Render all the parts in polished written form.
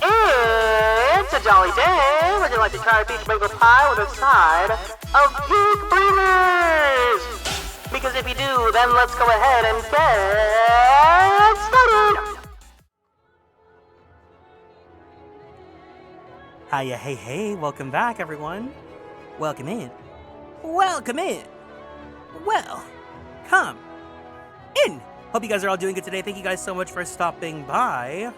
It's a jolly day. Would you like to try a peach mango pie with a side of pink breeders? Because if you do, then let's go ahead and get started. Hiya, hey, welcome back, everyone. Welcome in. Welcome in. Well, come in. Hope you guys are all doing good today. Thank you guys so much for stopping by.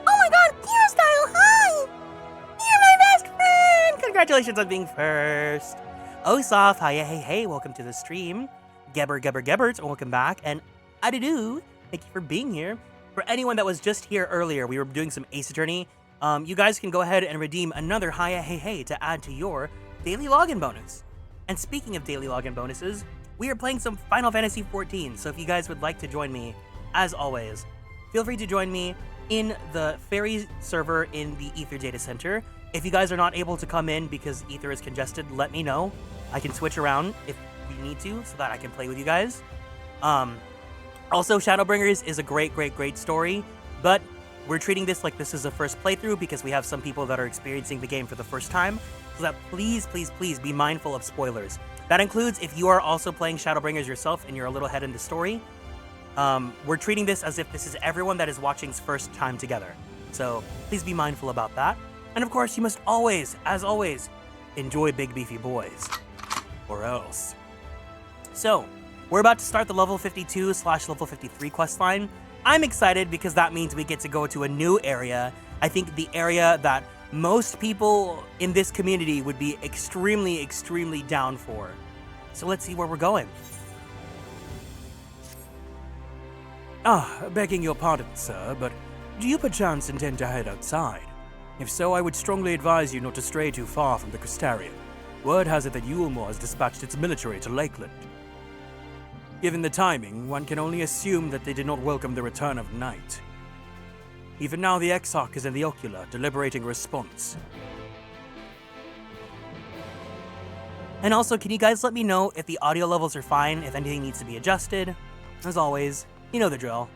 Oh my god, Pure Style, hi! You're my best friend! Congratulations on being first. Osoph, hiya, hey, welcome to the stream. Gebbert, welcome back. And Adidoo, thank you for being here. For anyone that was just here earlier, we were doing some Ace Attorney. You guys can go ahead and redeem another hiya, hey to add to your daily login bonus. And speaking of daily login bonuses, we are playing some Final Fantasy XIV, so if you guys would like to join me, as always, feel free to join me in the Faeries server in the Aether Data Center. If you guys are not able to come in because Aether is congested, let me know. I can switch around if we need to so that I can play with you guys. Also, Shadowbringers is a great story, but we're treating this like this is a first playthrough because we have some people that are experiencing the game for the first time, so that please be mindful of spoilers. That includes if you are also playing Shadowbringers yourself and you're a little ahead in the story. We're treating this as if this is everyone that is watching's first time together. So please be mindful about that. And of course, you must always, as always, enjoy big beefy boys. Or else. So, we're about to start the level 52/level 53 questline. I'm excited because that means we get to go to a new area. I think the area that most people in this community would be extremely down for. So let's see where we're going. Begging your pardon, sir, but do you perchance intend to head outside? If so, I would strongly advise you not to stray too far from the Crystarium. Word has it that Yulmore has dispatched its military to Lakeland. Given the timing, one can only assume that they did not welcome the return of night. Even now, the Exarch is in the ocular, deliberating a response. And also, can you guys let me know if the audio levels are fine, if anything needs to be adjusted? As always, you know the drill.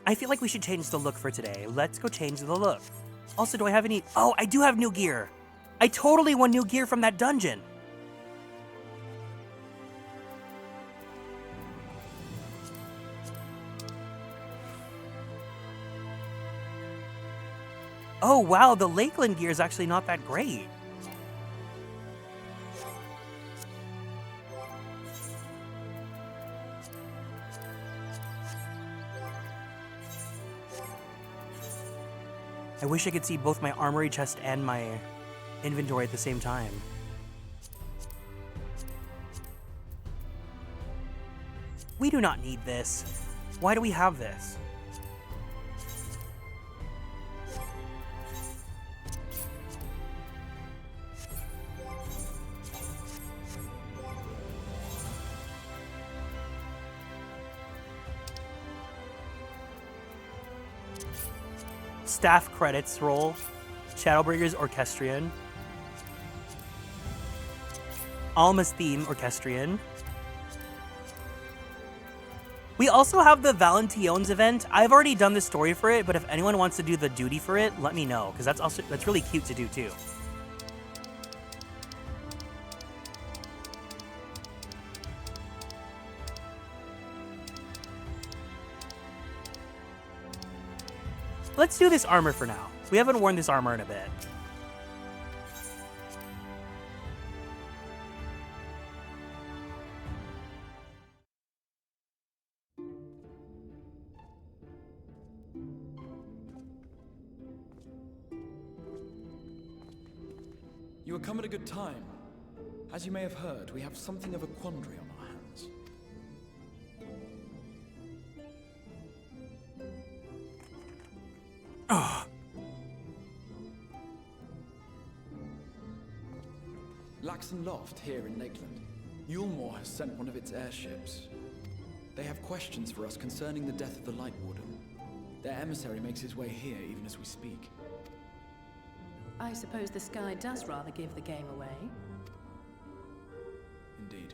I feel like we should change the look for today. Let's go change the look. Also, do I have any... Oh, I do have new gear. I totally won new gear from that dungeon. Oh, wow, the Lakeland gear is actually not that great. I wish I could see both my armory chest and my inventory at the same time. We do not need this. Why do we have this? Staff credits roll, Shadowbringers Orchestrion, Alma's Theme Orchestrion. We also have the Valention's event. I've already done the story for it, but if anyone wants to do the duty for it, let me know, because that's really cute to do too. Let's do this armor for now. We haven't worn this armor in a bit. You have come at a good time. As you may have heard, we have something of a quandary on our hands. Laxon Loft here in Lakeland. Yulmore has sent one of its airships. They have questions for us concerning the death of the Light Warden. Their emissary makes his way here even as we speak. I suppose the sky does rather give the game away. Indeed.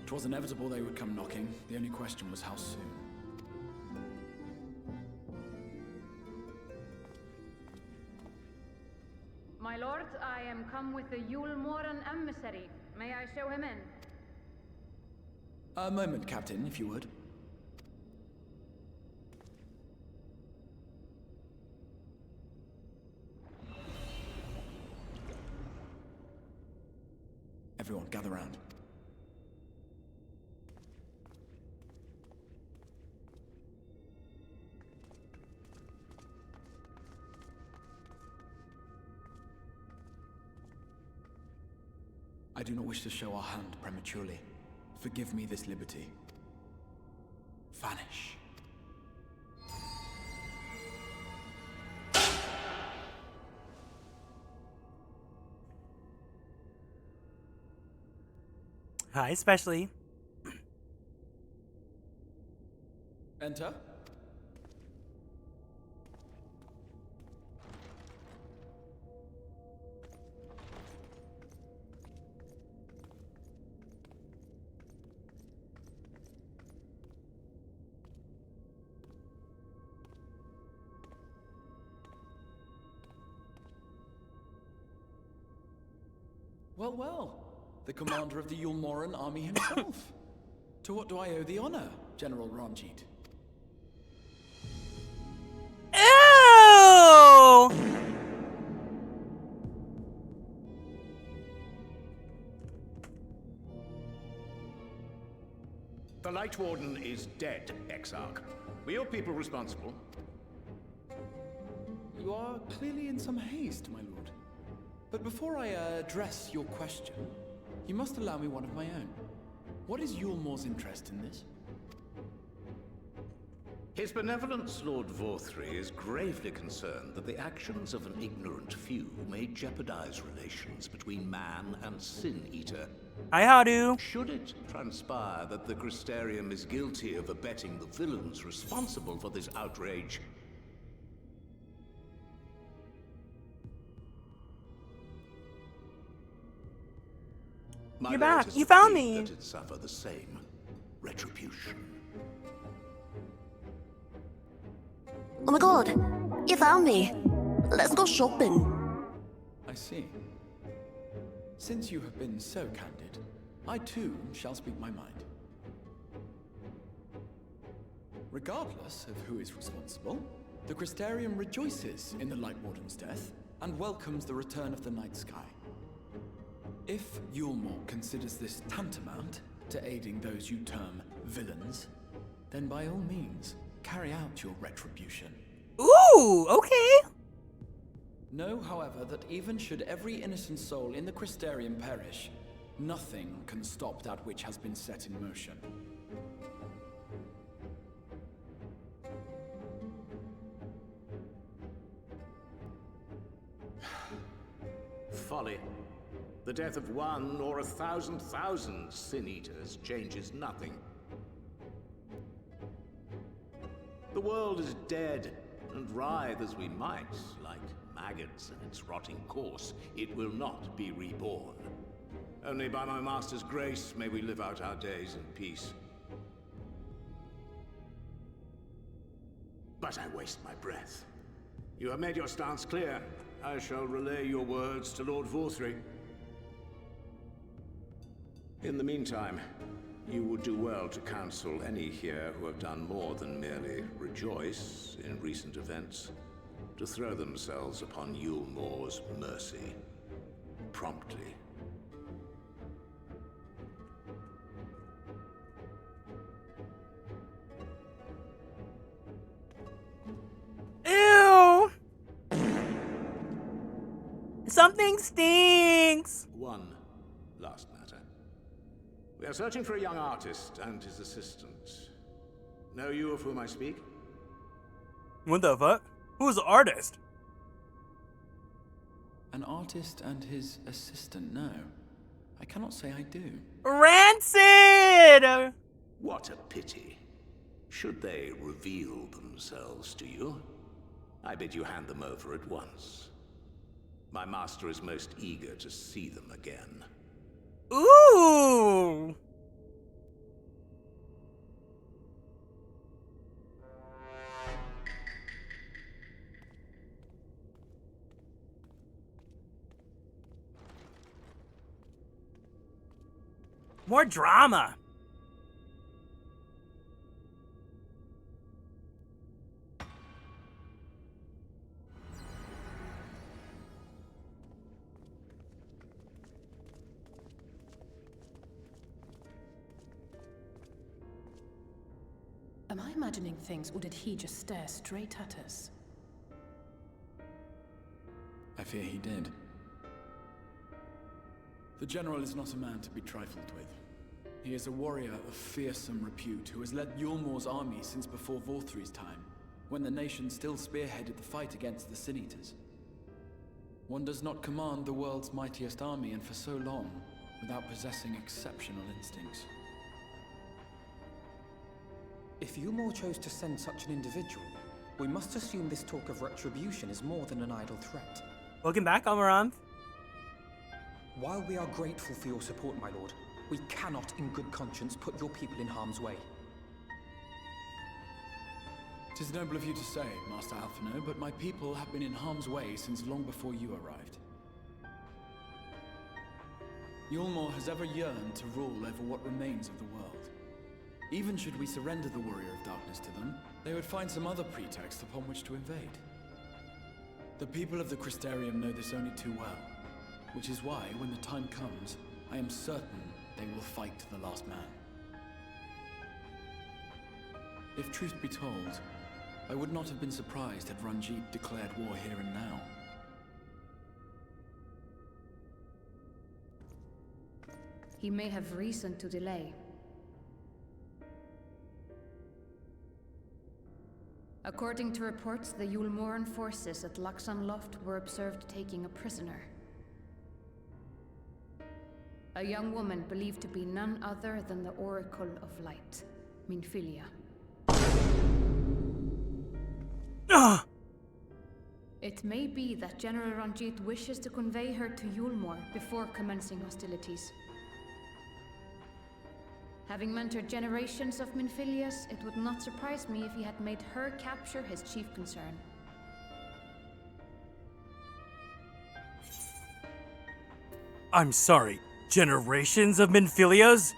'Twas inevitable they would come knocking. The only question was how soon. My lord, I am come with the Yulmoran emissary. May I show him in? A moment, Captain, if you would. Everyone, gather round. I do not wish to show our hand prematurely. Forgive me this liberty. Vanish. Hi, especially. Enter. Well, well. The commander of the Yulmoran army himself. To what do I owe the honor, General Ranjit? Ew! The Light Warden is dead, Exarch. Were your people responsible? You are clearly in some haste, my lord. But before I address your question, you must allow me one of my own. What is Yulmore's interest in this? His Benevolence, Lord Vorthry, is gravely concerned that the actions of an ignorant few may jeopardize relations between man and Sin-Eater. Hi, Hadu. Should it transpire that the Crystarium is guilty of abetting the villains responsible for this outrage, You're back. You found me. That it suffer the same retribution. Oh my god, you found me. Let's go shopping. I see. Since you have been so candid, I too shall speak my mind. Regardless of who is responsible, the Crystarium rejoices in the Light Warden's death and welcomes the return of the night sky. If Yulmore considers this tantamount to aiding those you term villains, then by all means, carry out your retribution. Ooh, okay. Know, however, that even should every innocent soul in the Crystarium perish, nothing can stop that which has been set in motion. Folly. The death of one or 1,000,000 Sin-Eaters changes nothing. The world is dead, and writhe as we might, like maggots in its rotting course, it will not be reborn. Only by my master's grace may we live out our days in peace. But I waste my breath. You have made your stance clear. I shall relay your words to Lord Vorthry. In the meantime, you would do well to counsel any here who have done more than merely rejoice in recent events, to throw themselves upon Yulmore's mercy, promptly. Ew! Something stinks! One last matter. We are searching for a young artist and his assistant. Know you of whom I speak? What the fuck? Who's the artist? An artist and his assistant, no. I cannot say I do. Rancid! What a pity. Should they reveal themselves to you, I bid you hand them over at once. My master is most eager to see them again. Ooh! More drama. Am I imagining things, or did he just stare straight at us? I fear he did. The General is not a man to be trifled with. He is a warrior of fearsome repute who has led Yulmore's army since before Vorthry's time, when the nation still spearheaded the fight against the Sin-Eaters. One does not command the world's mightiest army, and for so long, without possessing exceptional instincts. If Yulmore chose to send such an individual, we must assume this talk of retribution is more than an idle threat. Welcome back, Amaranth. While we are grateful for your support, my lord, we cannot in good conscience put your people in harm's way. 'Tis noble of you to say, Master Alphino, but my people have been in harm's way since long before you arrived. Yulmore has ever yearned to rule over what remains of the world. Even should we surrender the Warrior of Darkness to them, they would find some other pretext upon which to invade. The people of the Crystarium know this only too well, which is why, when the time comes, I am certain they will fight to the last man. If truth be told, I would not have been surprised had Ranjit declared war here and now. He may have reason to delay. According to reports, the Yulmoran forces at Laxan Loft were observed taking a prisoner. A young woman believed to be none other than the Oracle of Light, Minfilia. It may be that General Ranjit wishes to convey her to Yulmor before commencing hostilities. Having mentored generations of Minfilias, it would not surprise me if he had made her capture his chief concern. I'm sorry, generations of Minfilias?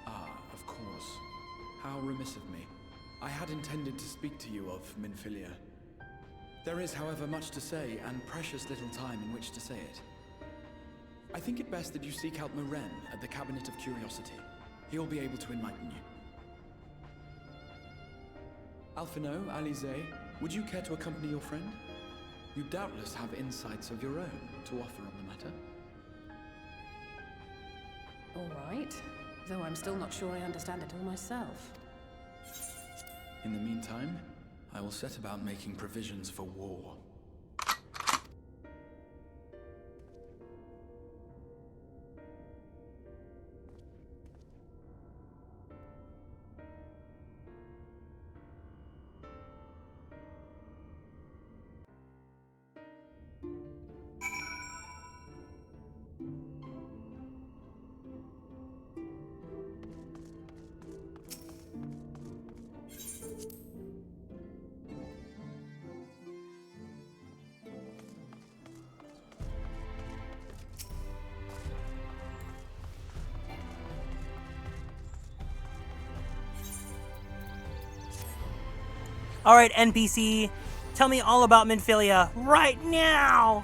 Ah, of course. How remiss of me. I had intended to speak to you of Minfilia. There is, however, much to say, and precious little time in which to say it. I think it best that you seek out Moren at the Cabinet of Curiosity. He'll be able to enlighten you. Alphino, Alize, would you care to accompany your friend? You doubtless have insights of your own to offer on the matter. All right. Though I'm still not sure I understand it all myself. In the meantime, I will set about making provisions for war. Alright, NPC, tell me all about Minfilia right now!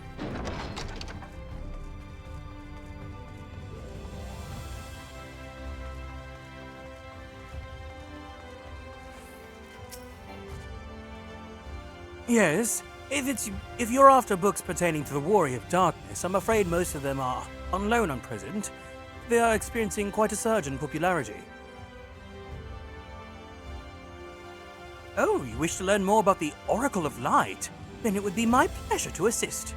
Yes, if you're after books pertaining to the Warrior of Darkness, I'm afraid most of them are on loan at present. They are experiencing quite a surge in popularity. Oh, you wish to learn more about the Oracle of Light? Then it would be my pleasure to assist.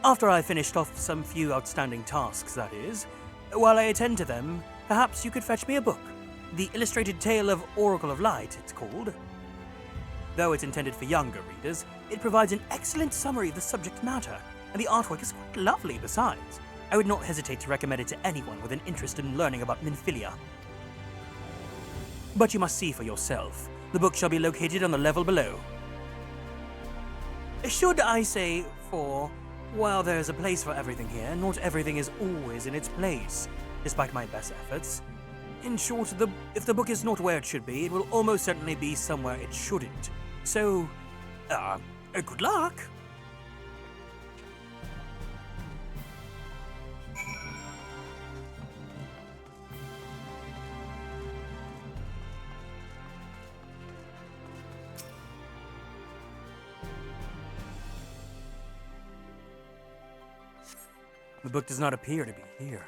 After I finished off some few outstanding tasks, that is. While I attend to them, perhaps you could fetch me a book. The Illustrated Tale of Oracle of Light, it's called. Though it's intended for younger readers, it provides an excellent summary of the subject matter, and the artwork is quite lovely besides. I would not hesitate to recommend it to anyone with an interest in learning about Minfilia. But you must see for yourself. The book shall be located on the level below. Should I say, for while there is a place for everything here, not everything is always in its place, despite my best efforts. In short, if the book is not where it should be, it will almost certainly be somewhere it shouldn't. So, good luck! The book does not appear to be here.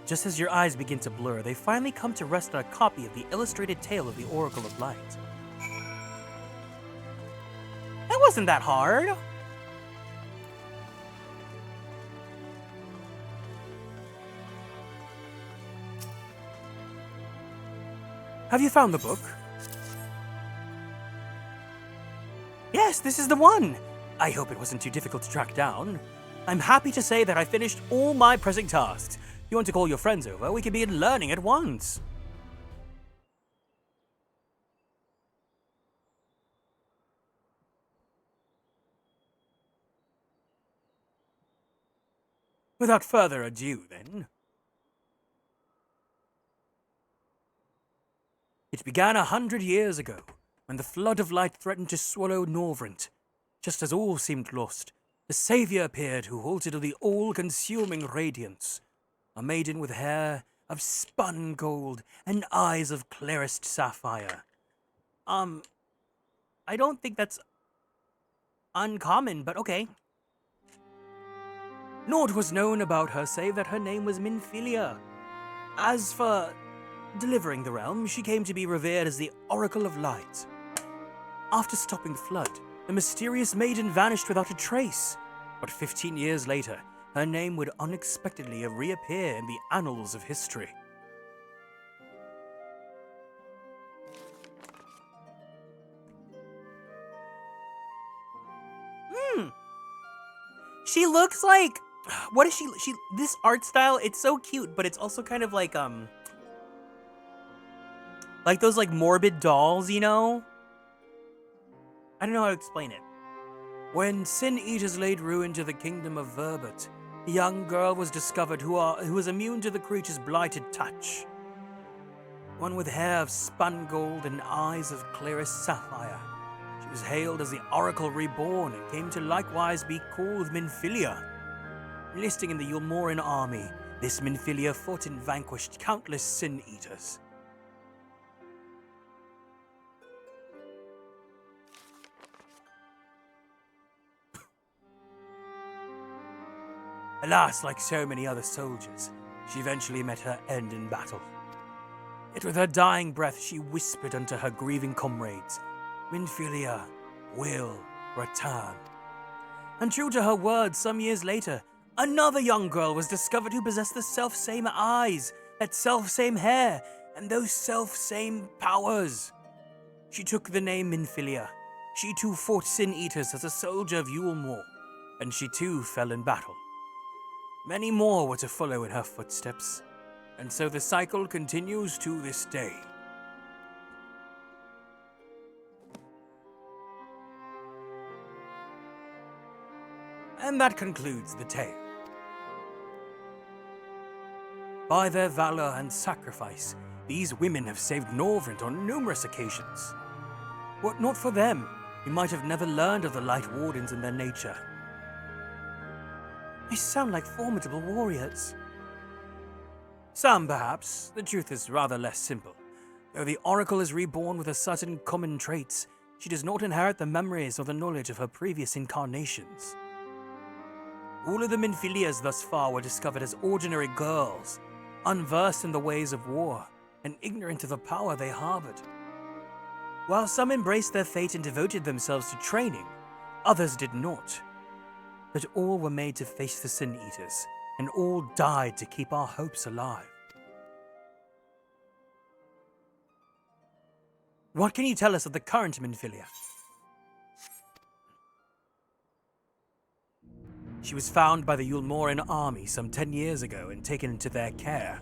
Just as your eyes begin to blur, they finally come to rest on a copy of the Illustrated Tale of the Oracle of Light. That wasn't that hard! Have you found the book? Yes, this is the one! I hope it wasn't too difficult to track down. I'm happy to say that I finished all my pressing tasks. You want to call your friends over? We can begin learning at once. Without further ado, then. It began 100 years ago, when the flood of light threatened to swallow Norvrent. Just as all seemed lost, the savior appeared who halted the all-consuming radiance. A maiden with hair of spun gold and eyes of clearest sapphire. I don't think that's uncommon, but okay. Naught was known about her save that her name was Minfilia. As for delivering the realm, she came to be revered as the Oracle of Light. After stopping the flood, the mysterious maiden vanished without a trace. But 15 years later, her name would unexpectedly reappear in the annals of history. She looks like, what is she, this art style, it's so cute, but it's also kind of like those like morbid dolls, you know? I don't know how to explain it. When Sin Eaters laid ruin to the kingdom of Verbet, a young girl was discovered who was immune to the creature's blighted touch. One with hair of spun gold and eyes of clearest sapphire. She was hailed as the Oracle Reborn and came to likewise be called Minfilia. Enlisting in the Yulmoran army, this Minfilia fought and vanquished countless Sin Eaters. Alas, like so many other soldiers, she eventually met her end in battle. Yet with her dying breath, she whispered unto her grieving comrades, Minfilia will return. And true to her words, some years later, another young girl was discovered who possessed the self-same eyes, that self-same hair, and those self-same powers. She took the name Minfilia. She too fought Sin Eaters as a soldier of Yulmore, and she too fell in battle. Many more were to follow in her footsteps, and so the cycle continues to this day. And that concludes the tale. By their valor and sacrifice, these women have saved Norvrent on numerous occasions. Were it not for them, we might have never learned of the Light Wardens and their nature. They sound like formidable warriors. Some, perhaps. The truth is rather less simple. Though the Oracle is reborn with a certain common traits, she does not inherit the memories or the knowledge of her previous incarnations. All of the Minfilias thus far were discovered as ordinary girls, unversed in the ways of war, and ignorant of the power they harbored. While some embraced their fate and devoted themselves to training, others did not. But all were made to face the Sin Eaters, and all died to keep our hopes alive. What can you tell us of the current Minfilia? She was found by the Yulmoran army some 10 years ago and taken into their care.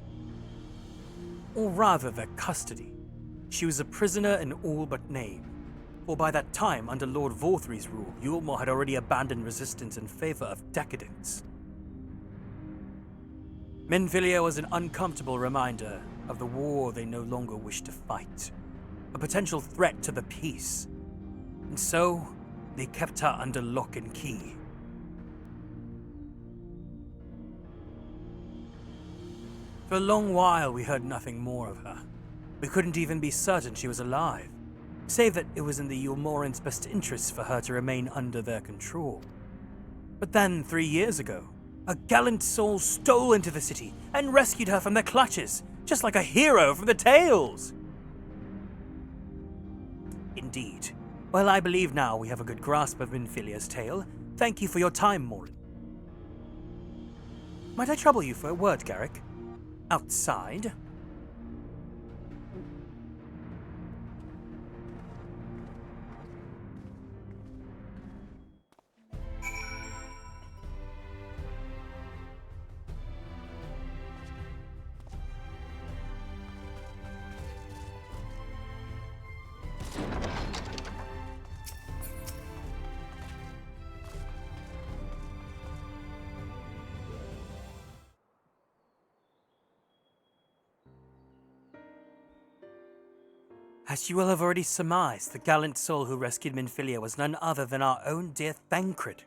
Or rather, their custody. She was a prisoner in all but name. For by that time, under Lord Vorthry's rule, Yulmore had already abandoned resistance in favor of decadence. Minfilia was an uncomfortable reminder of the war they no longer wished to fight, a potential threat to the peace. And so, they kept her under lock and key. For a long while, we heard nothing more of her. We couldn't even be certain she was alive, save that it was in the Yulmorans' best interests for her to remain under their control. But then, 3 years ago, a gallant soul stole into the city and rescued her from their clutches, just like a hero from the tales. Indeed. Well, I believe now we have a good grasp of Minfilia's tale. Thank you for your time, Morin. Might I trouble you for a word, Garrick? Outside? As you will have already surmised, the gallant soul who rescued Minfilia was none other than our own dear Thancred.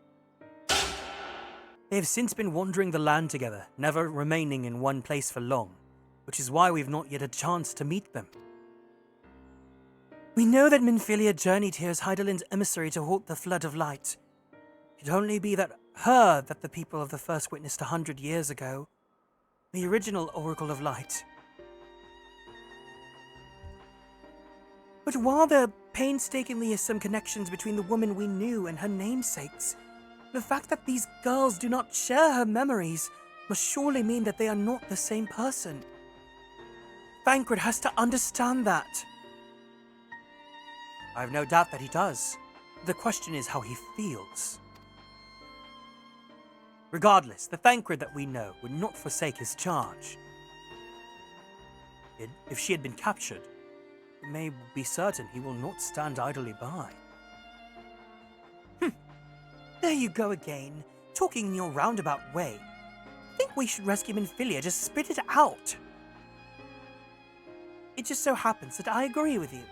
They have since been wandering the land together, never remaining in one place for long, which is why we've not yet had a chance to meet them. We know that Minfilia journeyed here as Hydalin's emissary to halt the flood of light. It could only be that the people of the First witnessed 100 years ago. The original Oracle of Light. But while there painstakingly is some connections between the woman we knew and her namesakes, the fact that these girls do not share her memories must surely mean that they are not the same person. Thancred has to understand that. I have no doubt that he does. The question is how he feels. Regardless, the Thancred that we know would not forsake his charge. If she had been captured, we may be certain he will not stand idly by. There you go again, talking in your roundabout way. Think we should rescue Minfilia, just spit it out. It just so happens that I agree with you.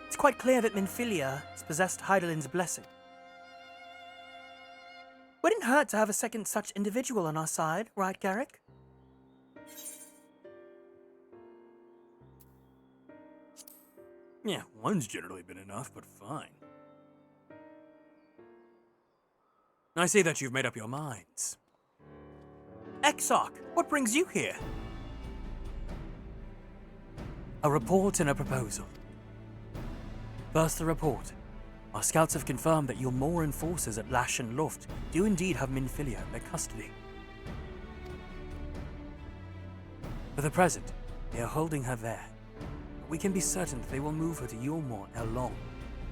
It's quite clear that Minfilia has possessed Hydalin's blessing. Wouldn't hurt to have a second such individual on our side, right, Garrick? Yeah, one's generally been enough, but fine. I see that you've made up your minds. Exarch, what brings you here? A report and a proposal. First, the report. Our scouts have confirmed that your Moran forces at Lash and Loft do indeed have Minfilia in their custody. For the present, they are holding her there. But we can be certain that they will move her to Yulmore ere long.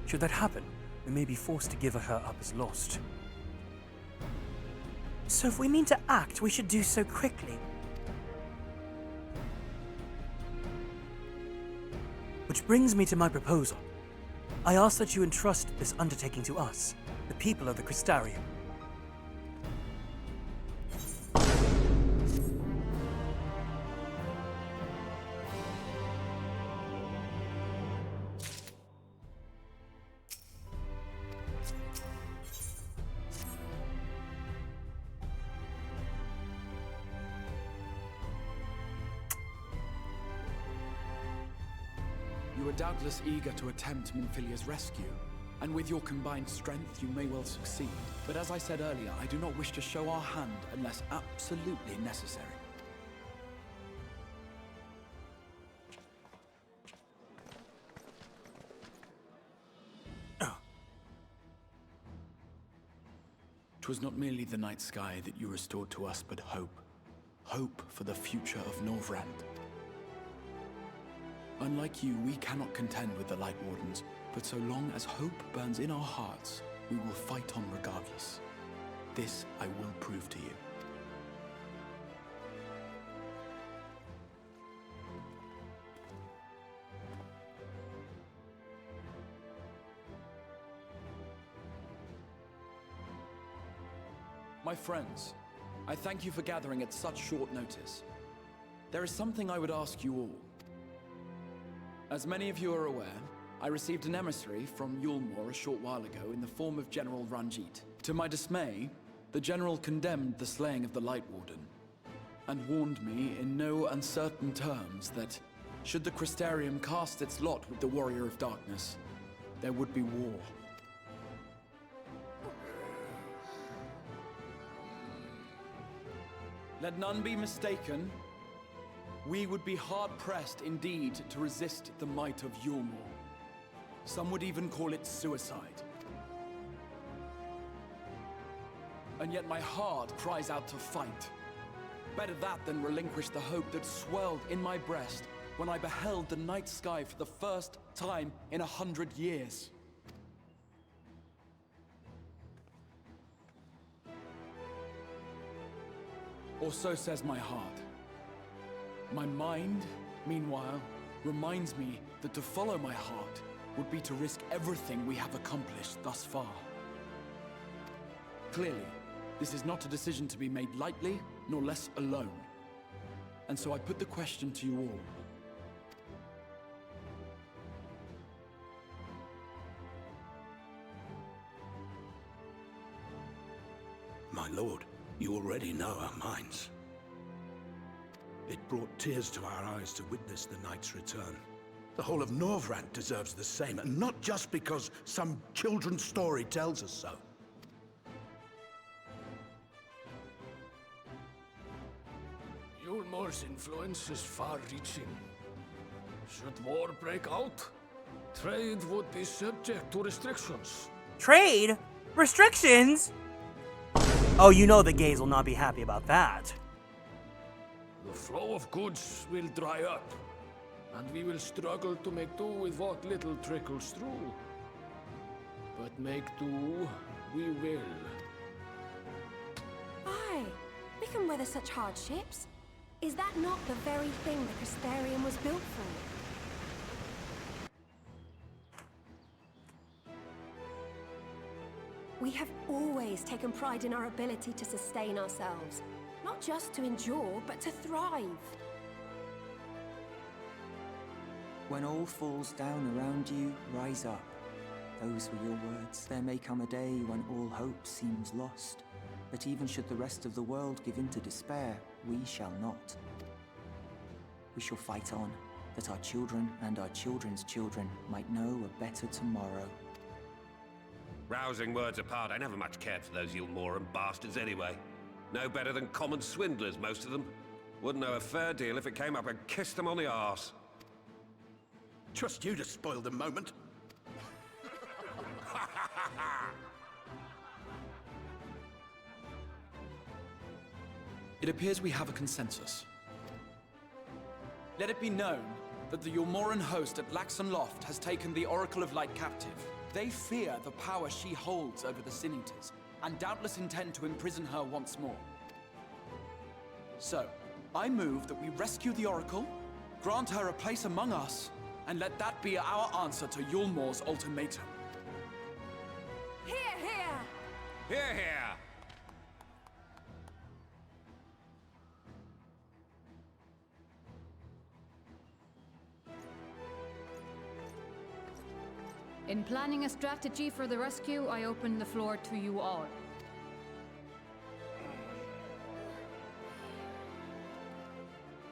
Should that happen, we may be forced to give her up as lost. So if we mean to act, we should do so quickly. Which brings me to my proposal. I ask that you entrust this undertaking to us, the people of the Crystarium. You are doubtless eager to attempt Minfilia's rescue, and with your combined strength you may well succeed. But as I said earlier, I do not wish to show our hand unless absolutely necessary. Twas not merely the night sky that you restored to us, but hope. Hope for the future of Norvrand. Unlike you, we cannot contend with the Light Wardens, but so long as hope burns in our hearts, we will fight on regardless. This I will prove to you. My friends, I thank you for gathering at such short notice. There is something I would ask you all. As many of you are aware, I received an emissary from Yulmore a short while ago in the form of General Ranjit. To my dismay, the General condemned the slaying of the Light Warden, and warned me in no uncertain terms that, should the Crystarium cast its lot with the Warrior of Darkness, there would be war. Let none be mistaken. We would be hard-pressed indeed to resist the might of Yulmore. Some would even call it suicide. And yet my heart cries out to fight. Better that than relinquish the hope that swelled in my breast when I beheld the night sky for the first time in 100 years. Or so says my heart. My mind, meanwhile, reminds me that to follow my heart would be to risk everything we have accomplished thus far. Clearly, this is not a decision to be made lightly, nor less alone. And so I put the question to you all. My lord, you already know our minds. It brought tears to our eyes to witness the knight's return. The whole of Norvrant deserves the same, and not just because some children's story tells us so. Yulmor's influence is far-reaching. Should war break out, trade would be subject to restrictions. Trade? Restrictions? Oh, you know the gays will not be happy about that. The flow of goods will dry up, and we will struggle to make do with what little trickles through. But make do, we will. Aye, we can weather such hardships. Is that not the very thing the Casparian was built for? We have always taken pride in our ability to sustain ourselves. Not just to endure, but to thrive. When all falls down around you, rise up. Those were your words. There may come a day when all hope seems lost. But even should the rest of the world give in to despair, we shall not. We shall fight on, that our children and our children's children might know a better tomorrow. Rousing words apart, I never much cared for those Yulmoran bastards anyway. No better than common swindlers, most of them. Wouldn't know a fair deal if it came up and kissed them on the arse. Trust you to spoil the moment. It appears we have a consensus. Let it be known that the Yulmoran host at Laxon Loft has taken the Oracle of Light captive. They fear the power she holds over the Sin Eaters, and doubtless intend to imprison her once more. So, I move that we rescue the Oracle, grant her a place among us, and let that be our answer to Yulmor's ultimatum. Hear, hear! Hear, hear! In planning a strategy for the rescue, I open the floor to you all.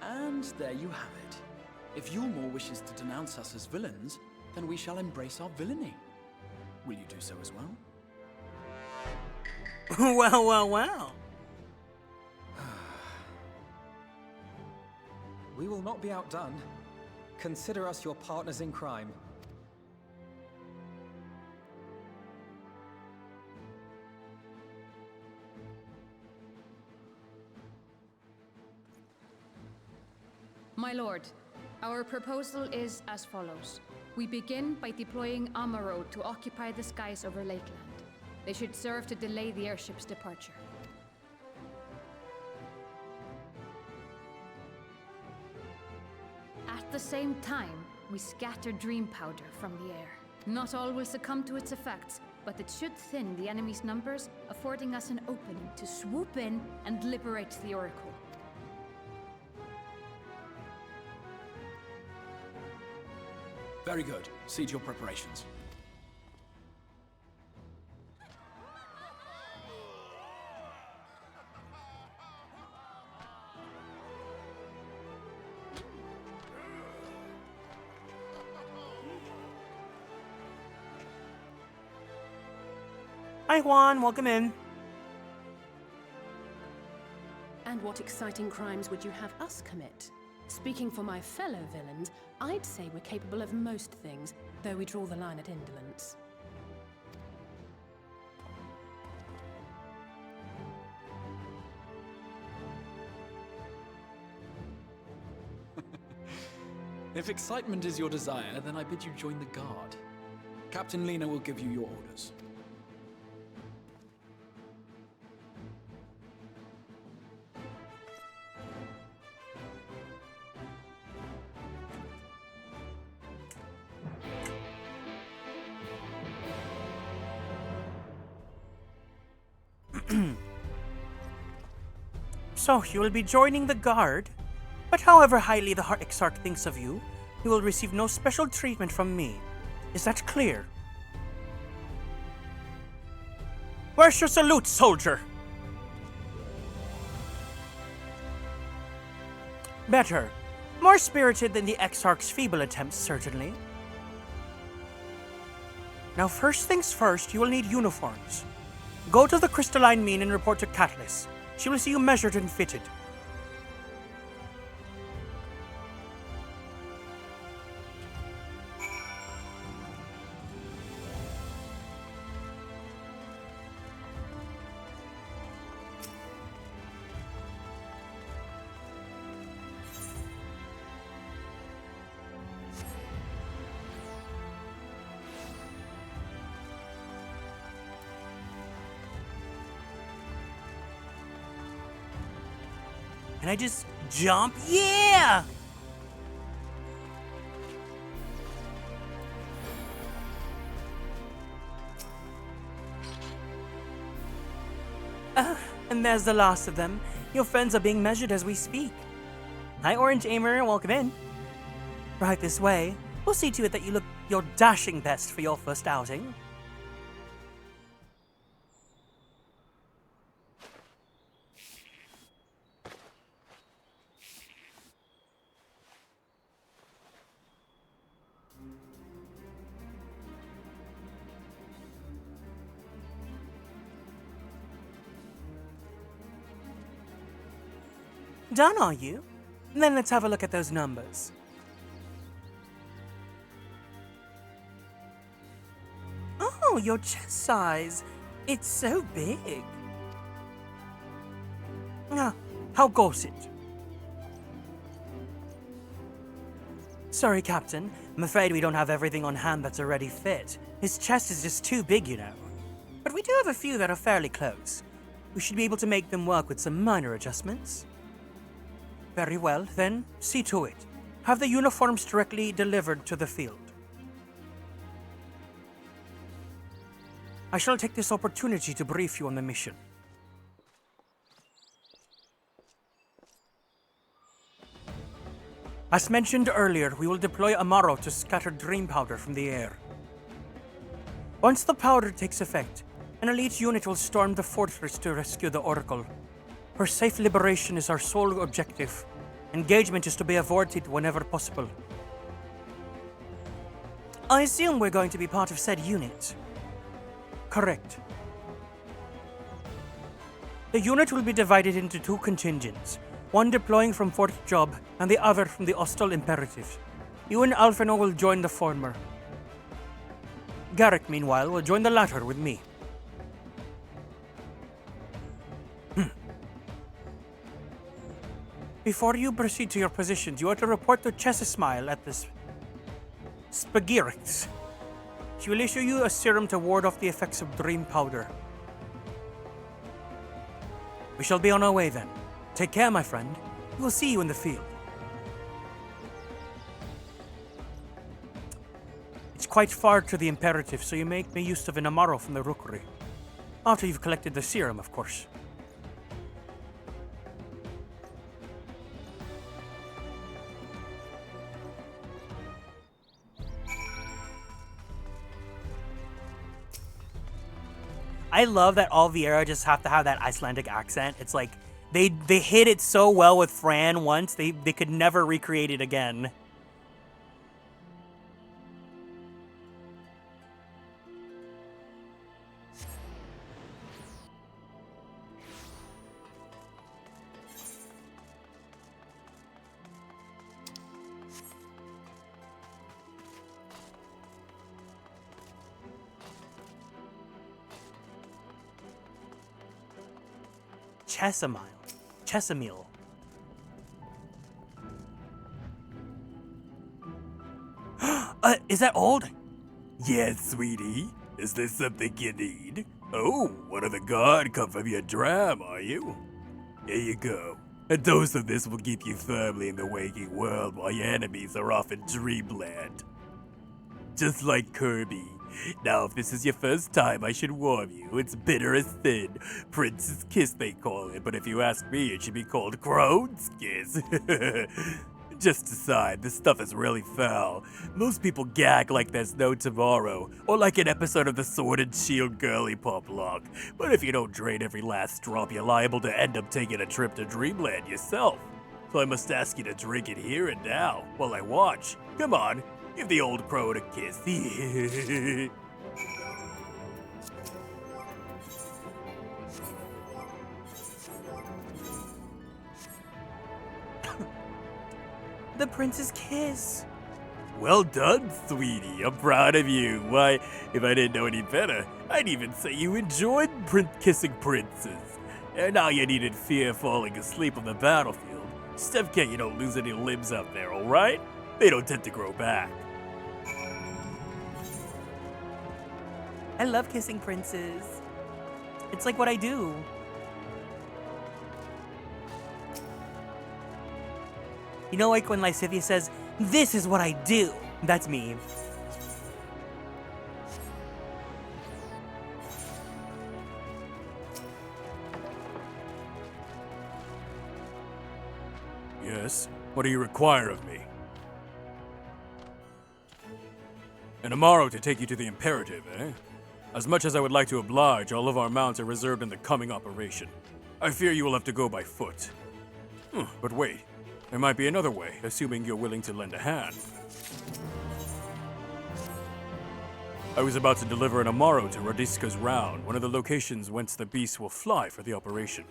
And there you have it. If Yulmor wishes to denounce us as villains, then we shall embrace our villainy. Will you do so as well? Well, well, well. We will not be outdone. Consider us your partners in crime. My lord, our proposal is as follows. We begin by deploying Amaro to occupy the skies over Lakeland. They should serve to delay the airship's departure. At the same time, we scatter dream powder from the air. Not all will succumb to its effects, but it should thin the enemy's numbers, affording us an opening to swoop in and liberate the Oracle. Very good. Cease your preparations. Hi, Juan. Welcome in. And what exciting crimes would you have us commit? Speaking for my fellow villains, I'd say we're capable of most things, though we draw the line at indolence. If excitement is your desire, then I bid you join the guard. Captain Lena will give you your orders. So, you will be joining the guard, but however highly the Exarch thinks of you, you will receive no special treatment from me. Is that clear? Where's your salute, soldier? Better. More spirited than the Exarch's feeble attempts, certainly. Now, first things first, you will need uniforms. Go to the crystalline mean and report to Catalyst. She will see you measured and fitted. Can I just jump? Yeah! And there's the last of them. Your friends are being measured as we speak. Hi, Orange Aimer, welcome in. Right this way. We'll see to it that you look your dashing best for your first outing. Done, are you? Then let's have a look at those numbers. Oh, your chest size. It's so big. Ah, how goes it? Sorry, Captain. I'm afraid we don't have everything on hand that's already fit. His chest is just too big, you know. But we do have a few that are fairly close. We should be able to make them work with some minor adjustments. Very well, then, see to it. Have the uniforms directly delivered to the field. I shall take this opportunity to brief you on the mission. As mentioned earlier, we will deploy Amaro to scatter dream powder from the air. Once the powder takes effect, an elite unit will storm the fortress to rescue the Oracle. Her safe liberation is our sole objective. Engagement is to be avoided whenever possible. I assume we're going to be part of said unit. Correct. The unit will be divided into two contingents, one deploying from Fort Job and the other from the Ostal Imperative. You and Alphino will join the former. Garrick, meanwhile, will join the latter with me. Before you proceed to your positions, you are to report to Chessismile at the Spagirix. She will issue you a serum to ward off the effects of dream powder. We shall be on our way then. Take care, my friend. We will see you in the field. It's quite far to the Imperative, so you make me use of an Amaro from the Rookery. After you've collected the serum, of course. I love that all Viera just have to have that Icelandic accent. It's like they hit it so well with Fran once, they could never recreate it again. Chesamil. Is that old? Yes, sweetie. Is there something you need? Oh, one of the guard come from your dram, are you? Here you go. A dose of this will keep you firmly in the waking world while your enemies are off in dreamland. Just like Kirby. Now, if this is your first time, I should warn you, it's bitter as sin. Prince's Kiss, they call it, but if you ask me, it should be called Crone's Kiss. Just aside, this stuff is really foul. Most people gag like there's no tomorrow, or like an episode of the Sword and Shield girly pop lock. But if you don't drain every last drop, you're liable to end up taking a trip to Dreamland yourself. So I must ask you to drink it here and now, while I watch. Come on, give the old crone a kiss. The prince's kiss. Well done, sweetie. I'm proud of you. Why, if I didn't know any better, I'd even say you enjoyed kissing princes. And now you needn't fear falling asleep on the battlefield. Step K, you don't lose any limbs up there, alright? They don't tend to grow back. I love kissing princes. It's like what I do. You know, like when Lysithea says, "This is what I do." That's me. Yes? What do you require of me? An Amaro to take you to the Imperative, eh? As much as I would like to oblige, all of our mounts are reserved in the coming operation. I fear you will have to go by foot. But wait, there might be another way, assuming you're willing to lend a hand. I was about to deliver an Amaro to Radiska's Round, one of the locations whence the beasts will fly for the operation.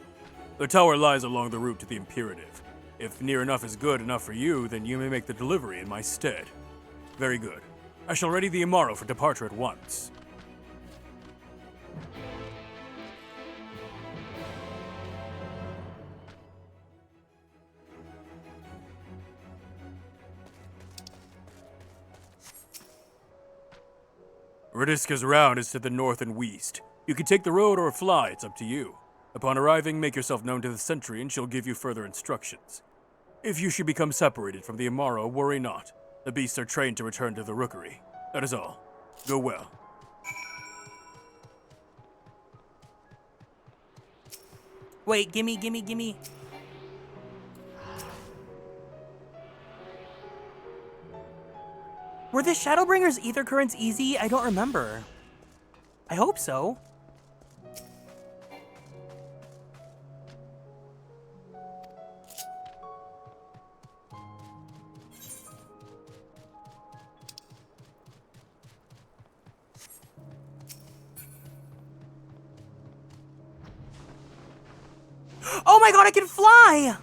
The tower lies along the route to the Imperative. If near enough is good enough for you, then you may make the delivery in my stead. Very good. I shall ready the Amaro for departure at once. Radiska's Round is to the north and west. You can take the road or fly, it's up to you. Upon arriving, make yourself known to the sentry and she'll give you further instructions. If you should become separated from the Amaro, worry not. The beasts are trained to return to the rookery. That is all. Go well. Wait, gimme. Were the Shadowbringers ether currents easy? I don't remember. I hope so. Oh my god, I can fly!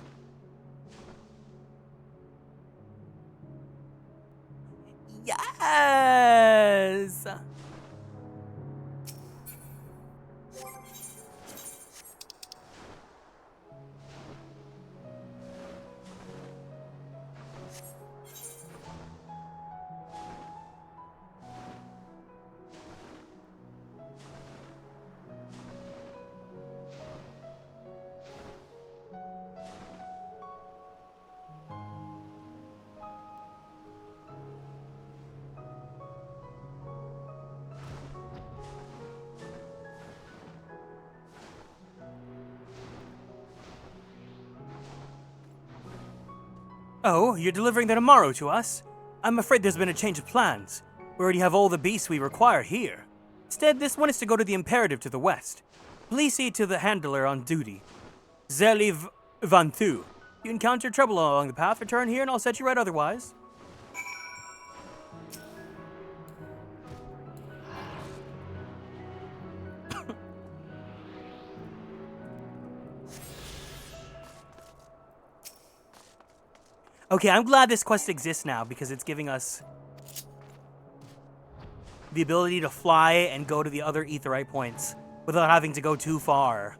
Yes! Oh, you're delivering the Amaro to us? I'm afraid there's been a change of plans. We already have all the beasts we require here. Instead, this one is to go to the Imperative to the west. Please see to the handler on duty. Zeliv Vanthu. You encounter trouble along the path, return here and I'll set you right otherwise. Okay, I'm glad this quest exists now because it's giving us the ability to fly and go to the other aetheryte points without having to go too far.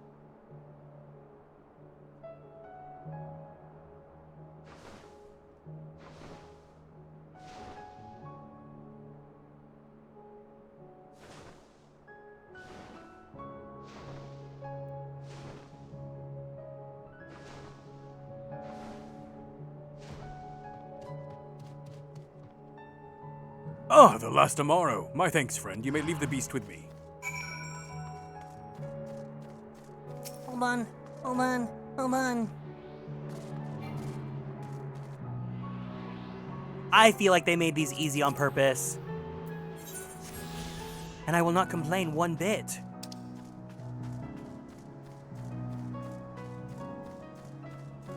Ah, the last Amaro. My thanks, friend. You may leave the beast with me. Hold on. I feel like they made these easy on purpose. And I will not complain one bit.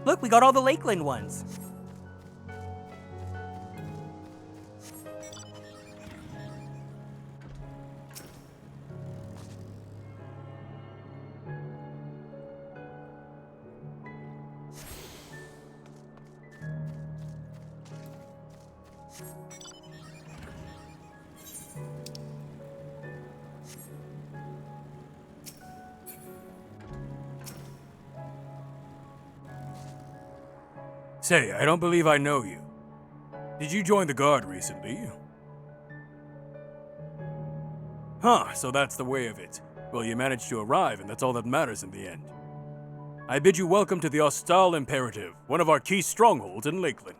Look, we got all the Lakeland ones. Say, I don't believe I know you. Did you join the Guard recently? Huh, so that's the way of it. Well, you managed to arrive, and that's all that matters in the end. I bid you welcome to the Hostile Imperative, one of our key strongholds in Lakeland.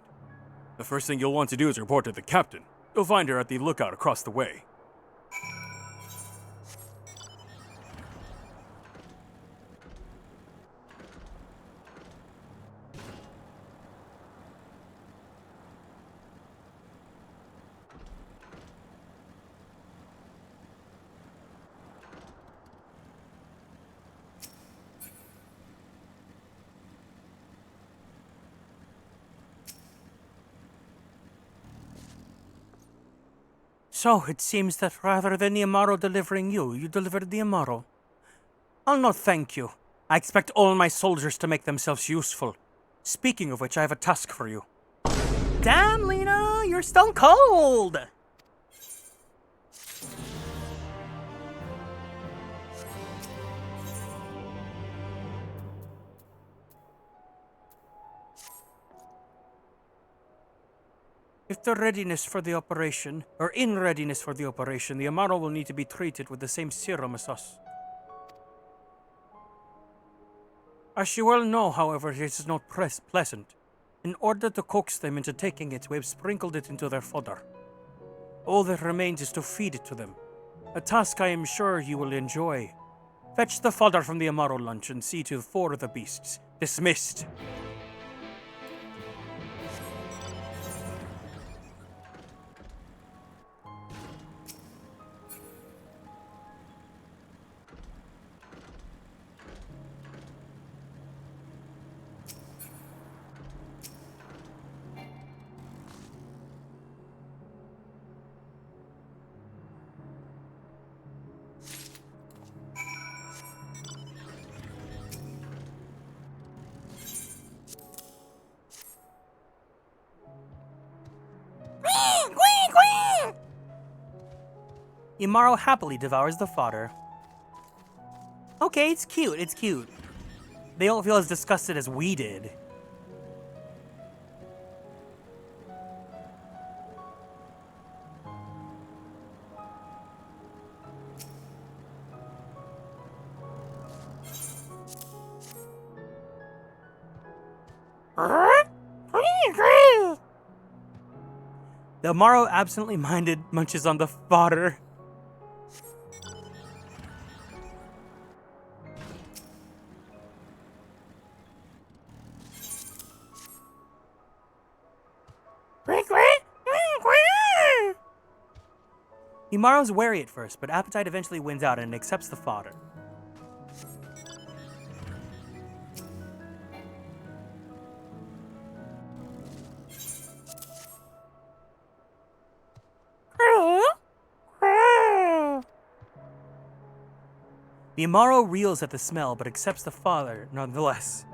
The first thing you'll want to do is report to the captain. You'll find her at the lookout across the way. So, it seems that rather than the Amaro delivering you, you delivered the Amaro. I'll not thank you. I expect all my soldiers to make themselves useful. Speaking of which, I have a task for you. Damn, Lena, you're stone cold! If they're readiness for the operation, or in readiness for the operation, the Amaro will need to be treated with the same serum as us. As you well know, however, it is not pleasant. In order to coax them into taking it, we have sprinkled it into their fodder. All that remains is to feed it to them. A task I am sure you will enjoy. Fetch the fodder from the Amaro lunch and see to 4 of the beasts. Dismissed. Imaro happily devours the fodder. Okay, it's cute, it's cute. They don't feel as disgusted as we did. The Amaro absently minded munches on the fodder. Imaro's wary at first, but appetite eventually wins out and accepts the fodder. The Amaro reels at the smell, but accepts the fodder nonetheless.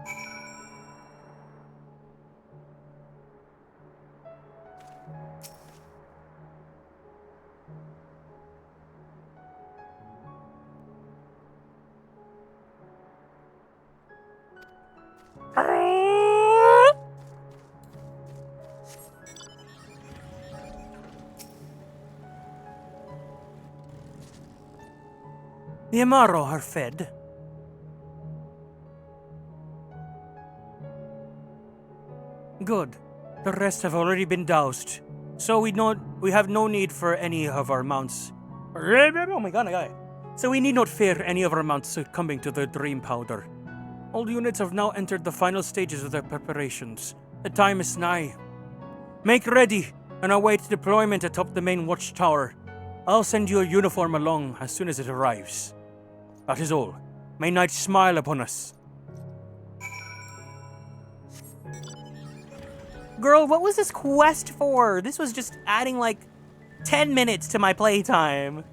The Amaro are fed. Good. The rest have already been doused, so we have no need for any of our mounts. Oh my god, I got it. So we need not fear any of our mounts succumbing to the dream powder. All units have now entered the final stages of their preparations. The time is nigh. Make ready and await deployment atop the main watchtower. I'll send you a uniform along as soon as it arrives. That is all. May night smile upon us. Girl, what was this quest for? This was just adding like 10 minutes to my playtime.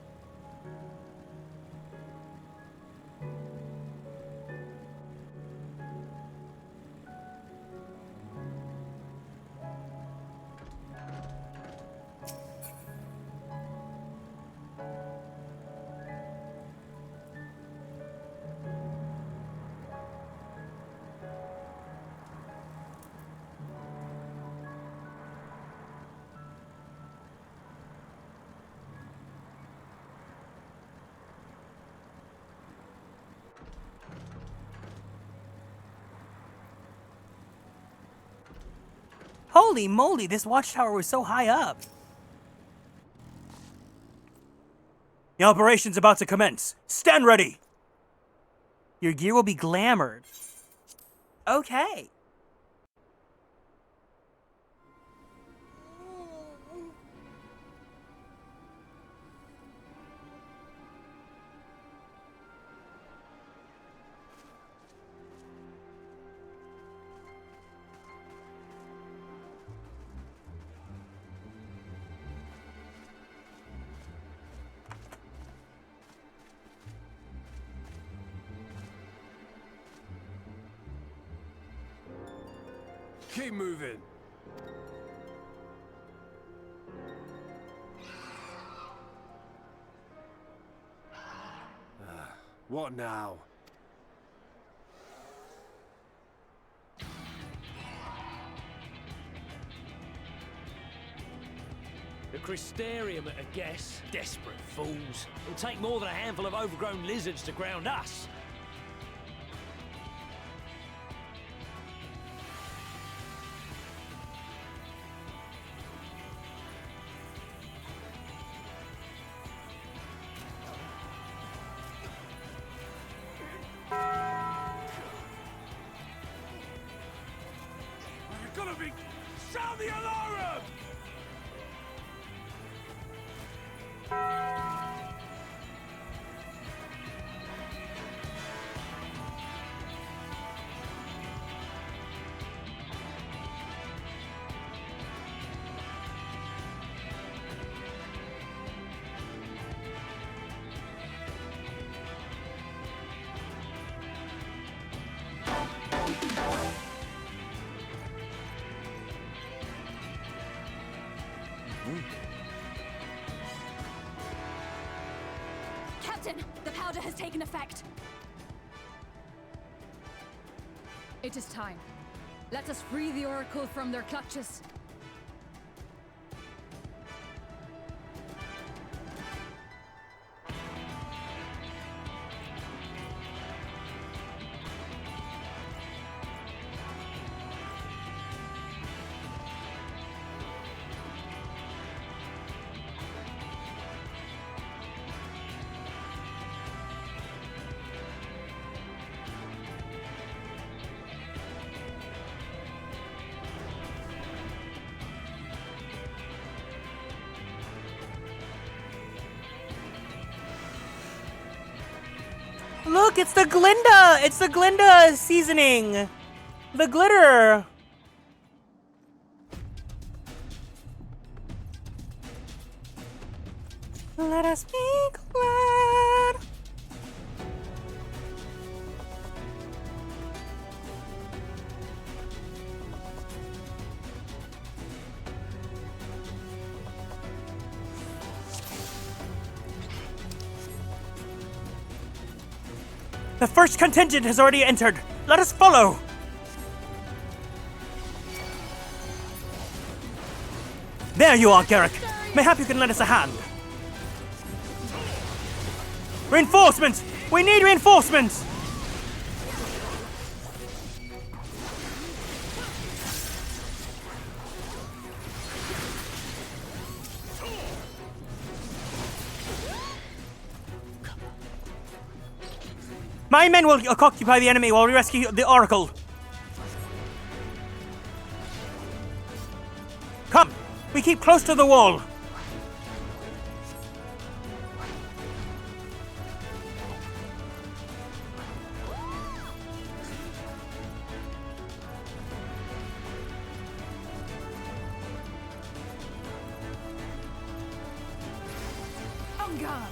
Holy moly, this watchtower was so high up. The operation's about to commence. Stand ready! Your gear will be glamored. Okay. Keep moving. What now? The Crystarium at a guess. Desperate fools. It'll take more than a handful of overgrown lizards to ground us. Sound the alarm! Captain, the powder has taken effect. It is time. Let us free the Oracle from their clutches. Look, it's the Glinda! It's the Glinda seasoning! The glitter! Let us be glad. The first contingent has already entered. Let us follow. There you are, Garrick. Mayhap you can lend us a hand. Reinforcements! We need reinforcements! My men will occupy the enemy while we rescue the Oracle. Come! We keep close to the wall. Vanguard!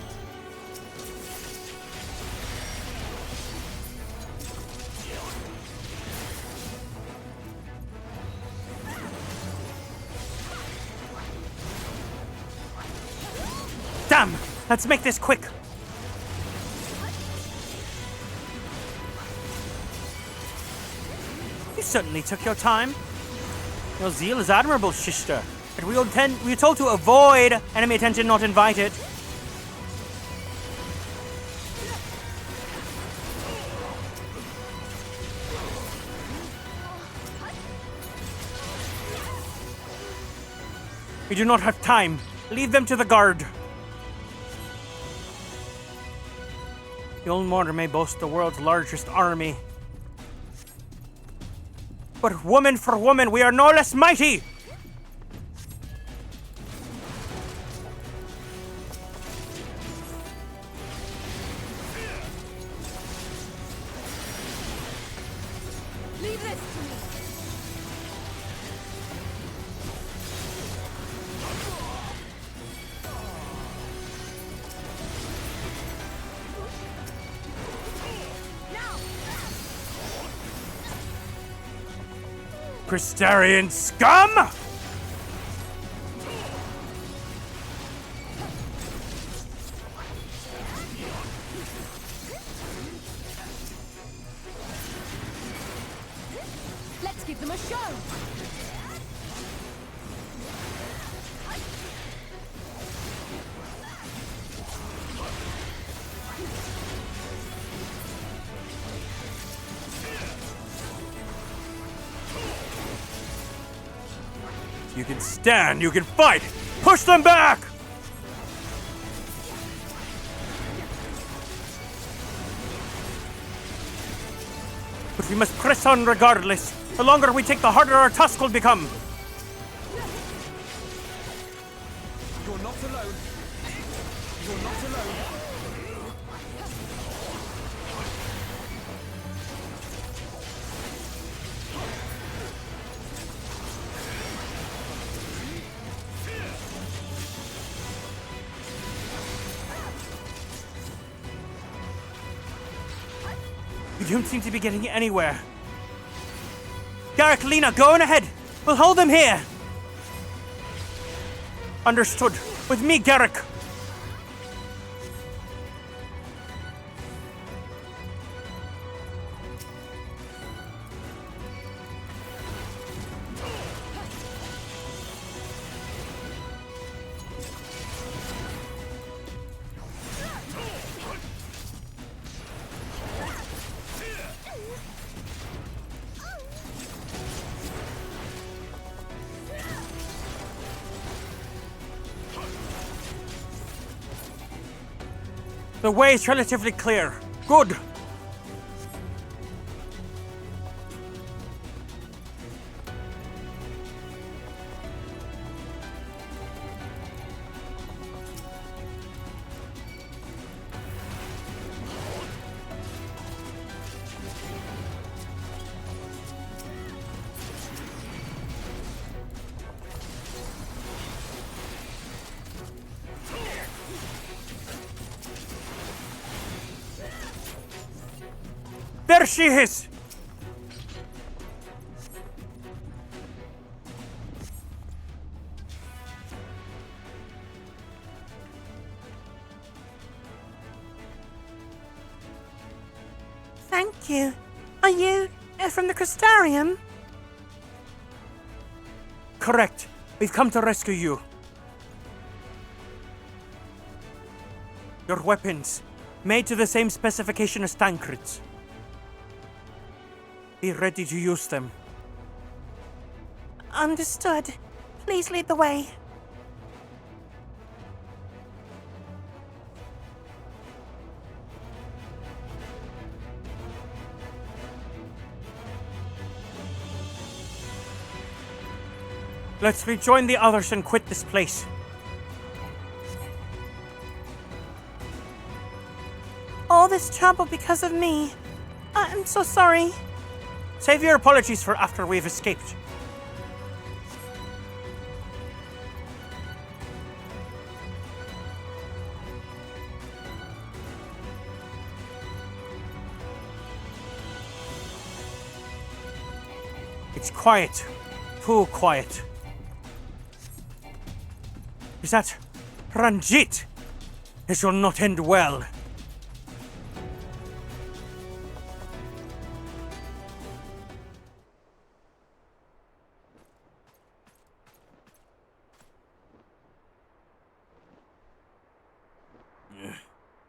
Damn! Let's make this quick. You certainly took your time. Your zeal is admirable, Shishter. But we are told to avoid enemy attention, not invite it. We do not have time. Leave them to the guard. Yulmore may boast the world's largest army. But woman for woman, we are no less mighty! Leave this to me! Crystarian scum! Let's give them a show! You can stand, you can fight! Push them back! But we must press on regardless. The longer we take, the harder our task will become. You're not alone. You're not alone. We don't seem to be getting anywhere. Garrick, Lena, go on ahead. We'll hold them here. Understood. With me, Garrick. The way is relatively clear. Good. There she is! Thank you. Are you from the Crystarium? Correct. We've come to rescue you. Your weapons, made to the same specification as Tancred's. Be ready to use them. Understood. Please lead the way. Let's rejoin the others and quit this place. All this trouble because of me. I'm so sorry. Save your apologies for after we've escaped. It's quiet. Too quiet. Is that Ranjit? It shall not end well.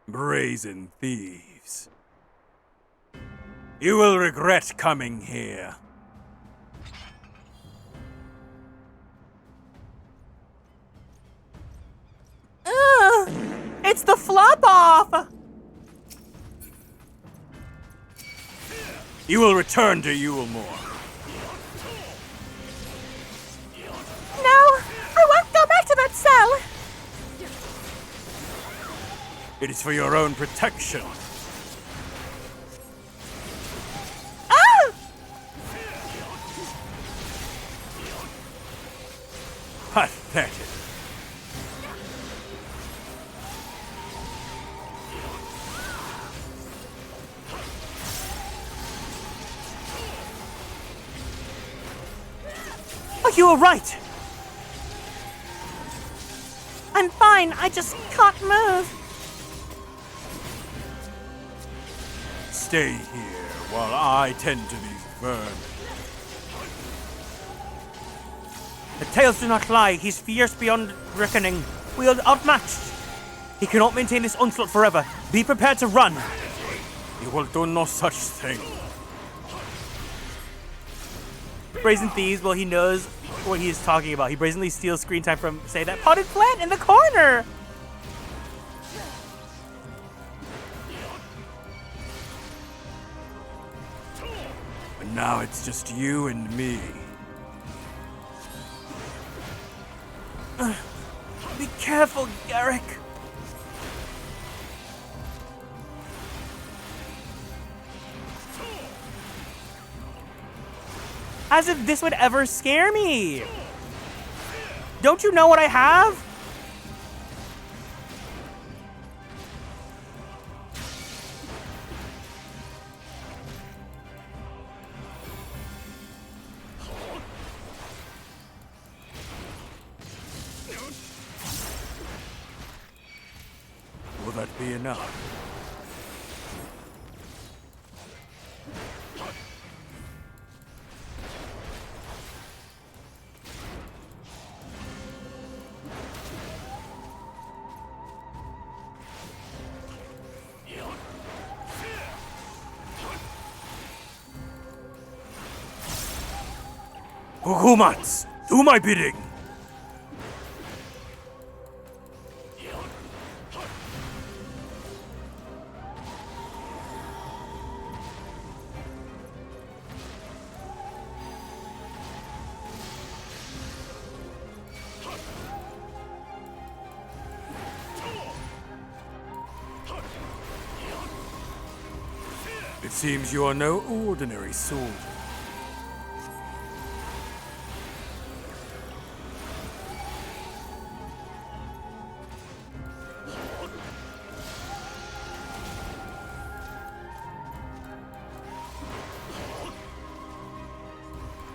Brazen thieves. You will regret coming here. It's the flop off! You will return to Yulmore. No! I won't go back to that cell! It is for your own protection. Ah! Pathetic. Oh, you were right! I'm fine, I just can't move. Stay here while I tend to these vermin. The tales do not lie. He's fierce beyond reckoning. We are outmatched. He cannot maintain this onslaught forever. Be prepared to run. You will do no such thing. Brazen thieves, well, he knows what he is talking about. He brazenly steals screen time from, say, that potted plant in the corner. But now it's just you and me. Be careful, Garrick. As if this would ever scare me. Don't you know what I have? Will that be enough? Hukumats, do my bidding. It seems you are no ordinary soldier.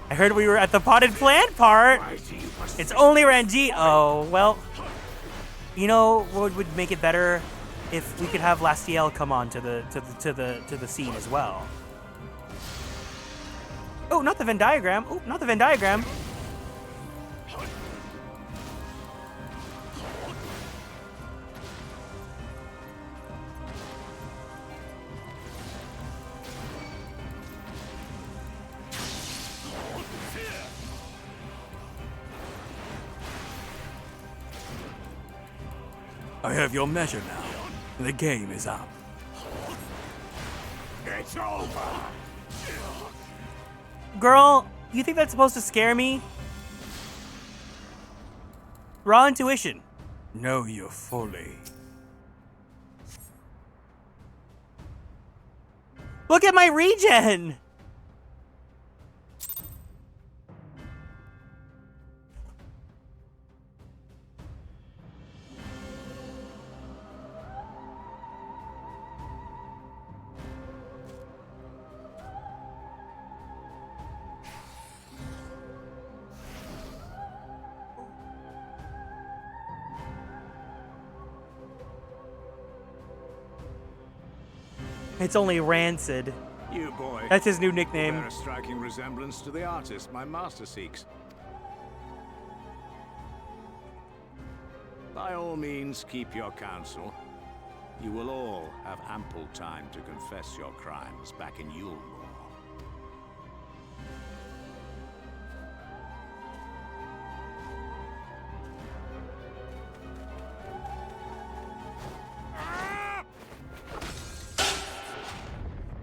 I heard we were at the potted plant part. It's only Ranjit. Oh, well. You know what would make it better? If we could have Lastiel come on to the scene as well. Oh, not the Venn diagram. Oh, not the Venn diagram. I have your measure now. The game is up. It's over. Girl, you think that's supposed to scare me? Raw intuition. Know you fully. Look at my regen! It's only Rancid. You boy. That's his new You nickname. bear a striking resemblance to the artist my master seeks. By all means, keep your counsel. You will all have ample time to confess your crimes back in Yulmore.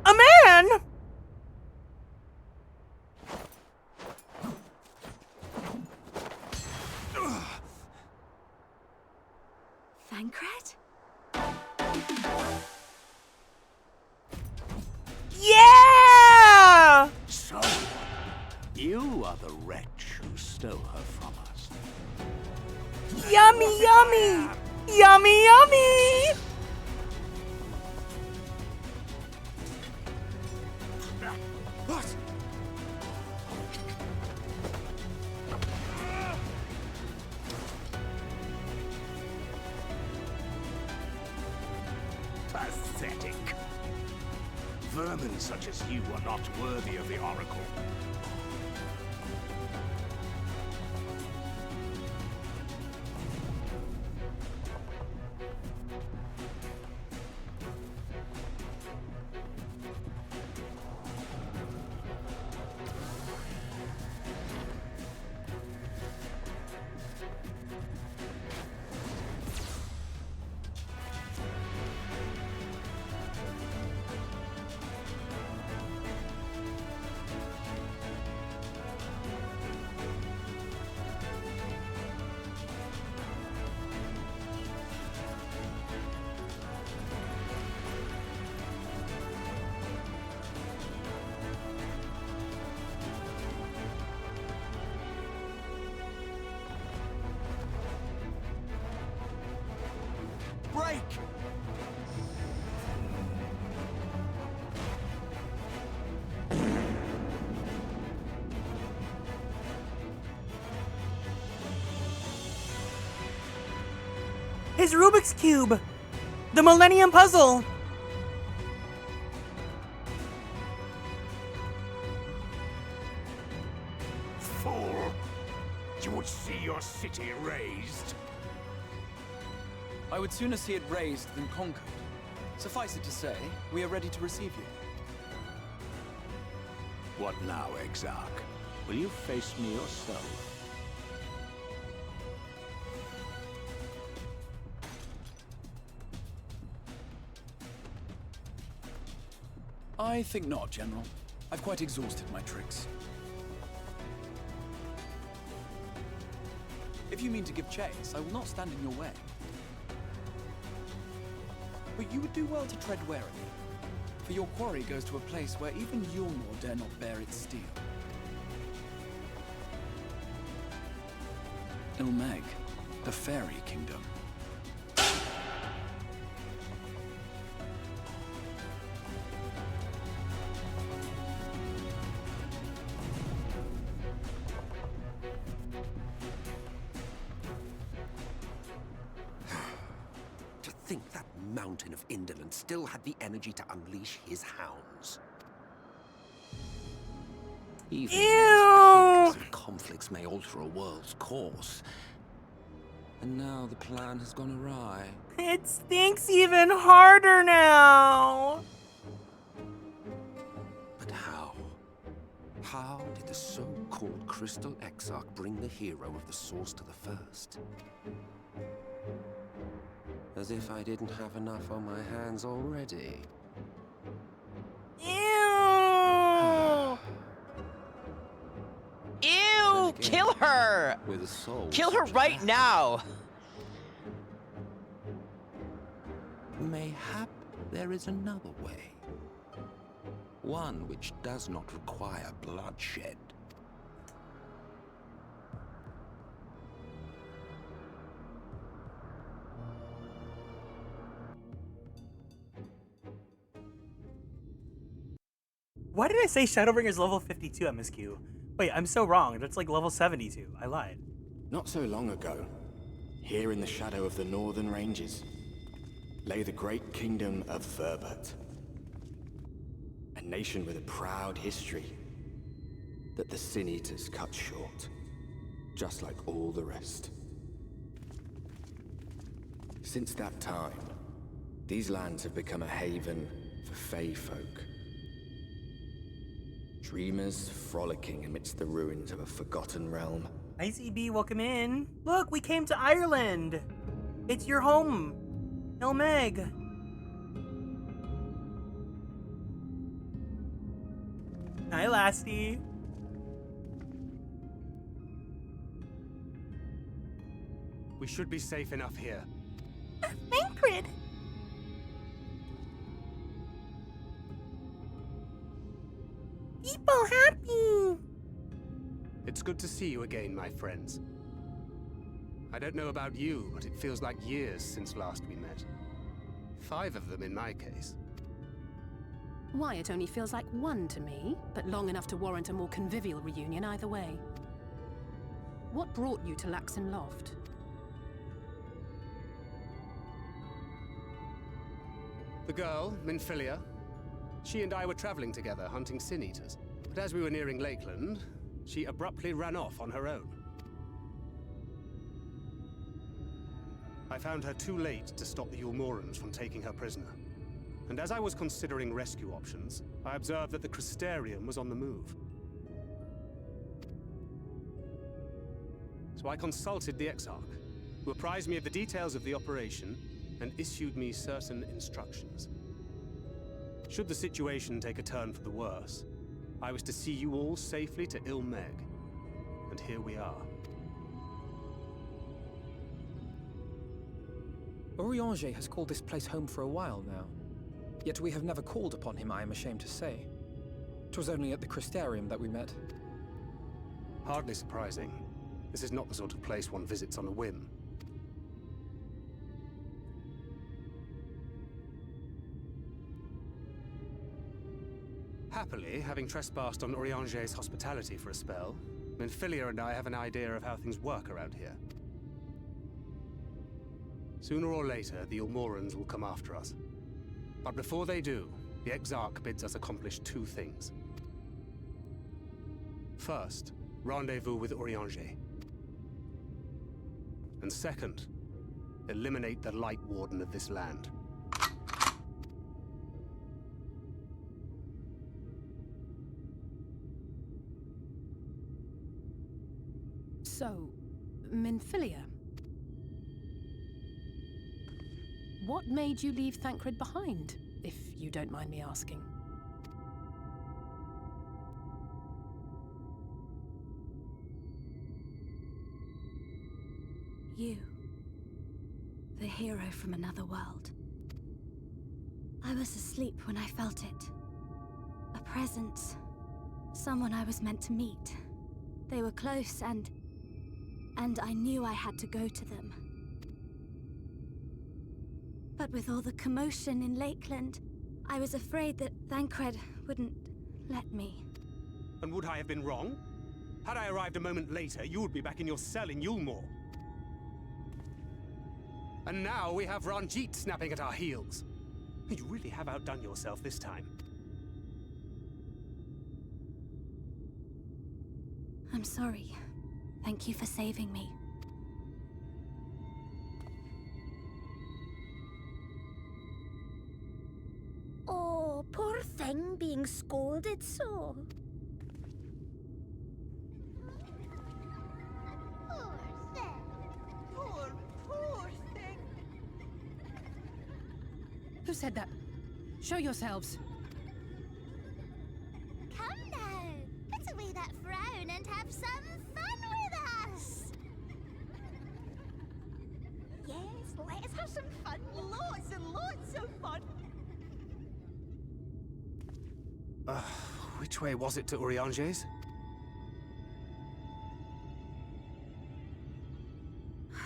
A man! Thancred? Yeah! So, you are the wretch who stole her from us. Yummy, yummy! Yummy, yummy! What? Pathetic. Vermin such as you are not worthy of the Oracle. Break! His Rubik's Cube! The Millennium Puzzle! Fool! You would see your city razed. I would sooner see it razed than conquered. Suffice it to say, we are ready to receive you. What now, Exarch? Will you face me yourself? I think not, General. I've quite exhausted my tricks. If you mean to give chase, I will not stand in your way. But you would do well to tread warily, for your quarry goes to a place where even Yulmore dare not bear its steel. Ilmeg, the Fairy Kingdom. To think that mountain of indolence still had the energy to unleash his hounds. Even Ew! conflicts may alter a world's course. And now the plan has gone awry. It stinks even harder now! But how? How did the so-called Crystal Exarch bring the hero of the source to the first? As if I didn't have enough on my hands already. Ew! Ew! Kill her! With a soul. Kill her right now! Mayhap there is another way. One which does not require bloodshed. Why did I say Shadowbringers level 52 MSQ? Wait, I'm so wrong. That's like level 72. I lied. Not so long ago, here in the shadow of the northern ranges, lay the great kingdom of Verbert. nation with a proud history that the Sin Eaters cut short, just like all the rest. Since that time, these lands have become a haven for Fae folk. Dreamers frolicking amidst the ruins of a forgotten realm. ICB, welcome in. Look, we came to Ireland. It's your home. Ilmeg. Hi, Lasty. We should be safe enough here. Thancred! People happy! It's good to see you again, my friends. I don't know about you, but it feels like years since last we met. 5 of them in my case. Why, it only feels like 1 to me, but long enough to warrant a more convivial reunion either way. What brought you to Laxon Loft? The girl, Minfilia, she and I were traveling together hunting Sin Eaters. But as we were nearing Lakeland, she abruptly ran off on her own. I found her too late to stop the Yulmorans from taking her prisoner. And as I was considering rescue options, I observed that the Crystarium was on the move. So I consulted the Exarch, who apprised me of the details of the operation and issued me certain instructions. Should the situation take a turn for the worse, I was to see you all safely to Ilmeg. And here we are. Urianger has called this place home for a while now. Yet we have never called upon him, I am ashamed to say. 'Twas only at the Crystarium that we met. Hardly surprising. This is not the sort of place one visits on a whim. Happily, having trespassed on Urianger's hospitality for a spell, Minfilia and I have an idea of how things work around here. Sooner or later, the Yulmorans will come after us. But before they do, the Exarch bids us accomplish 2 things. First, rendezvous with Urianger. And second, eliminate the Light Warden of this land. So, Minfilia. What made you leave Thancred behind, if you don't mind me asking? You. The hero from another world. I was asleep when I felt it. A presence. Someone I was meant to meet. They were close and I knew I had to go to them. But with all the commotion in Lakeland, I was afraid that Thancred wouldn't let me. And would I have been wrong? Had I arrived a moment later, you would be back in your cell in Yulmore. And now we have Ranjit snapping at our heels. You really have outdone yourself this time. I'm sorry. Thank you for saving me. Oh, poor thing being scolded so. Poor thing. Who said that? Show yourselves. Come now, put away that frown and have some fun with us. Yes, let us have some fun. Lots and lots of fun. Which way was it to Urianger's?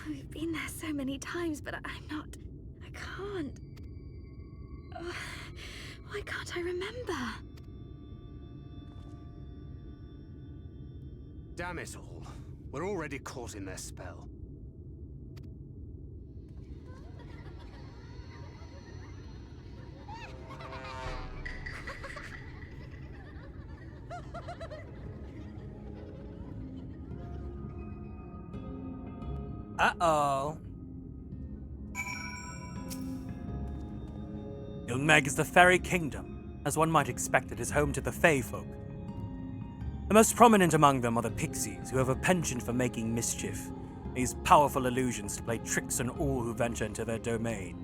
We've been there so many times, but I can't. Why can't I remember? Damn it all. We're already caught in their spell. Uh-oh. Ilmeg is the fairy kingdom. As one might expect, it is home to the Fae folk. The most prominent among them are the pixies, who have a penchant for making mischief. These powerful illusions to play tricks on all who venture into their domain.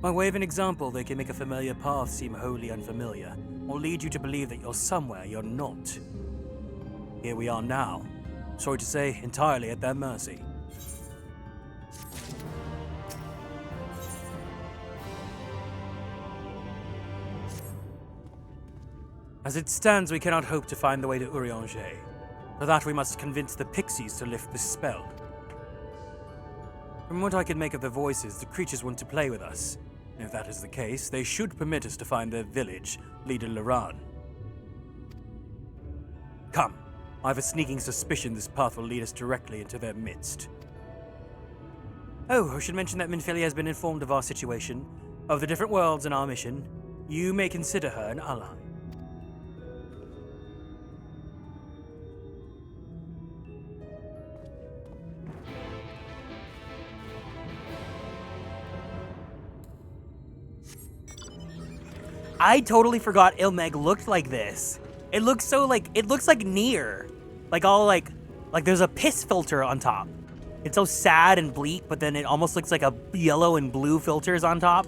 By way of an example, they can make a familiar path seem wholly unfamiliar, or lead you to believe that you're somewhere you're not. Here we are now. Sorry to say, entirely at their mercy. As it stands, we cannot hope to find the way to Urianger. For that, we must convince the pixies to lift the spell. From what I can make of their voices, the creatures want to play with us. If that is the case, they should permit us to find their village, leader Laran. Come. I have a sneaking suspicion this path will lead us directly into their midst. Oh, I should mention that Minfilia has been informed of our situation, of the different worlds and our mission. You may consider her an ally. I totally forgot Ilmeg looked like this. It looks so it looks like Nier. Like all like there's a piss filter on top. It's so sad and bleak, but then it almost looks like a yellow and blue filters on top.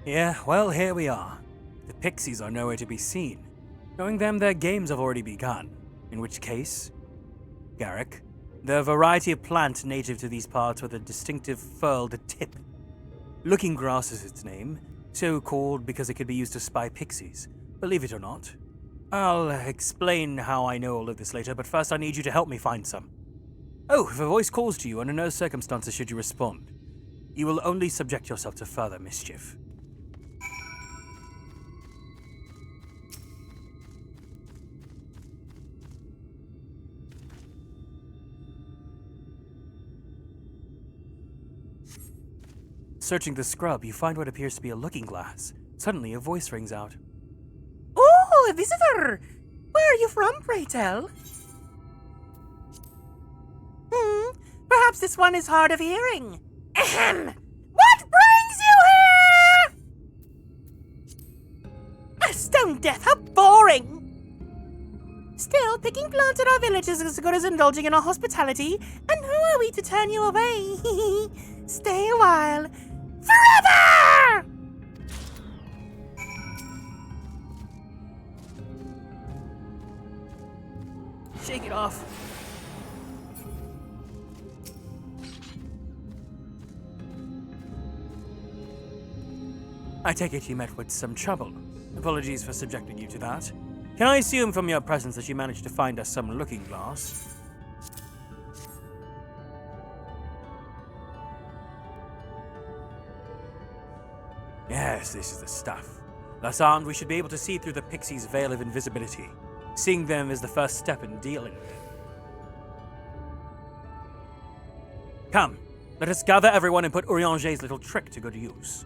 Yeah, well, here we are. The pixies are nowhere to be seen. Knowing them, their games have already begun. In which case, Garrick, they're a variety of plant native to these parts with a distinctive furled tip. Looking grass is its name, so called because it could be used to spy pixies. Believe it or not. I'll explain how I know all of this later, but first I need you to help me find some. Oh, if a voice calls to you, under no circumstances should you respond. You will only subject yourself to further mischief. Searching the scrub, you find what appears to be a looking glass. Suddenly, a voice rings out. Oh, a visitor! Where are you from, pray tell? Perhaps this one is hard of hearing. Ahem! What brings you here? A stone death, how boring! Still, picking plants at our village is as good as indulging in our hospitality, and who are we to turn you away? Stay a while. Forever! Shake it off. I take it you met with some trouble. Apologies for subjecting you to that. Can I assume from your presence that you managed to find us some looking glass? Yes, this is the stuff. Thus armed, we should be able to see through the pixies' veil of invisibility. Seeing them is the first step in dealing with them. Come, let us gather everyone and put Urianger's little trick to good use.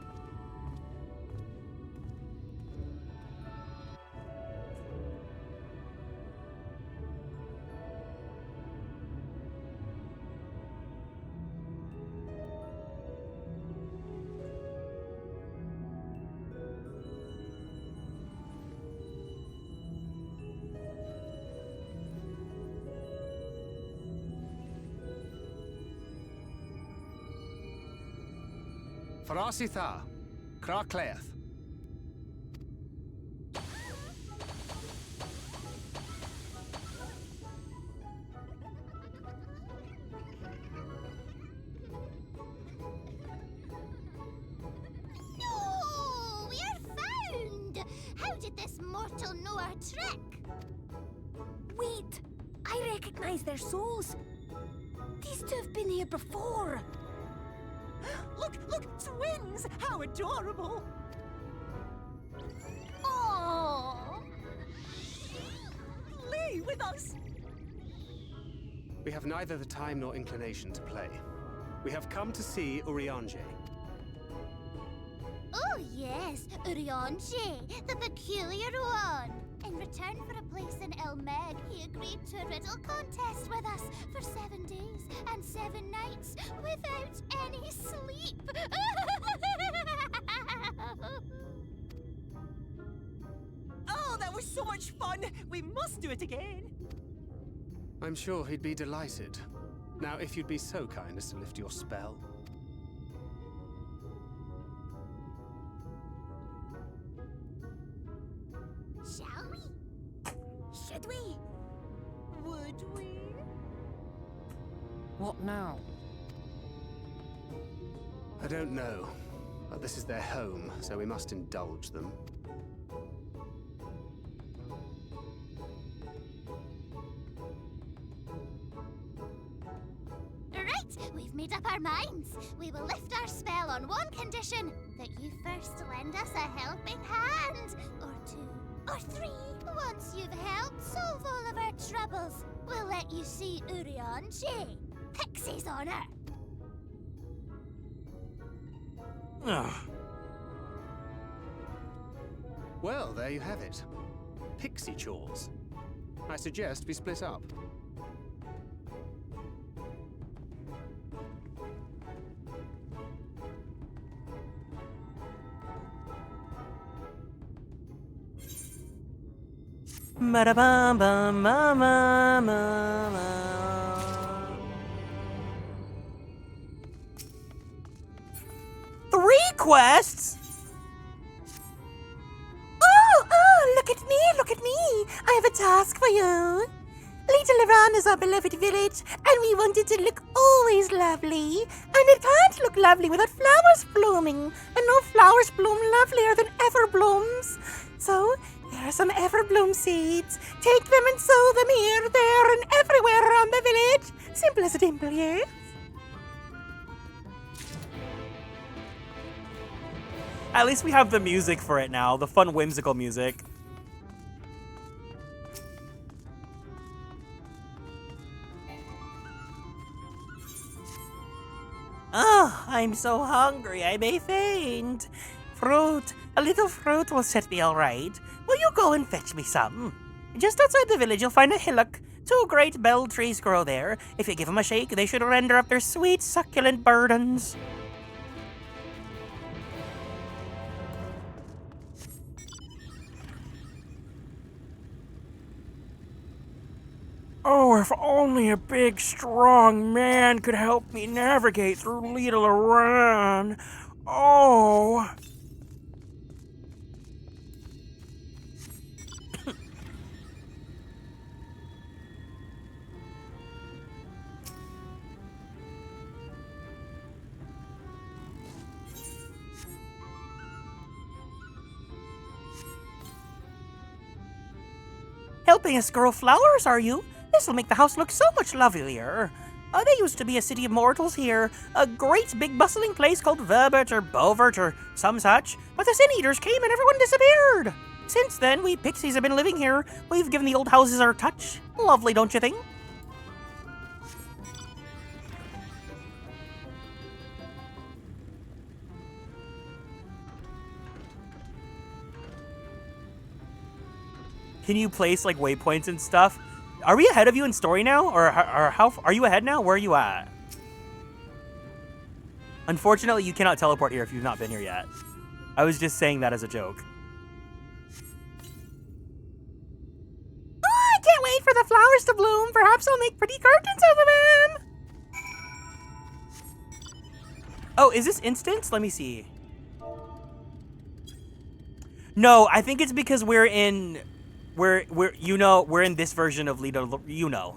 Farasitha, Krakleth. No! We're found! How did this mortal know our trick? Wait! I recognize their souls. These two have been here before. Look, twins! How adorable! Oh! Play with us! We have neither the time nor inclination to play. We have come to see Urianger. Oh yes, Urianger, the peculiar one. In return for a place in Elmeg, he agreed to a riddle contest with us for 7 days and 7 nights without any sleep. Oh, that was so much fun! We must do it again! I'm sure he'd be delighted. Now, if you'd be so kind as to lift your spell. Shall we? Should we? Would we? What now? I don't know, but this is their home, so we must indulge them. Right, we've made up our minds. We will lift our spell on one condition, that you first lend us a helping hand. Or 2, or 3. Once you've helped solve all of our troubles, we'll let you see Urianger. Pixie's honor. Well, there you have it. Pixie chores. I suggest we split up. Three quests? Oh, look at me. I have a task for you. Little Iran is our beloved village, and we want it to look always lovely. And it can't look lovely without flowers blooming, and no flowers bloom lovelier than everblooms. So, here are some everbloom seeds. Take them and sow them here, there, and everywhere around the village. Simple as a dimple, yes? At least we have the music for it now, the fun, whimsical music. Oh, I'm so hungry I may faint. Fruit, a little fruit will set me all right. Will you go and fetch me some? Just outside the village you'll find a hillock. 2 great bell trees grow there. If you give them a shake, they should render up their sweet, succulent burdens. Oh, if only a big, strong man could help me navigate through Little Iran. Oh. Helping us grow flowers, are you? This'll make the house look so much lovelier. There used to be a city of mortals here, a great big bustling place called Verbert or Bovert or some such, but the Sin Eaters came and everyone disappeared. Since then, we pixies have been living here. We've given the old houses our touch. Lovely, don't you think? Can you place like waypoints and stuff? Are we ahead of you in story now, or how are you ahead now? Where are you at? Unfortunately, you cannot teleport here if you've not been here yet. I was just saying that as a joke. Oh, I can't wait for the flowers to bloom. Perhaps I'll make pretty curtains out of them. Oh, is this instance? Let me see. No, I think it's because we're in this version of Little, you know.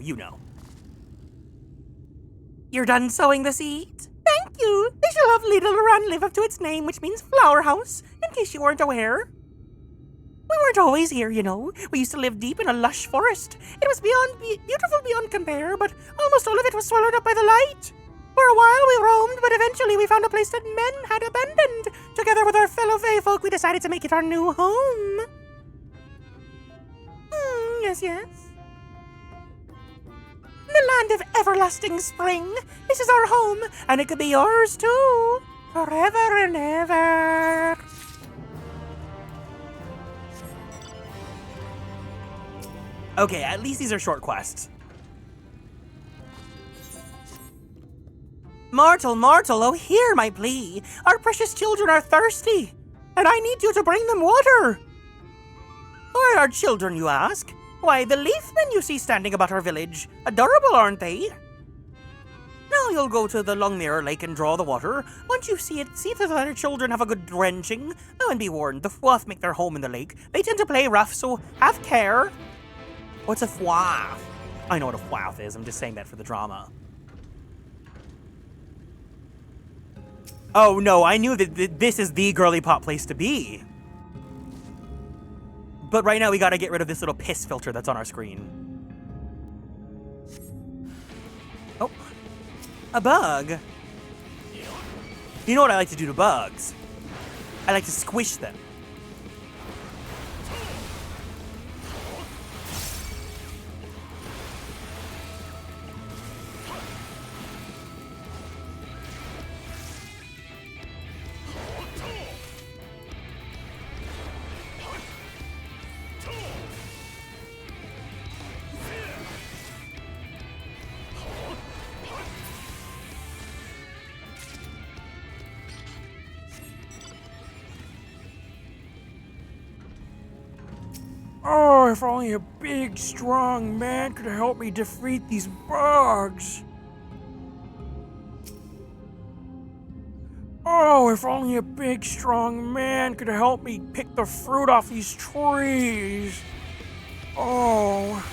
You're done sowing the seed? Thank you. They shall have Little Iran live up to its name, which means flower house, in case you weren't aware. We weren't always here, you know. We used to live deep in a lush forest. It was beautiful beyond compare, but almost all of it was swallowed up by the light. For a while we roamed, but eventually we found a place that men had abandoned. Together with our fellow Fae folk, we decided to make it our new home. Yes, yes. The land of everlasting spring. This is our home, and it could be yours too. Forever and ever. Okay, at least these are short quests. Mortal, mortal, oh hear my plea. Our precious children are thirsty, and I need you to bring them water. Who are our children, you ask? Why, the leafmen you see standing about our village. Adorable, aren't they? Now you'll go to the Longmere Lake and draw the water. Once you see it, see that our children have a good drenching. Oh, and be warned, the fwath make their home in the lake. They tend to play rough, so have care. What's a fwath? I know what a fwath is, I'm just saying that for the drama. Oh no, I knew that this is the girly pop place to be. But right now we gotta get rid of this little piss filter that's on our screen. Oh, a bug. You know what I like to do to bugs? I like to squish them. Oh, if only a big, strong man could help me defeat these bugs. Oh, if only a big, strong man could help me pick the fruit off these trees. Oh.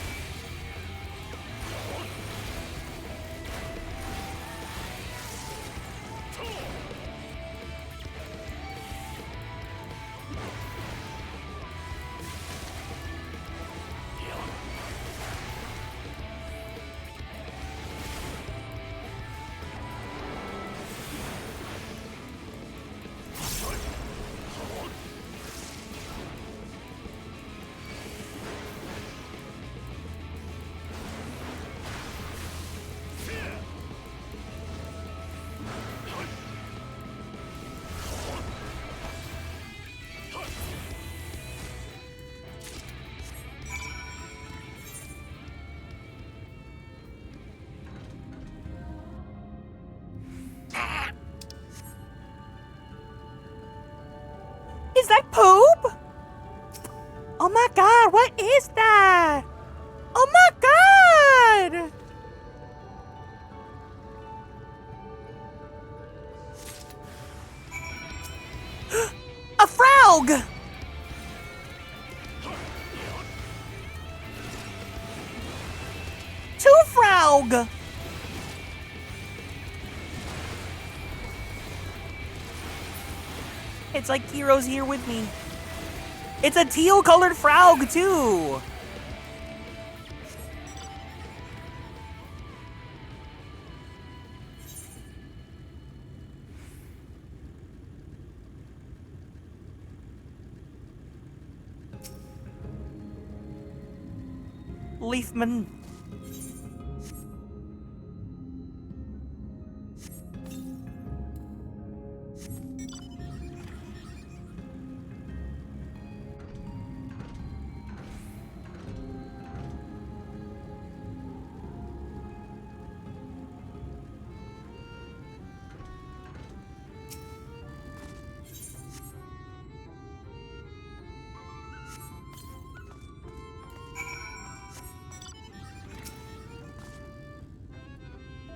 Is that poop? Oh my god, what is that? Oh my god! A frog! Two frog! It's like Hero's here with me. It's a teal-colored frog, too! Leafman.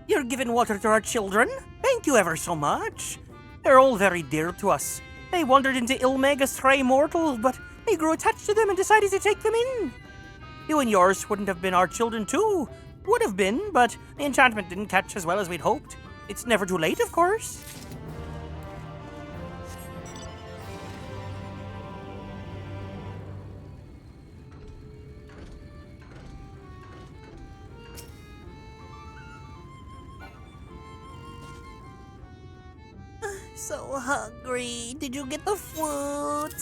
You're giving water to our children? Thank you ever so much. They're all very dear to us. They wandered into Ilmeg as stray mortals, but we grew attached to them and decided to take them in. You and yours wouldn't have been our children too. Would have been, but the enchantment didn't catch as well as we'd hoped. It's never too late, of course. so hungry. Did you get the food?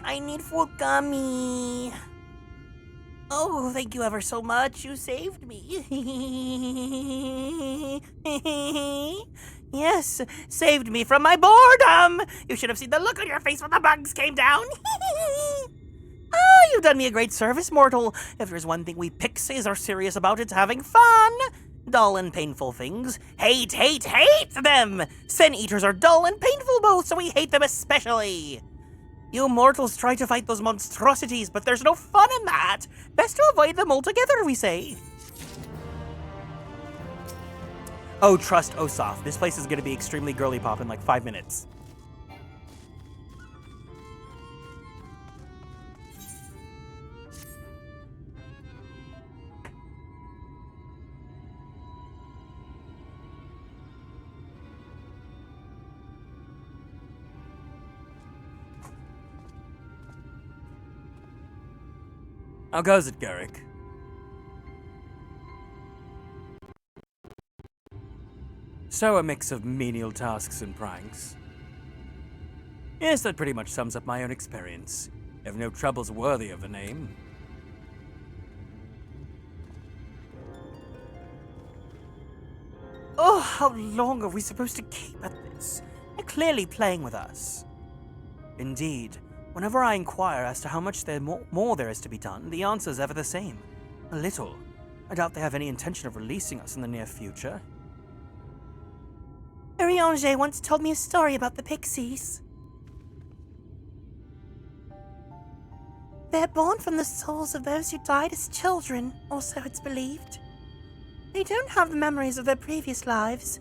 I need food gummy. Oh, thank you ever so much. You saved me. Yes, saved me from my boredom. You should have seen the look on your face when the bugs came down. Oh, you've done me a great service, mortal. If there's one thing we pixies are serious about, it's having fun. Dull and painful things. Hate, hate, hate them! Sin Eaters are dull and painful both, so we hate them especially. You mortals try to fight those monstrosities, but there's no fun in that. Best to avoid them altogether, we say. Oh, trust Osaf. This place is going to be extremely girly pop in like 5 minutes. How goes it, Garrick? So a mix of menial tasks and pranks. Yes, that pretty much sums up my own experience. I have no troubles worthy of the name. Oh, how long are we supposed to keep at this? They're clearly playing with us. Indeed, whenever I inquire as to how much more there is to be done, the answer is ever the same. A little. I doubt they have any intention of releasing us in the near future. Urianger once told me a story about the pixies. They're born from the souls of those who died as children, or so it's believed. They don't have the memories of their previous lives.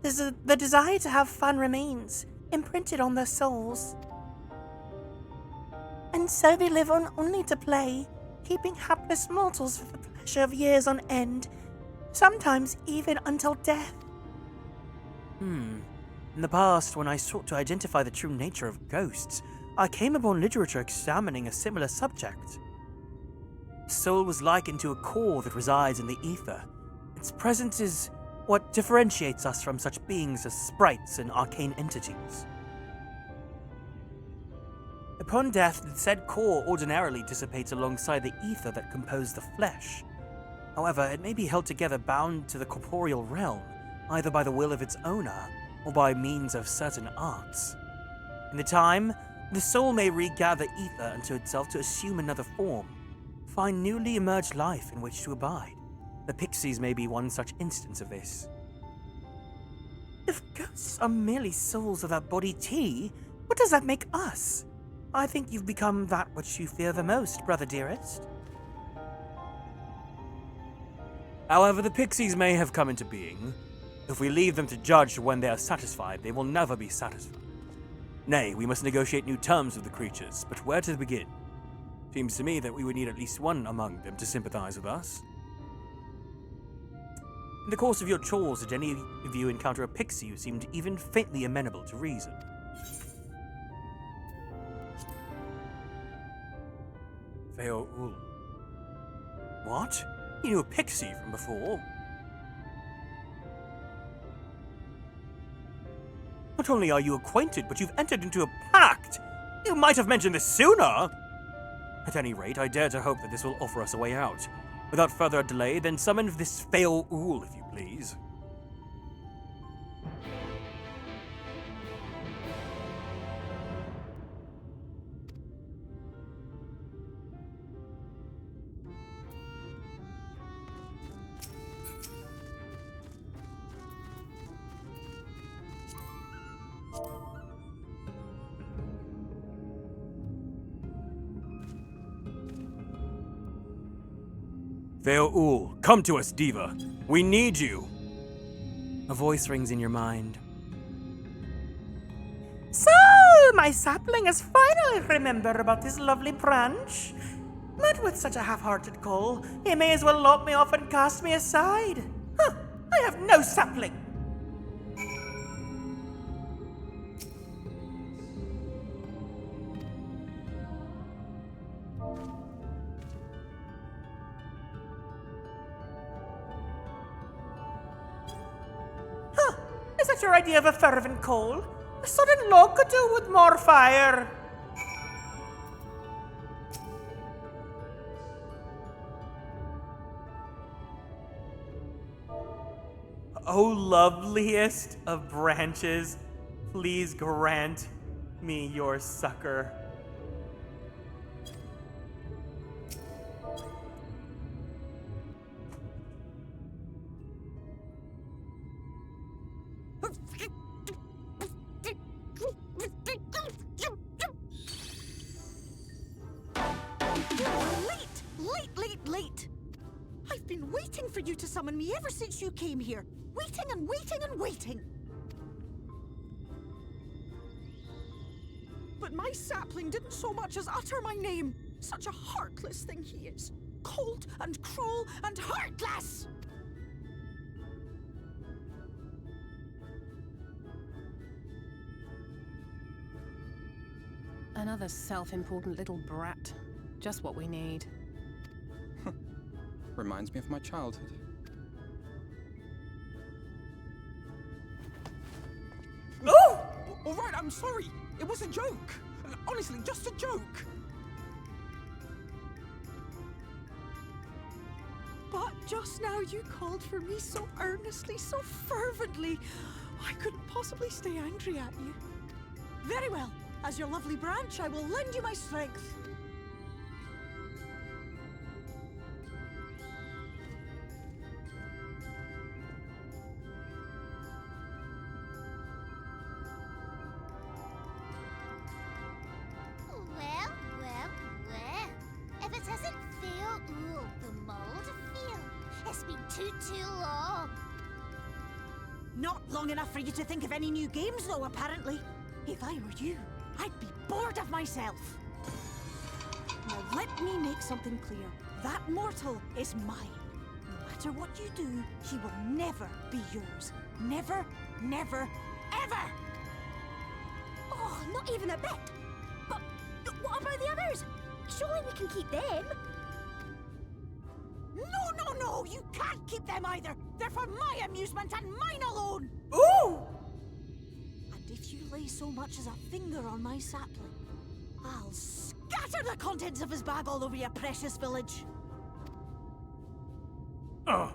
The desire to have fun remains, imprinted on their souls. And so they live on only to play, keeping hapless mortals for the pleasure of years on end, sometimes even until death. In the past, when I sought to identify the true nature of ghosts, I came upon literature examining a similar subject. The soul was likened to a core that resides in the ether. Its presence is what differentiates us from such beings as sprites and arcane entities. Upon death, the said core ordinarily dissipates alongside the ether that composed the flesh. However, it may be held together bound to the corporeal realm, either by the will of its owner, or by means of certain arts. In the time, the soul may regather ether unto itself to assume another form, find newly emerged life in which to abide. The pixies may be one such instance of this. If ghosts are merely souls without body tea, what does that make us? I think you've become that which you fear the most, brother dearest. However, the pixies may have come into being. If we leave them to judge when they are satisfied, they will never be satisfied. Nay, we must negotiate new terms with the creatures, but where to begin? Seems to me that we would need at least one among them to sympathize with us. In the course of your chores, did any of you encounter a pixie who seemed even faintly amenable to reason? Faeries. What? You knew a pixie from before? Not only are you acquainted, but you've entered into a pact! You might have mentioned this sooner! At any rate, I dare to hope that this will offer us a way out. Without further delay, then summon this Faeries, if you please. Faeries, come to us, Diva. We need you. A voice rings in your mind. So, my sapling has finally remembered about this lovely branch. But with such a half-hearted call, he may as well lop me off and cast me aside. Huh, I have no sapling. Is that your idea of a fervent coal? A sudden log could do with more fire. Oh, loveliest of branches, please grant me your succor. Late! I've been waiting for you to summon me ever since you came here. Waiting and waiting and waiting. But my sapling didn't so much as utter my name. Such a heartless thing he is. Cold and cruel and heartless! Another self-important little brat. Just what we need. Reminds me of my childhood. Oh! All right, I'm sorry. It was a joke. Honestly, just a joke. But just now you called for me so earnestly, so fervently. I couldn't possibly stay angry at you. Very well. As your lovely branch, I will lend you my strength. Well. If it isn't Phil, the mold Phil. It's been too long. Not long enough for you to think of any new games, though, apparently. If I were you, I'd be bored of myself. Now let me make something clear. That mortal is mine. No matter what you do, he will never be yours. Never, never, ever! Oh, not even a bit. But what about the others? Surely we can keep them. No, you can't keep them either. They're for my amusement and mine alone. Ooh! And if you lay so much as a finger on my sapling, I'll scatter the contents of his bag all over your precious village. There'll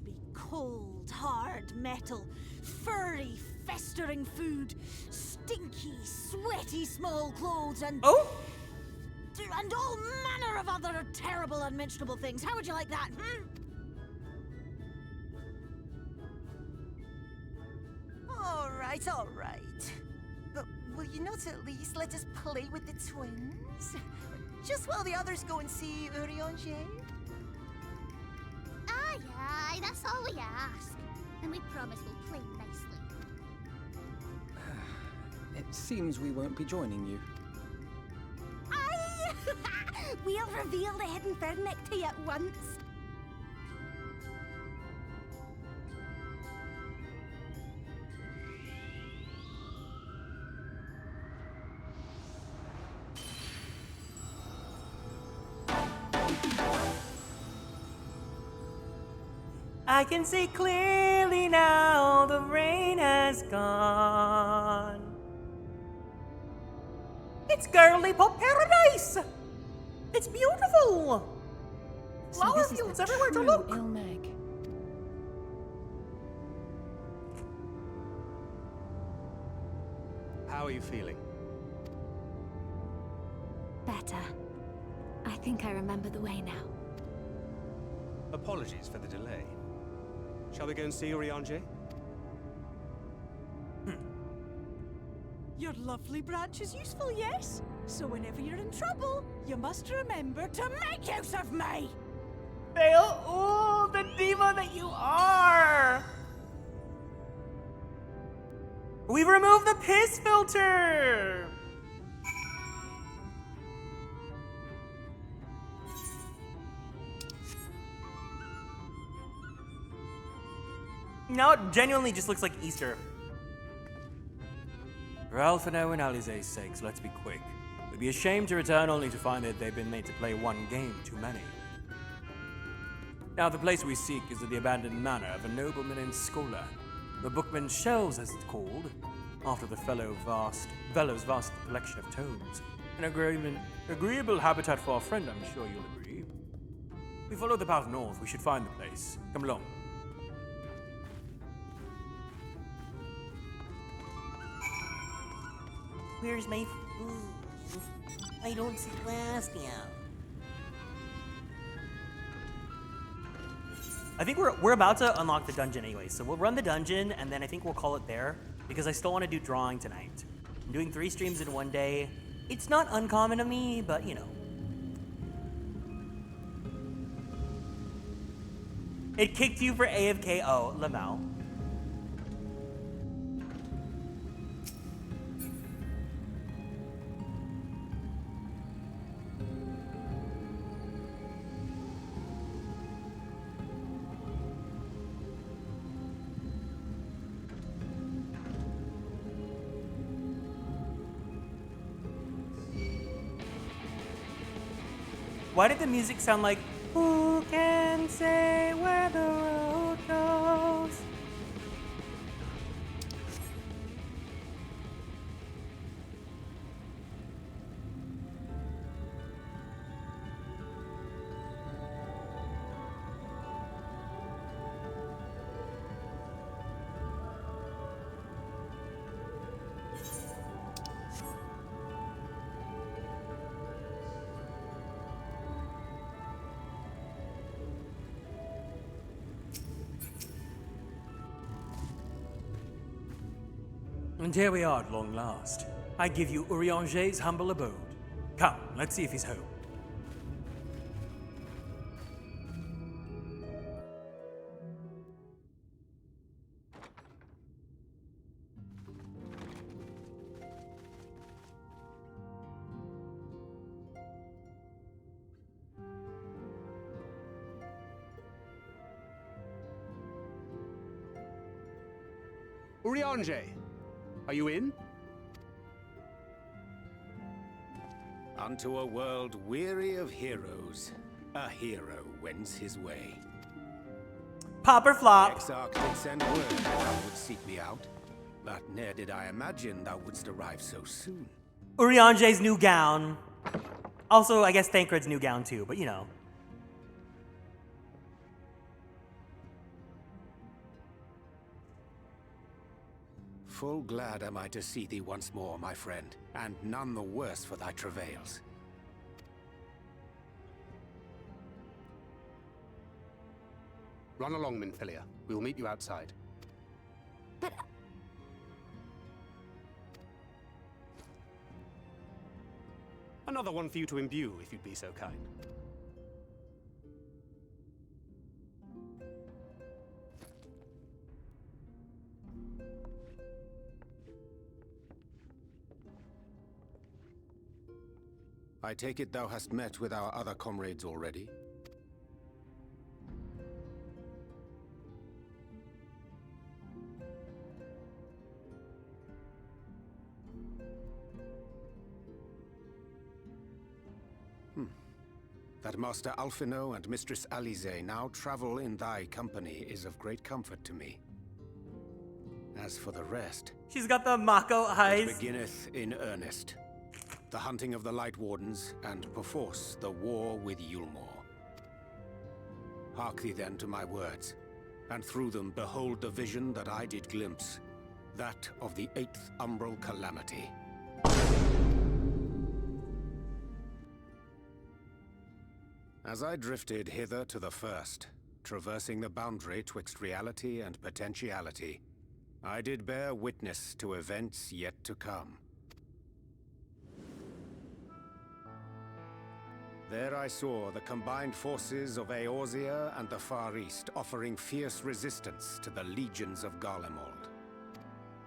be cold, hard metal, furry, festering food, stinky, sweaty small clothes, and... Oh! And all manner of other terrible, unmentionable things. How would you like that, All right. But will you not at least let us play with the twins? Just while the others go and see Urianger? Aye, that's all we ask. And we promise we'll play nicely. It seems we won't be joining you. Aye! We'll reveal the hidden verdict to you at once. I can see clearly now the rain has gone. It's girly pop paradise! It's beautiful! So Flower this is fields the everywhere to true look! Ilmeg. How are you feeling? Better. I think I remember the way now. Apologies for the delay. Shall we go and see Urianger? Your lovely branch is useful, yes? So whenever you're in trouble, you must remember to make use of me! Fail! Ooh, the diva that you are! We've removed the piss filter! Now it genuinely just looks like Easter. For Alphino and Alize's sakes, let's be quick. We'd be ashamed to return only to find that they've been made to play one game too many. Now, the place we seek is at the abandoned manor of a nobleman and scholar. The Bookman's Shelves, as it's called, after the fellow's vast collection of tomes. An agreeable habitat for our friend, I'm sure you'll agree. We follow the path north, we should find the place. Come along. Where's my food? I don't see Sebastian. I think we're about to unlock the dungeon anyway, so we'll run the dungeon and then I think we'll call it there because I still want to do drawing tonight. I'm doing 3 streams in one day. It's not uncommon of me, but you know. It kicked you for AFK. Oh, Lamau. Why did the music sound like, who can say where the road goes? And here we are at long last. I give you Urianger's humble abode. Come, let's see if he's home. Urianger, are you in? Unto a world weary of heroes, a hero wends his way. Pop or flop? Exarch did send word that thou would seek me out, but ne'er did I imagine thou wouldst arrive so soon. Urianger's new gown. Also, I guess Thancred's new gown too, but you know. Full glad am I to see thee once more, my friend, and none the worse for thy travails. Run along, Minfilia. We will meet you outside. But... Another one for you to imbue, if you'd be so kind. I take it thou hast met with our other comrades already? That Master Alphino and Mistress Alize now travel in thy company is of great comfort to me. As for the rest... She's got the Mako eyes. It beginneth in earnest. The hunting of the Light Wardens, and perforce the war with Yulmore. Hark thee then to my words, and through them behold the vision that I did glimpse, that of the 8th Umbral Calamity. As I drifted hither to the first, traversing the boundary twixt reality and potentiality, I did bear witness to events yet to come. There I saw the combined forces of Eorzea and the Far East offering fierce resistance to the legions of Garlemald.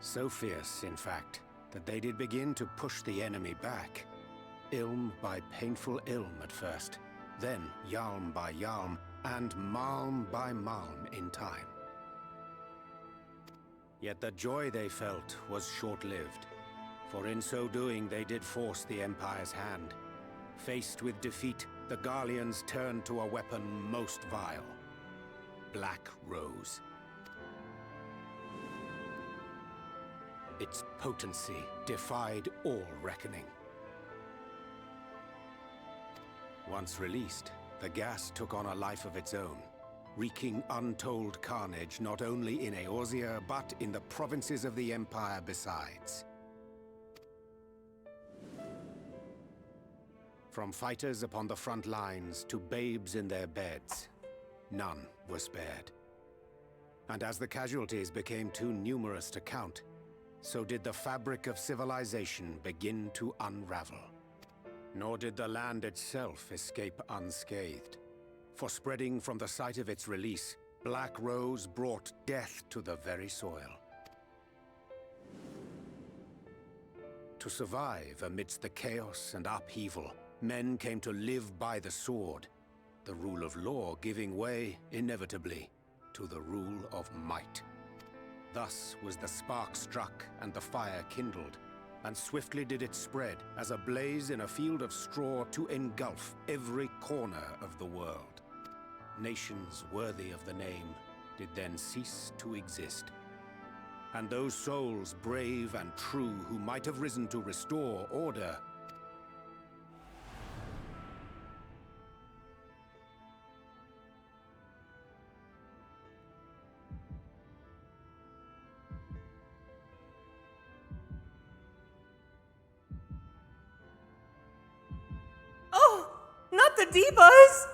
So fierce, in fact, that they did begin to push the enemy back. Ilm by painful Ilm at first, then Yalm by Yalm, and Malm by Malm in time. Yet the joy they felt was short-lived, for in so doing they did force the Empire's hand. Faced with defeat, the Garleans turned to a weapon most vile. Black Rose. Its potency defied all reckoning. Once released, the gas took on a life of its own, wreaking untold carnage not only in Eorzea, but in the provinces of the Empire besides. From fighters upon the front lines to babes in their beds, none were spared. And as the casualties became too numerous to count, so did the fabric of civilization begin to unravel. Nor did the land itself escape unscathed. For spreading from the site of its release, Black Rose brought death to the very soil. To survive amidst the chaos and upheaval, men came to live by the sword, the rule of law giving way, inevitably, to the rule of might. Thus was the spark struck and the fire kindled, and swiftly did it spread as a blaze in a field of straw to engulf every corner of the world. Nations worthy of the name did then cease to exist. And those souls brave and true who might have risen to restore order Oh, not the Divas!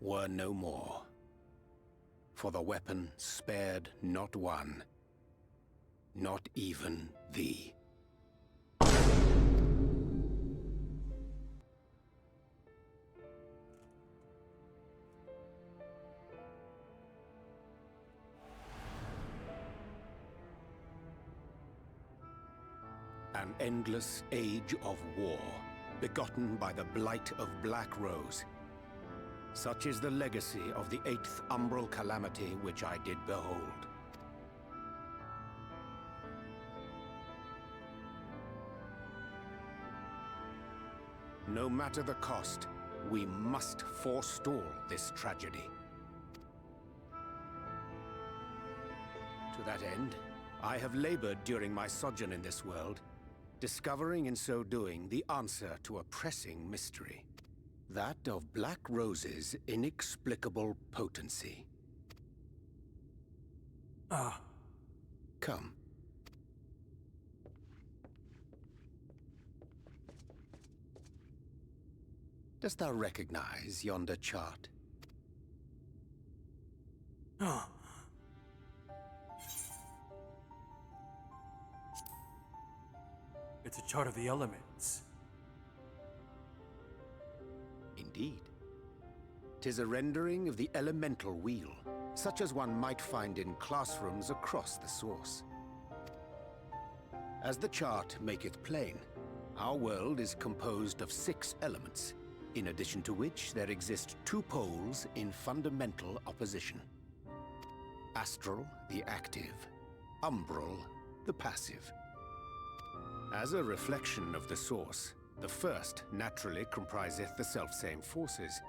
were no more. For the weapon spared not one, not even thee. An endless age of war, begotten by the blight of Black Rose. Such is the legacy of the 8th umbral calamity which I did behold. No matter the cost, we must forestall this tragedy. To that end, I have labored during my sojourn in this world, discovering in so doing the answer to a pressing mystery. That of Black Rose's inexplicable potency. Come. Dost thou recognize yonder chart? It's a chart of the elements. Indeed. 'Tis a rendering of the elemental wheel, such as one might find in classrooms across the source. As the chart maketh plain, our world is composed of 6 elements, in addition to which there exist 2 poles in fundamental opposition. Astral, the active; umbral, the passive. As a reflection of the source, the first naturally compriseth the selfsame forces.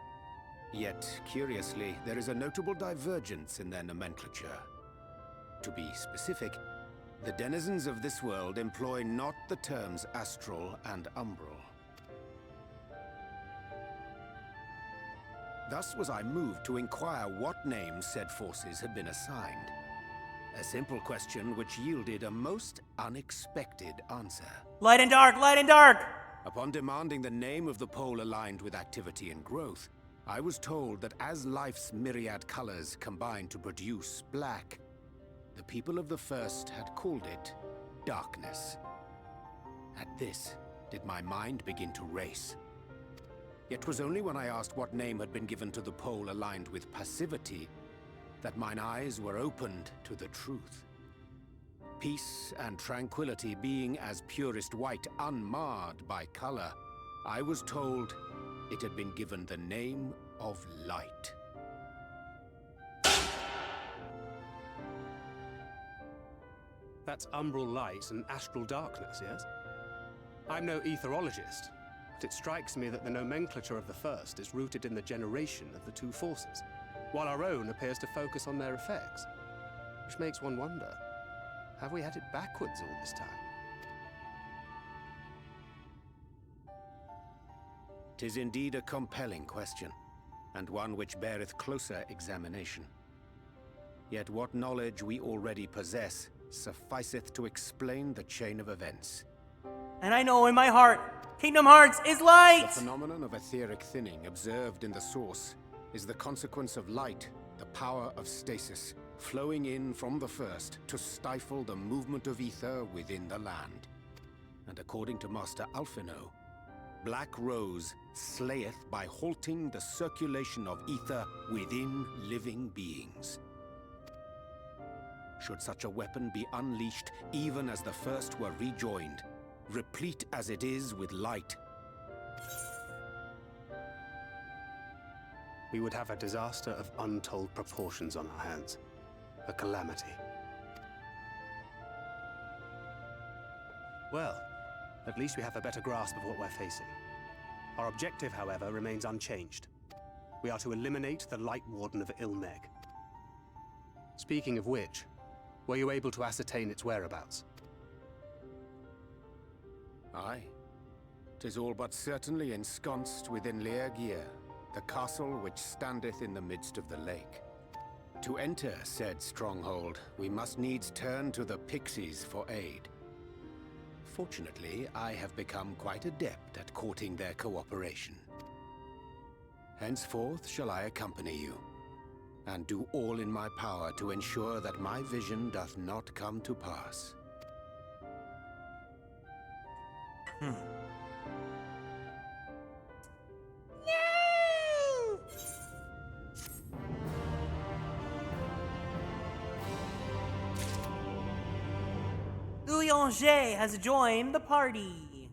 Yet, curiously, there is a notable divergence in their nomenclature. To be specific, the denizens of this world employ not the terms astral and umbral. Thus was I moved to inquire what names said forces had been assigned. A simple question which yielded a most unexpected answer. Light and dark, light and dark! Upon demanding the name of the pole aligned with activity and growth, I was told that as life's myriad colors combine to produce black, the people of the first had called it darkness. At this, did my mind begin to race. Yet 'twas only when I asked what name had been given to the pole aligned with passivity that mine eyes were opened to the truth. peace and tranquility being as purest white, unmarred by color, I was told it had been given the name of light. That's umbral light and astral darkness, yes? I'm no etherologist, but it strikes me that the nomenclature of the first is rooted in the generation of the two forces, while our own appears to focus on their effects. Which makes one wonder, have we had it backwards all this time? 'Tis indeed a compelling question, and one which beareth closer examination. Yet what knowledge we already possess sufficeth to explain the chain of events. And I know in my heart, Kingdom Hearts is light! The phenomenon of etheric thinning observed in the source is the consequence of light, the power of stasis, flowing in from the first to stifle the movement of ether within the land. And according to Master Alphino, Black Rose slayeth by halting the circulation of ether within living beings. Should such a weapon be unleashed even as the first were rejoined, replete as it is with light, we would have a disaster of untold proportions on our hands. A calamity. Well, at least we have a better grasp of what we're facing. Our objective, however, remains unchanged. We are to eliminate the Light Warden of Ilmeg. Speaking of which, were you able to ascertain its whereabouts? Aye. 'Tis all but certainly ensconced within Leergear, the castle which standeth in the midst of the lake. To enter said stronghold, we must needs turn to the pixies for aid. Fortunately, I have become quite adept at courting their cooperation. Henceforth shall I accompany you, and do all in my power to ensure that my vision doth not come to pass. Louis-Angers has joined the party.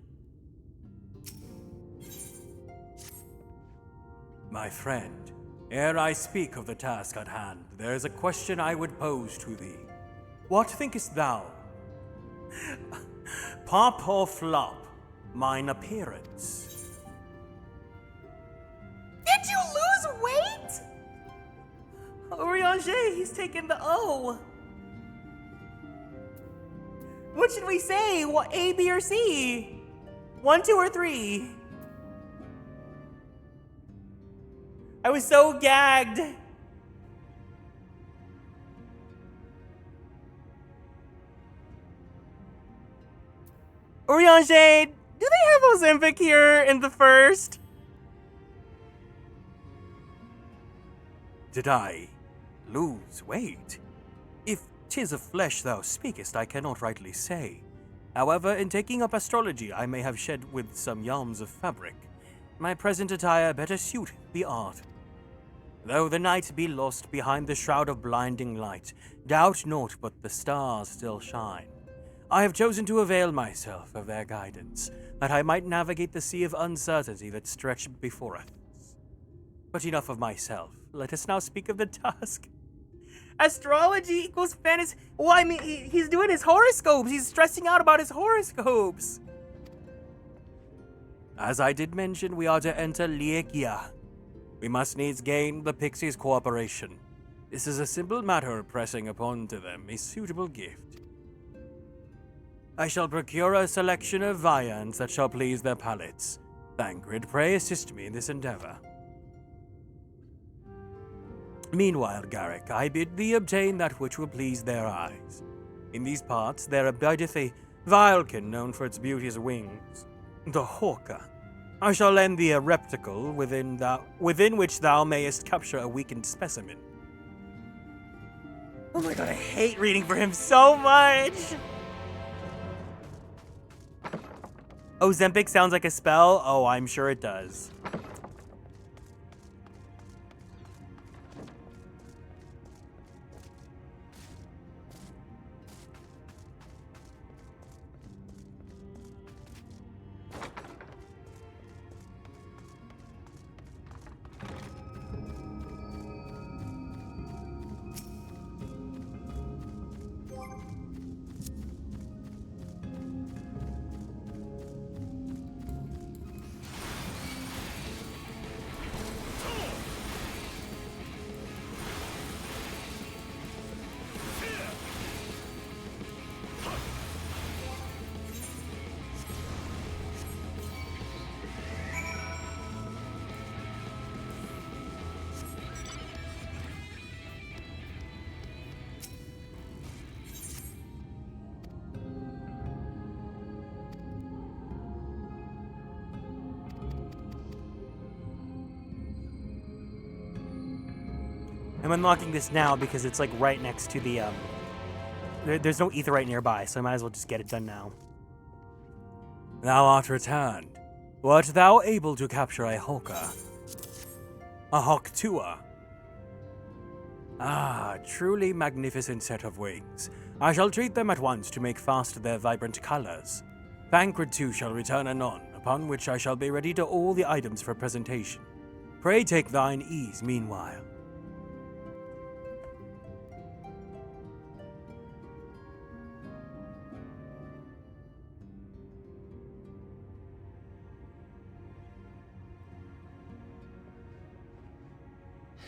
My friend, ere I speak of the task at hand, there is a question I would pose to thee. What thinkest thou? Pop or flop, mine appearance? Did you lose weight? Louis-Angers, he's taken the O. What should we say? What, A, B, or C? 1, 2, or 3? I was so gagged. Louis-Angers, do they have Ozempic here in the first? Did I lose weight? If 'tis of flesh thou speakest, I cannot rightly say. However, in taking up astrology, I may have shed with some yarns of fabric. My present attire better suit the art. Though the night be lost behind the shroud of blinding light, doubt naught but the stars still shine. I have chosen to avail myself of their guidance, that I might navigate the sea of uncertainty that stretched before us. But enough of myself. Let us now speak of the task. Astrology equals fantasy. Well, I mean, he's doing his horoscopes. He's stressing out about his horoscopes. As I did mention, we are to enter Leergear. We must needs gain the pixies' cooperation. This is a simple matter of pressing upon to them a suitable gift. I shall procure a selection of viands that shall please their palates. Thancred, pray assist me in this endeavor. Meanwhile, Garrick, I bid thee obtain that which will please their eyes. In these parts there abideth a vilekin known for its beauteous wings, the hawker. I shall lend thee a receptacle within which thou mayest capture a weakened specimen. Oh my god, I hate reading for him so much! Ozempic sounds like a spell? Oh, I'm sure it does. I'm unlocking this now because it's like right next to the, there's no aetheryte nearby, so I might as well just get it done now. Thou art returned. Wert thou able to capture a hawker? A hawk-tua? Ah, truly magnificent set of wings. I shall treat them at once to make fast their vibrant colors. Thancred too shall return anon, upon which I shall be ready to all the items for presentation. Pray take thine ease meanwhile.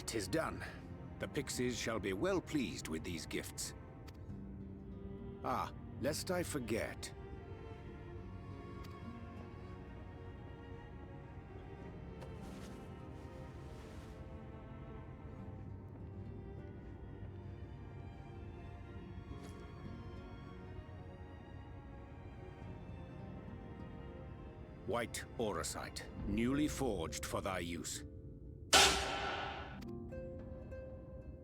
"'Tis done. The pixies shall be well pleased with these gifts. Ah, lest I forget. White auracite, newly forged for thy use.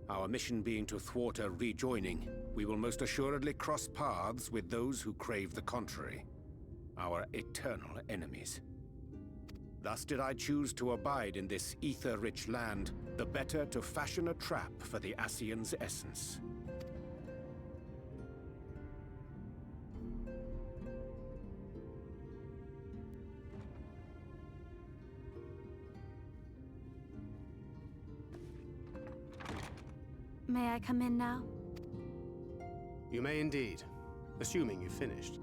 Our mission being to thwart a rejoining, we will most assuredly cross paths with those who crave the contrary, our eternal enemies. Thus did I choose to abide in this ether-rich land, the better to fashion a trap for the Ascian's essence. May I come in now? You may indeed, assuming you've finished.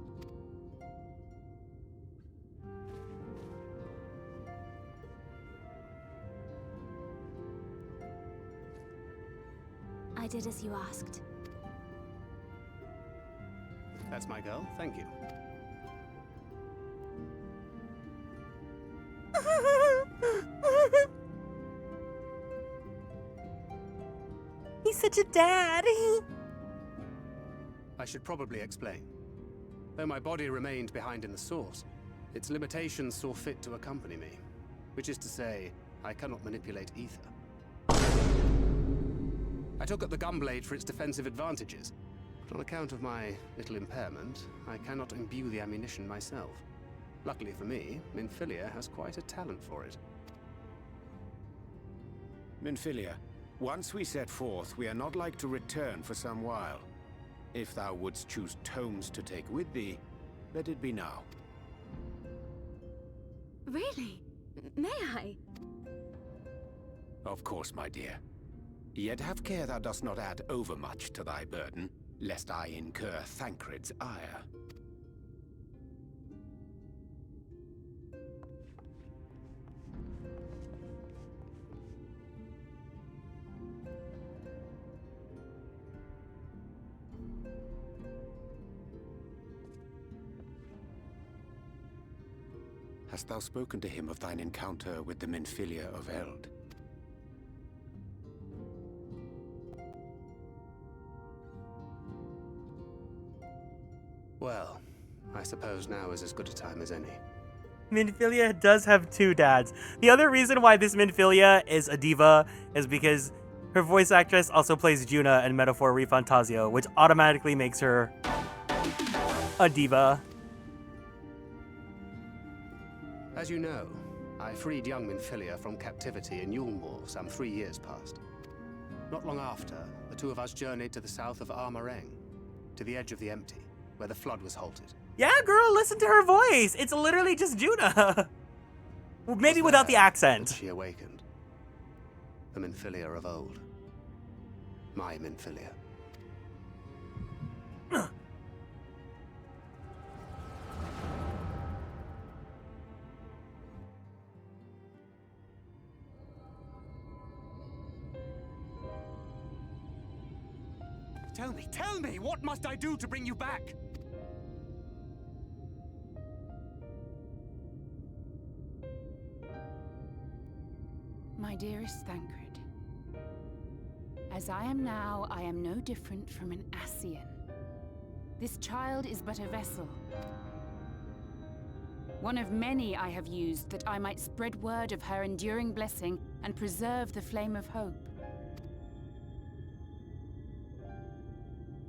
I did as you asked. That's my girl, thank you. He's such a dad. I should probably explain. Though my body remained behind in the source, its limitations saw fit to accompany me. Which is to say, I cannot manipulate ether. I took up the gunblade for its defensive advantages, but on account of my little impairment, I cannot imbue the ammunition myself. Luckily for me, Minfilia has quite a talent for it. Minfilia, once we set forth, we are not like to return for some while. If thou wouldst choose tomes to take with thee, let it be now. Really? May I? Of course, my dear. Yet have care thou dost not add overmuch to thy burden, lest I incur Thancred's ire. Hast thou spoken to him of thine encounter with the Minfilia of Eld? Well, I suppose now is as good a time as any. Minfilia does have two dads. The other reason why this Minfilia is a diva is because her voice actress also plays Juna in Metaphor ReFantasio, which automatically makes her a diva. As you know, I freed young Minfilia from captivity in Yulmore some 3 years past. Not long after, the two of us journeyed to the south of Armareng, to the edge of the Empty, where the flood was halted. Yeah, girl, listen to her voice. It's literally just Juna. Well, maybe without the accent. She awakened. The Minfilia of old. My Minfilia. Tell me, what must I do to bring you back? My dearest Thancred, as I am now, I am no different from an Ascian. This child is but a vessel. One of many I have used that I might spread word of her enduring blessing and preserve the flame of hope.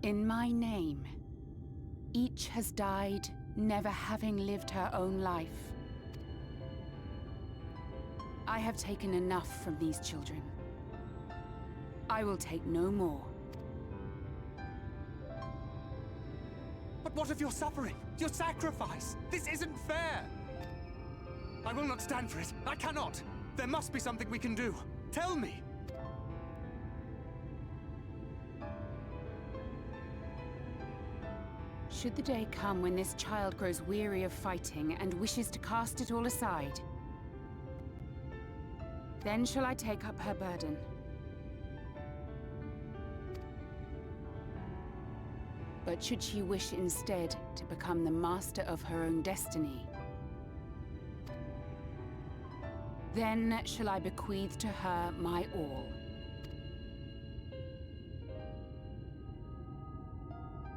In my name. Each has died, never having lived her own life. I have taken enough from these children. I will take no more. But what of your suffering? Your sacrifice? This isn't fair! I will not stand for it. I cannot! There must be something we can do. Tell me! Should the day come when this child grows weary of fighting and wishes to cast it all aside, then shall I take up her burden. But should she wish instead to become the master of her own destiny, then shall I bequeath to her my all.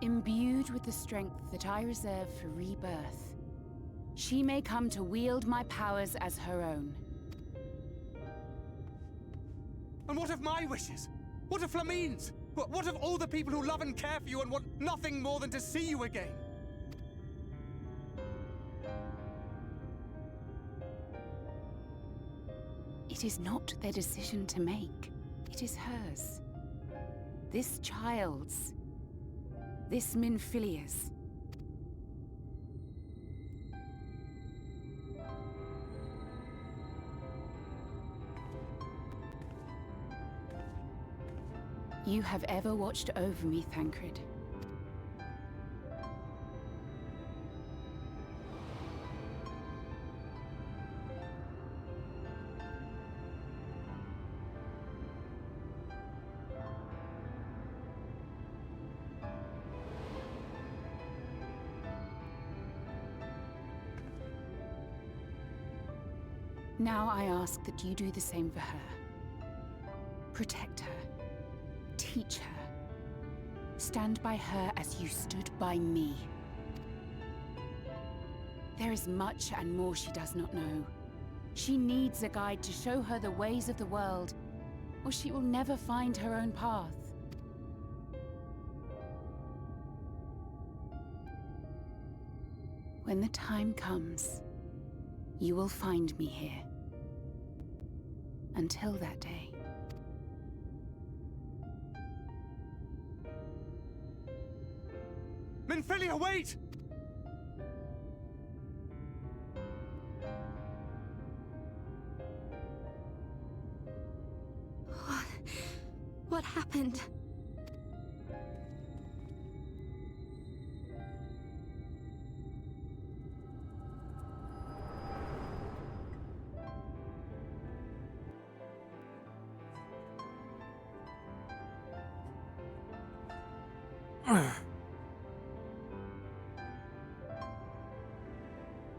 Imbued with the strength that I reserve for rebirth, she may come to wield my powers as her own. And what of my wishes? What of Flamine's? What of all the people who love and care for you and want nothing more than to see you again? It is not their decision to make. It is hers. This child's. This Minfilia's. You have ever watched over me, Thancred. Now I ask that you do the same for her. Protect her. Teach her. Stand by her as you stood by me. There is much and more she does not know. She needs a guide to show her the ways of the world, or she will never find her own path. When the time comes, you will find me here. Until that day. Minfilia, wait! What happened?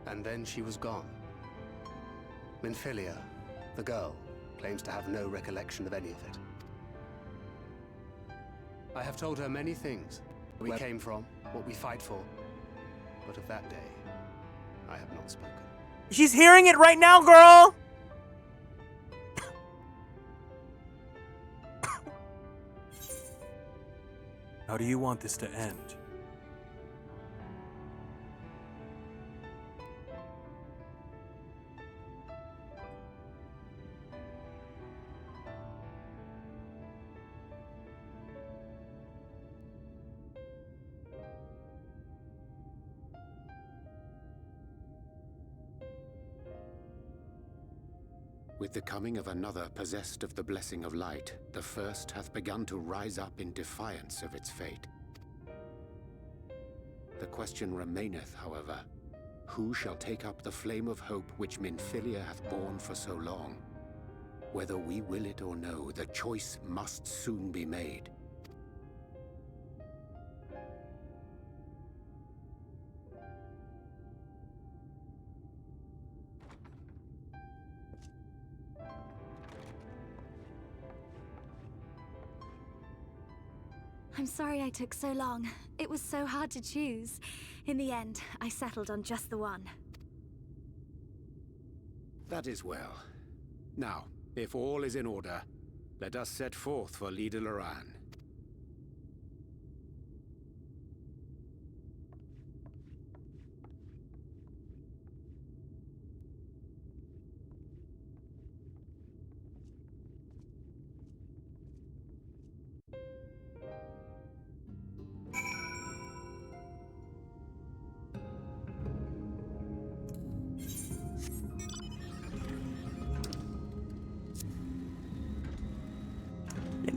And then she was gone. Minfilia, the girl, claims to have no recollection of any of it. I have told her many things. Where we came from, what we fight for. But of that day, I have not spoken. She's hearing it right now, girl! How do you want this to end? With the coming of another possessed of the blessing of light, the first hath begun to rise up in defiance of its fate. The question remaineth, however, who shall take up the flame of hope which Minfilia hath borne for so long? Whether we will it or no, the choice must soon be made. I'm sorry I took so long. It was so hard to choose. In the end, I settled on just the one. That is well. Now, if all is in order, let us set forth for Lida Loran.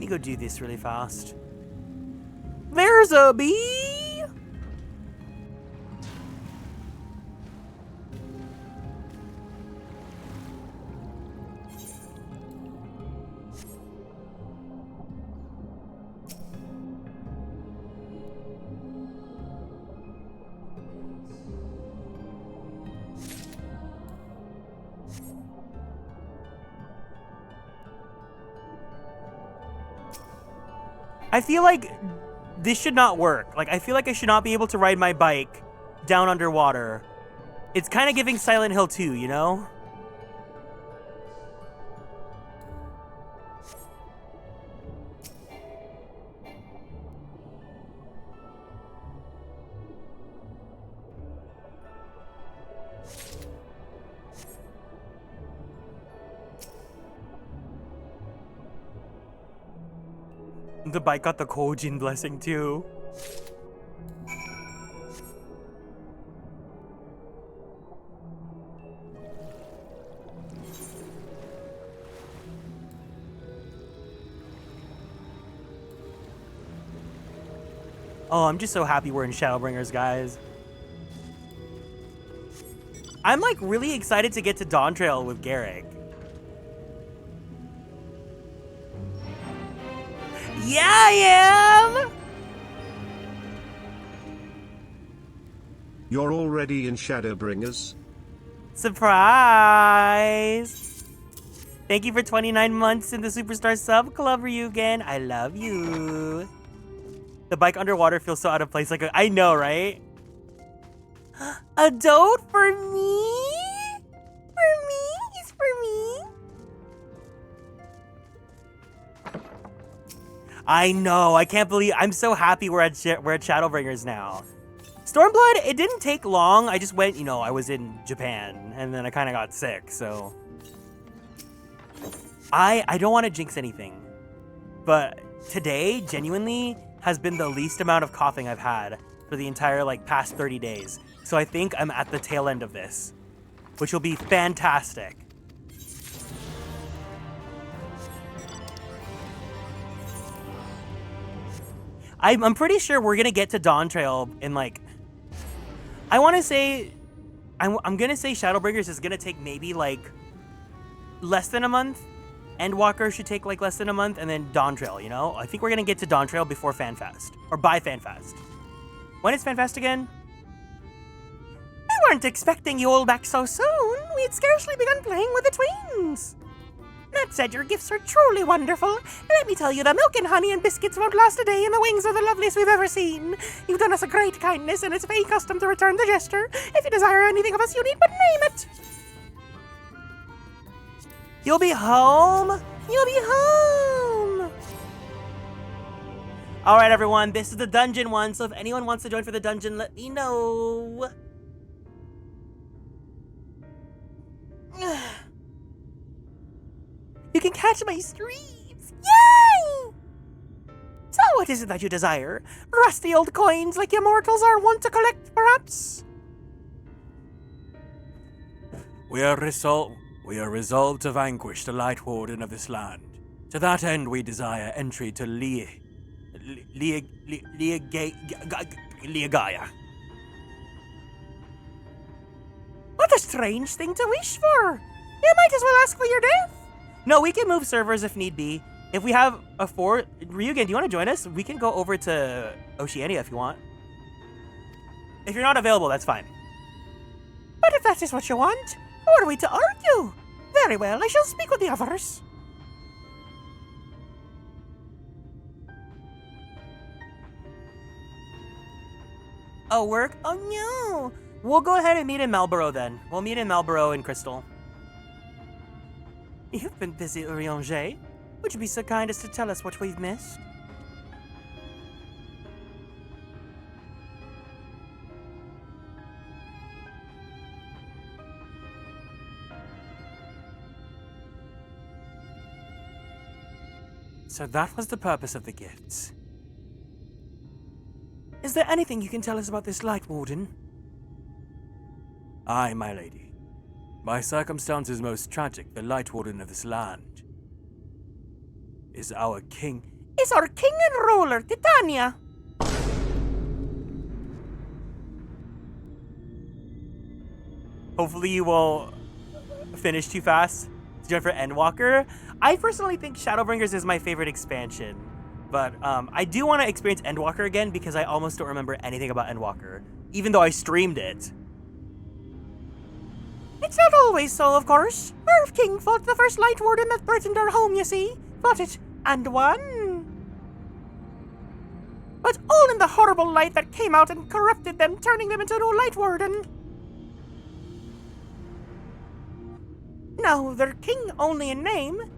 go do this really fast. There's a bee! I feel like this should not work. Like, I feel like I should not be able to ride my bike down underwater. It's kind of giving Silent Hill 2, you know? The bike got the Kojin blessing too. Oh, I'm just so happy we're in Shadowbringers, guys. I'm like really excited to get to Dawn Trail with Garrick. Yeah, I am! You're already in Shadowbringers? Surprise! Thank you for 29 months in the Superstar Sub Club, Ryugen. I love you. The bike underwater feels so out of place. Like I know, right? A dote for me? For me? It's for me? I know. I can't believe. I'm so happy we're at Shadowbringers now. Stormblood, it didn't take long. I just went, you know, I was in Japan and then I kind of got sick, so I don't want to jinx anything. But today genuinely has been the least amount of coughing I've had for the entire like past 30 days. So I think I'm at the tail end of this, which will be fantastic. I'm pretty sure we're gonna get to Dawn Trail in like, I want to say, I'm gonna say Shadowbringers is gonna take maybe like less than a month. Endwalker should take like less than a month, and then Dawn Trail, you know? I think we're gonna get to Dawn Trail before FanFest, or by FanFest. When is FanFest again? We weren't expecting you all back so soon. We had scarcely begun playing with the twins. That said, your gifts are truly wonderful. Let me tell you, the milk and honey and biscuits won't last a day, and the wings are the loveliest we've ever seen. You've done us a great kindness, and it's Fae custom to return the gesture. If you desire anything of us, you need but name it. You'll be home? You'll be home! Alright, everyone, this is the dungeon one, so if anyone wants to join for the dungeon, let me know. You can catch my streams! Yay! So what is it that you desire? Rusty old coins like you mortals are wont to collect, perhaps? We are resolved to vanquish the Light Warden of this land. To that end, we desire entry to Liagaia. What a strange thing to wish for! You might as well ask for your death! No, we can move servers if need be. If we have a Ryugen, do you want to join us? We can go over to Oceania if you want. If you're not available, that's fine. But if that is what you want, who are we to argue? Very well, I shall speak with the others. Oh, work? Oh, no. We'll go ahead and meet in Malboro then. We'll meet in Malboro and Crystal. You've been busy, Urianger. Would you be so kind as to tell us what we've missed? So that was the purpose of the gifts. Is there anything you can tell us about this Light Warden? Aye, my lady. By circumstances most tragic, the Light Warden of this land is our king. is our king and ruler, Titania. Hopefully you won't finish too fast. Jennifer Endwalker. I personally think Shadowbringers is my favorite expansion. But I do want to experience Endwalker again because I almost don't remember anything about Endwalker, even though I streamed it. It's not always so, of course. Earth King fought the first Light Warden that threatened our home, you see. Fought it, and won. But all in the horrible light that came out and corrupted them, turning them into no Light Warden. Now they're king only in name.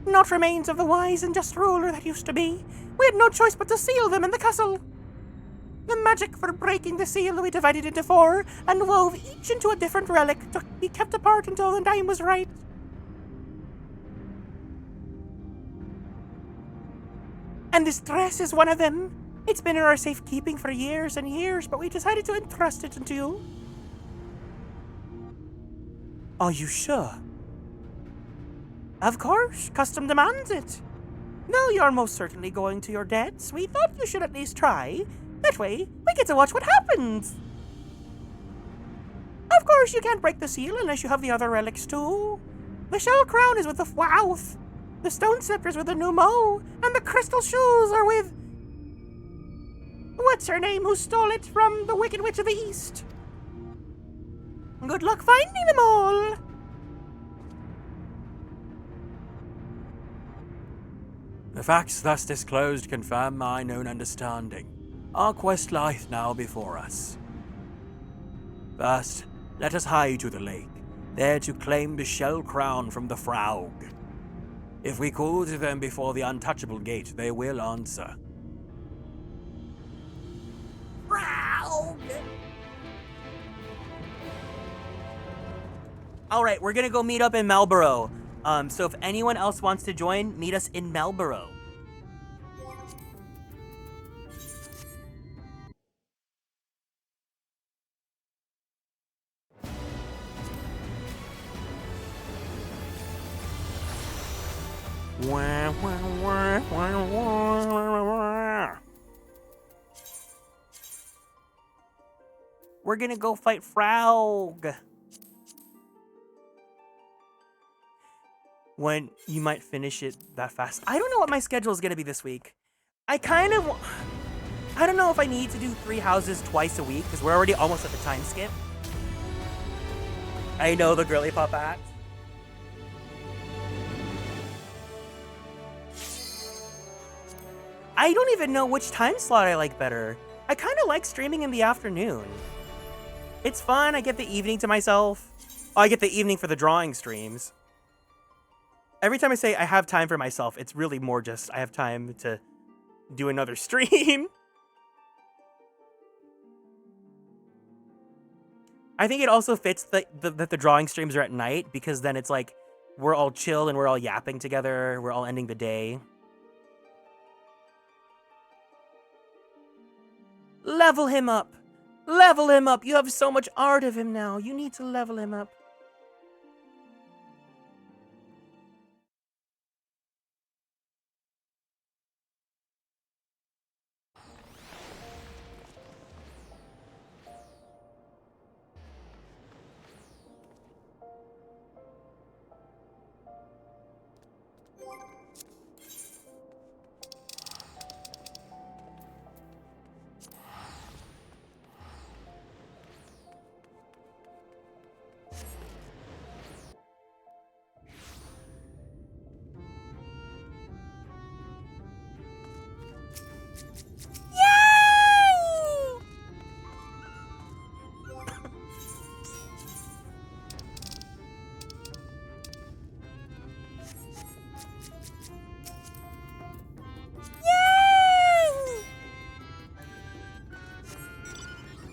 Not remains of the wise and just ruler that used to be. We had no choice but to seal them in the castle. The magic for breaking the seal we divided into 4 and wove each into a different relic to be kept apart until the time was right. And this dress is one of them. It's been in our safekeeping for years and years, but we decided to entrust it to you. Are you sure? Of course, custom demands it. Though you're most certainly going to your debts, we thought you should at least try. That way, we get to watch what happens. Of course, you can't break the seal unless you have the other relics too. The shell crown is with the Wowth, the stone scepter is with the Numo, and the crystal shoes are with... what's her name who stole it from the Wicked Witch of the East? Good luck finding them all. The facts thus disclosed confirm my known understanding. Our quest lieth now before us. First, let us hie to the lake, there to claim the shell crown from the Fraug. If we call to them before the untouchable gate, they will answer. Fraug! Alright, we're gonna go meet up in Marlborough. So if anyone else wants to join, meet us in Marlborough. We're gonna go fight Fraug. When you might finish it that fast. I don't know what my schedule is gonna be this week. I don't know if I need to do 3 houses twice a week because we're already almost at the time skip. I know the girly pop act. I don't even know which time slot I like better. I kind of like streaming in the afternoon. It's fun, I get the evening to myself. Oh, I get the evening for the drawing streams. Every time I say I have time for myself, it's really more just I have time to do another stream. I think it also fits that the drawing streams are at night because then it's like we're all chill and we're all yapping together. We're all ending the day. Level him up. Level him up. You have so much art of him now. You need to level him up.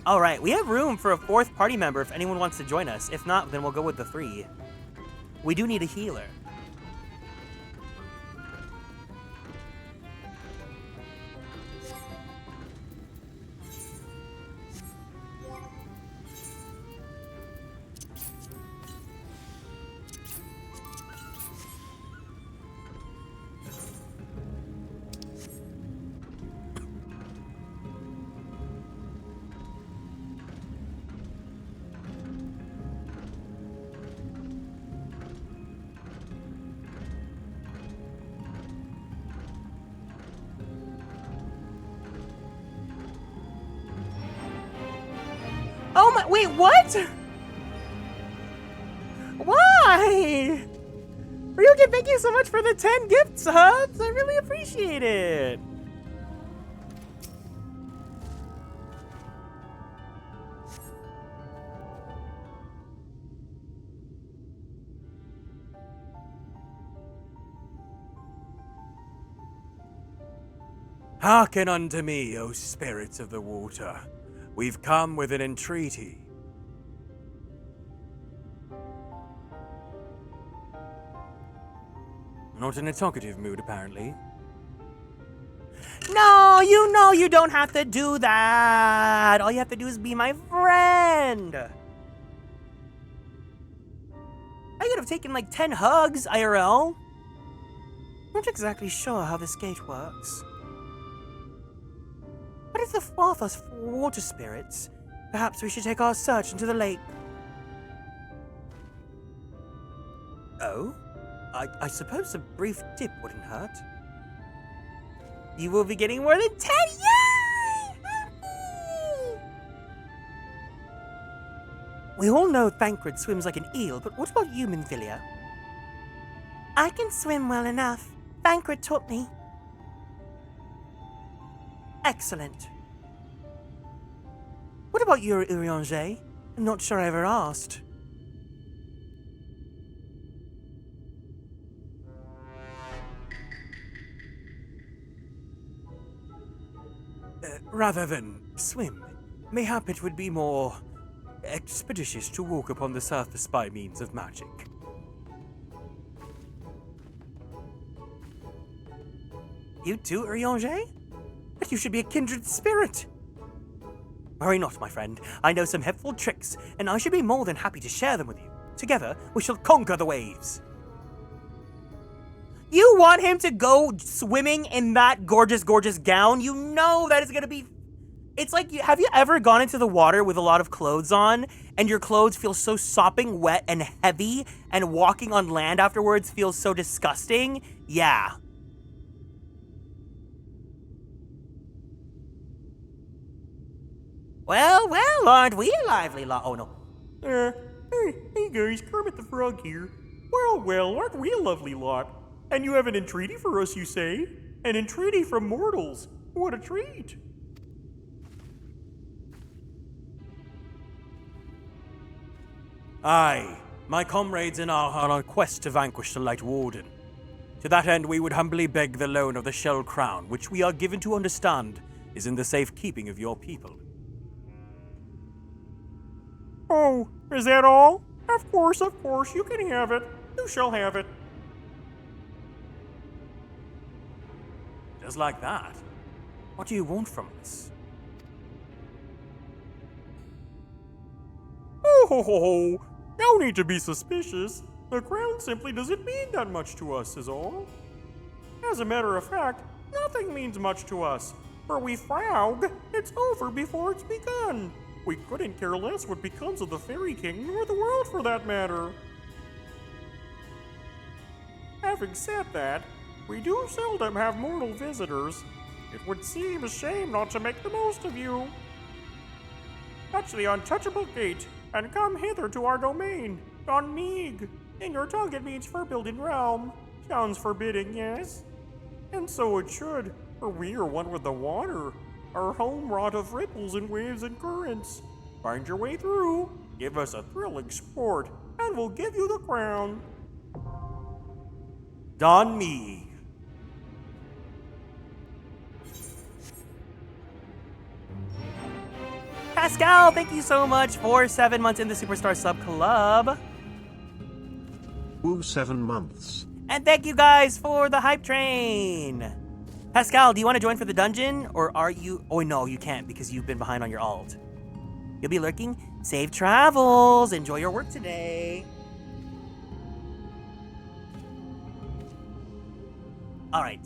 Alright, we have room for a 4th party member if anyone wants to join us. If not, then we'll go with the 3. We do need a healer. my, wait, what? Why? Ryuki, thank you so much for the 10 gift subs. I really appreciate it. Hearken unto me, O spirits of the water. We've come with an entreaty. Not in a talkative mood, apparently. No, you know you don't have to do that. All you have to do is be my friend. I could have taken like 10 hugs, IRL. I'm not exactly sure how this gate works. But if the fourth us water spirits, perhaps we should take our search into the lake. Oh? I suppose a brief dip wouldn't hurt. You will be getting more than 10, yay! We all know Thancred swims like an eel, but what about you, Minfilia? I can swim well enough. Thancred taught me. Excellent. What about you, Urianger? I'm not sure I ever asked. Rather than swim, mayhap it would be more expeditious to walk upon the surface by means of magic. You too, Urianger? But you should be a kindred spirit. Worry not, my friend. I know some helpful tricks, and I should be more than happy to share them with you. Together, we shall conquer the waves. You want him to go swimming in that gorgeous, gorgeous gown? You know that is going to be... It's like, have you ever gone into the water with a lot of clothes on, and your clothes feel so sopping wet and heavy, and walking on land afterwards feels so disgusting? Yeah. Well, well, aren't we a lively lot? Oh, no. Hey guys, Kermit the Frog here. Well, well, aren't we a lovely lot? And you have an entreaty for us, you say? An entreaty from mortals. What a treat. Aye, my comrades and I are on a quest to vanquish the Light Warden. To that end, we would humbly beg the loan of the Shell Crown, which we are given to understand is in the safe keeping of your people. Oh, is that all? Of course, you can have it. You shall have it. Just like that? What do you want from us? Oh ho ho ho! No need to be suspicious. The crown simply doesn't mean that much to us, is all. As a matter of fact, nothing means much to us. For we frog, it's over before it's begun. We couldn't care less what becomes of the Fairy King, or the world for that matter. Having said that, we do seldom have mortal visitors. It would seem a shame not to make the most of you. Touch the untouchable gate, and come hither to our domain, Don Meeg. In your tongue it means forbidden realm. Sounds forbidding, yes? And so it should, for we are one with the water, our home wrought of ripples and waves and currents. Find your way through, give us a thrilling sport, and we'll give you the crown. Don Meeg. Pascal, thank you so much for 7 months in the Superstar Sub Club. Woo, 7 months. And thank you guys for the hype train. Pascal, do you want to join for the dungeon? Or are you... Oh, no, you can't because you've been behind on your alt. You'll be lurking. Safe travels. Enjoy your work today. All right.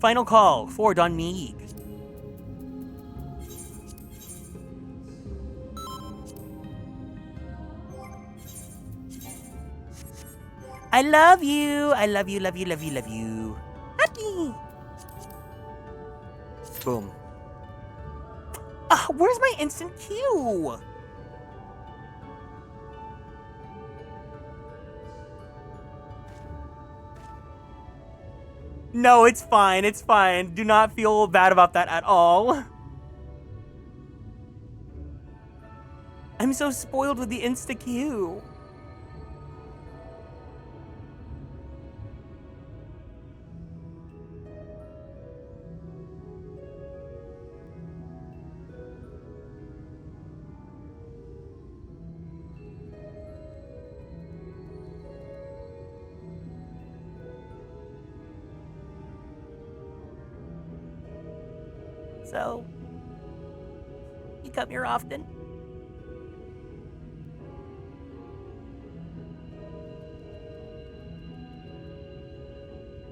Final call for Don Meeg. I love you. I love you, love you, love you, love you. Happy. Boom. Where's my instant queue? No, it's fine. It's fine. Do not feel bad about that at all. I'm so spoiled with the insta-Q. So, you come here often?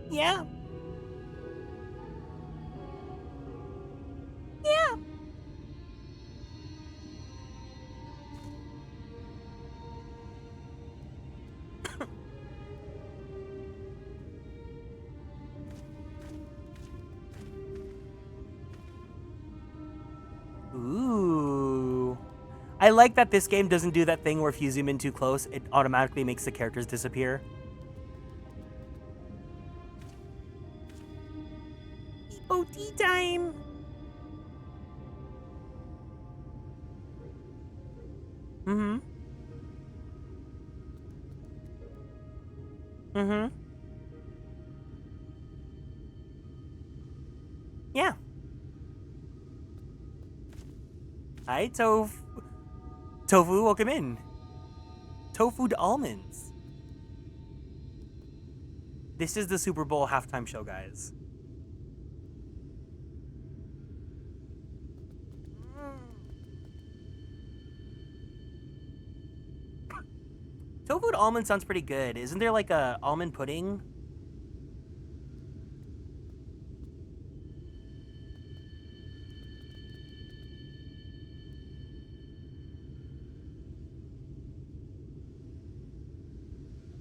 Yeah. Yeah. Ooh. I like that this game doesn't do that thing where if you zoom in too close, it automatically makes the characters disappear. OT time. Mm-hmm. Mm-hmm. Yeah. Hi, Tofu, welcome in. Tofu'd almonds. This is the Super Bowl halftime show, guys. Tofu'd almond sounds pretty good. Isn't there like a almond pudding?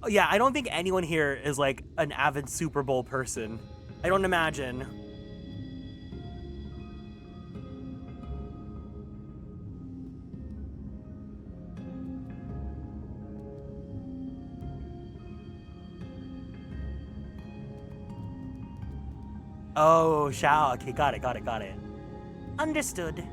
Oh, yeah, I don't think anyone here is like an avid Super Bowl person. I don't imagine. Oh, Shao. Okay, got it. Understood.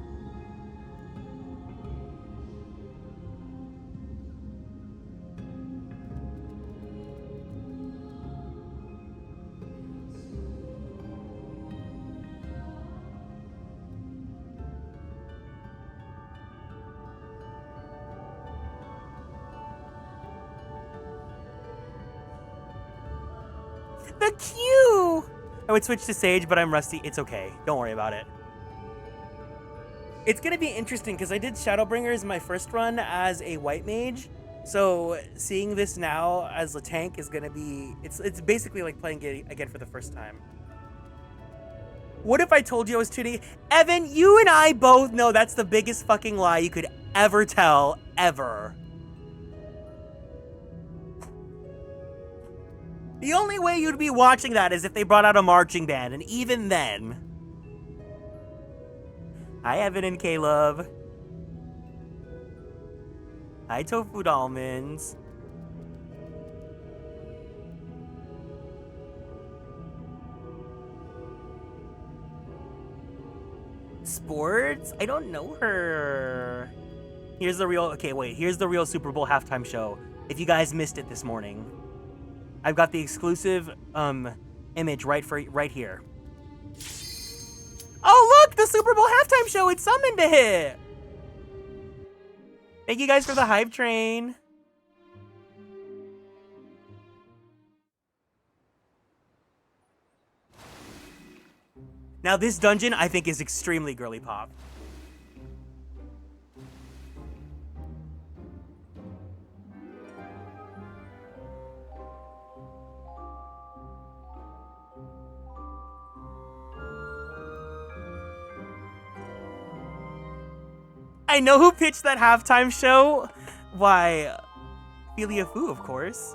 The Q! I would switch to Sage, but I'm rusty. It's okay. Don't worry about it. It's gonna be interesting because I did Shadowbringers my first run as a white mage. So seeing this now as a tank is gonna be... It's basically like playing it again for the first time. What if I told you I was 2D? Evan, you and I both know that's the biggest fucking lie you could ever tell, ever. The only way you'd be watching that is if they brought out a marching band, and even then... Hi, Evan and Caleb. Hi, Tofu'd almonds. Sports? I don't know her. Here's the real... Okay, wait. Here's the real Super Bowl halftime show. If you guys missed it this morning. I've got the exclusive image right here. Oh, look! The Super Bowl halftime show! It's summoned to hit! Thank you guys for the hype train. Now, this dungeon, I think, is extremely girly pop. I know who pitched that halftime show. Why, Philia Fu, of course.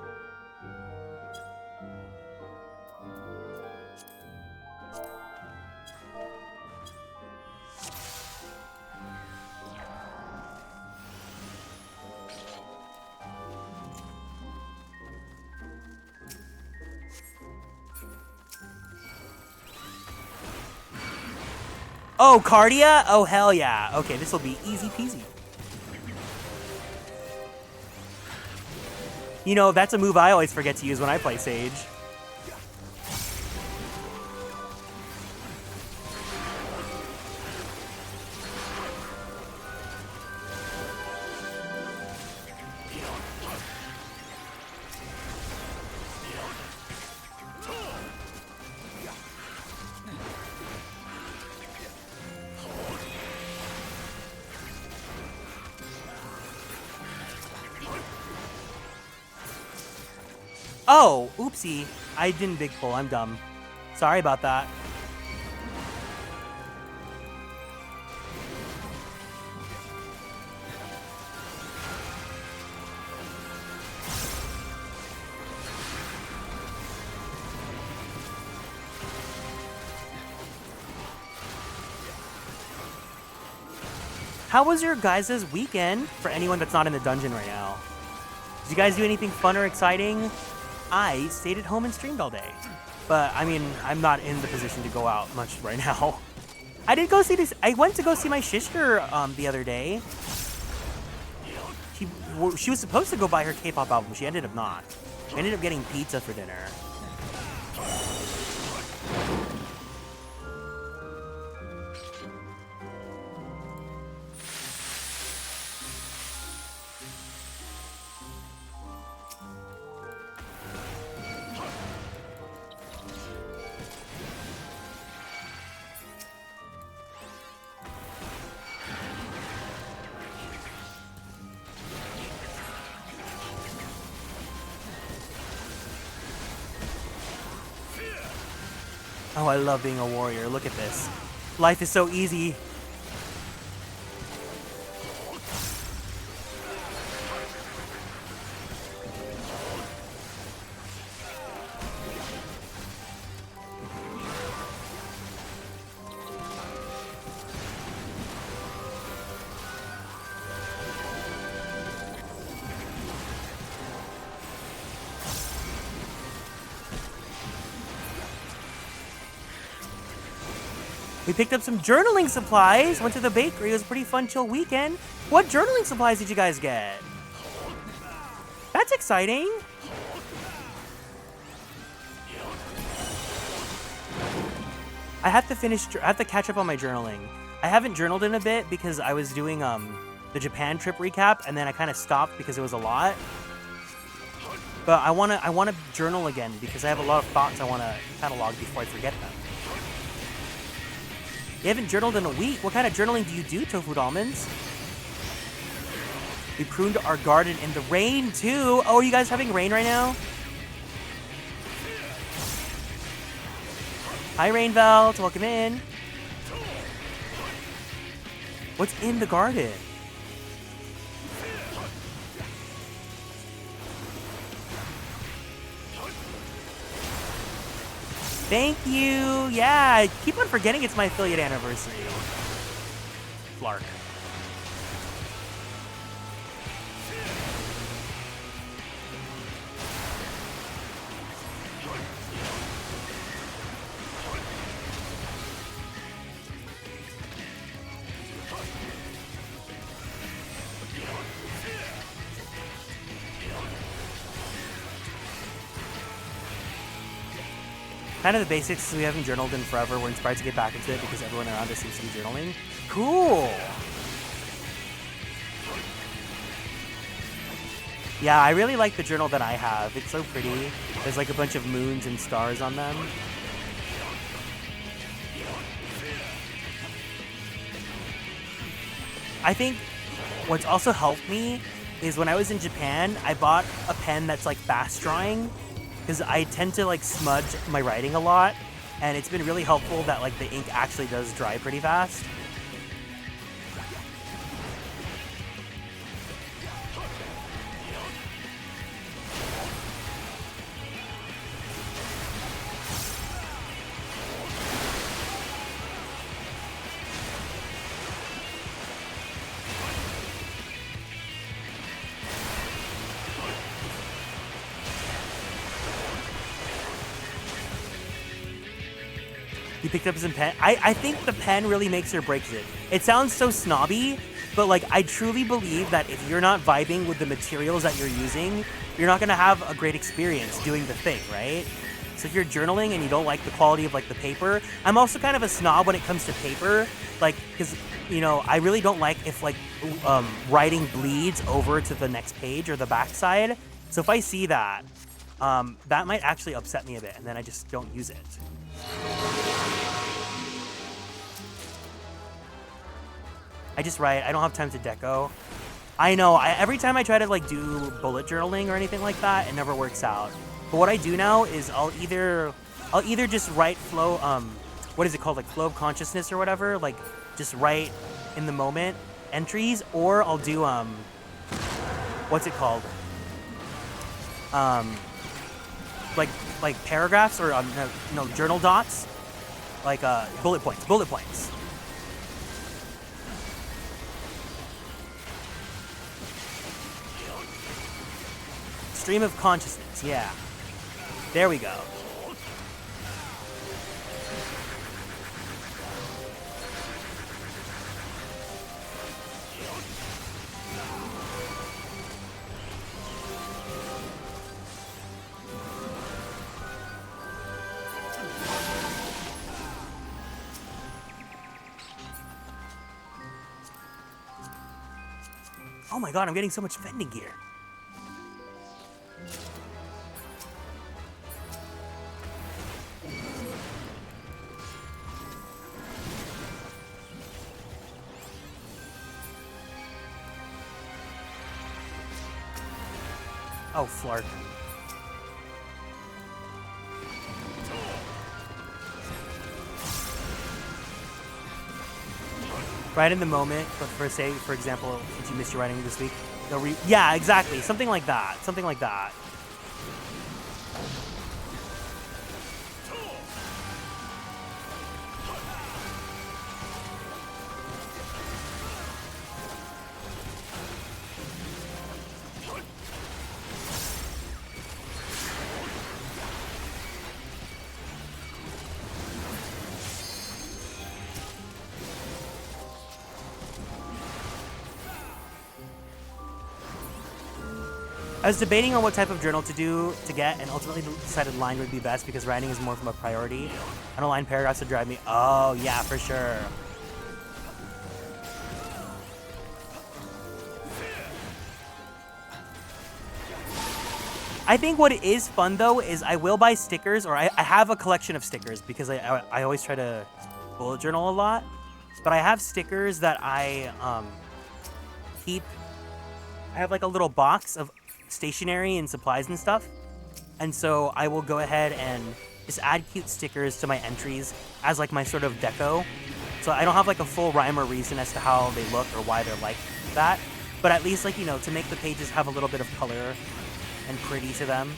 Oh, Cardia? Oh, hell yeah. Okay, this will be easy peasy. You know, that's a move I always forget to use when I play Sage. Oh, oopsie. I didn't big pull. I'm dumb. Sorry about that. How was your guys' weekend for anyone that's not in the dungeon right now? Did you guys do anything fun or exciting? I stayed at home and streamed all day. But, I mean, I'm not in the position to go out much right now. I did go see this. I went to go see my sister the other day. She was supposed to go buy her K-pop album. She ended up not. We ended up getting pizza for dinner. Oh, I love being a warrior. Look at this. Life is so easy. We picked up some journaling supplies, went to the bakery. It was a pretty fun, chill weekend. What journaling supplies did you guys get? That's exciting. I have to catch up on my journaling. I haven't journaled in a bit because I was doing the Japan trip recap, and then I kind of stopped because it was a lot. But I wanna journal again because I have a lot of thoughts I wanna catalog before I forget them. You haven't journaled in a week? What kind of journaling do you do, Tofu Almonds? We pruned our garden in the rain, too. Oh, are you guys having rain right now? Hi, Rainvelt. Welcome in. What's in the garden? Thank you. Yeah, I keep on forgetting it's my affiliate anniversary. Flark. Kind of the basics, we haven't journaled in forever. We're inspired to get back into it because everyone around us seems to be journaling. Cool! Yeah, I really like the journal that I have. It's so pretty. There's like a bunch of moons and stars on them. I think what's also helped me is when I was in Japan, I bought a pen that's like fast drawing. Because I tend to like smudge my writing a lot, and it's been really helpful that like the ink actually does dry pretty fast. picked up some pen. I think the pen really makes or breaks it. It sounds so snobby, but like I truly believe that if you're not vibing with the materials that you're using, you're not gonna have a great experience doing the thing, right? So if you're journaling and you don't like the quality of like the paper, I'm also kind of a snob when it comes to paper, like because you know I really don't like if like writing bleeds over to the next page or the backside. So if I see that, that might actually upset me a bit, and then I just don't use it. I just write. I don't have time to deco. I know. Every time I try to like do bullet journaling or anything like that, it never works out. But what I do now is I'll either just write flow. What is it called? Like flow of consciousness or whatever. Like just write in the moment entries, or I'll do what's it called? Like paragraphs or no journal dots, like bullet points. Stream of consciousness, yeah. There we go. Oh my god, I'm getting so much vending gear. Oh, flark. Right in the moment, but for example, since you missed your writing this week, yeah, exactly, something like that, I was debating on what type of journal to get, and ultimately decided line would be best because writing is more of a priority. Unaligned paragraphs would drive me. Oh, yeah, for sure. I think what is fun, though, is I will buy stickers, or I have a collection of stickers because I always try to bullet journal a lot. But I have stickers that I keep. I have like a little box of stationery and supplies and stuff, and so I will go ahead and just add cute stickers to my entries as like my sort of deco. So I don't have like a full rhyme or reason as to how they look or why they're like that, but at least like, you know, to make the pages have a little bit of color and pretty to them.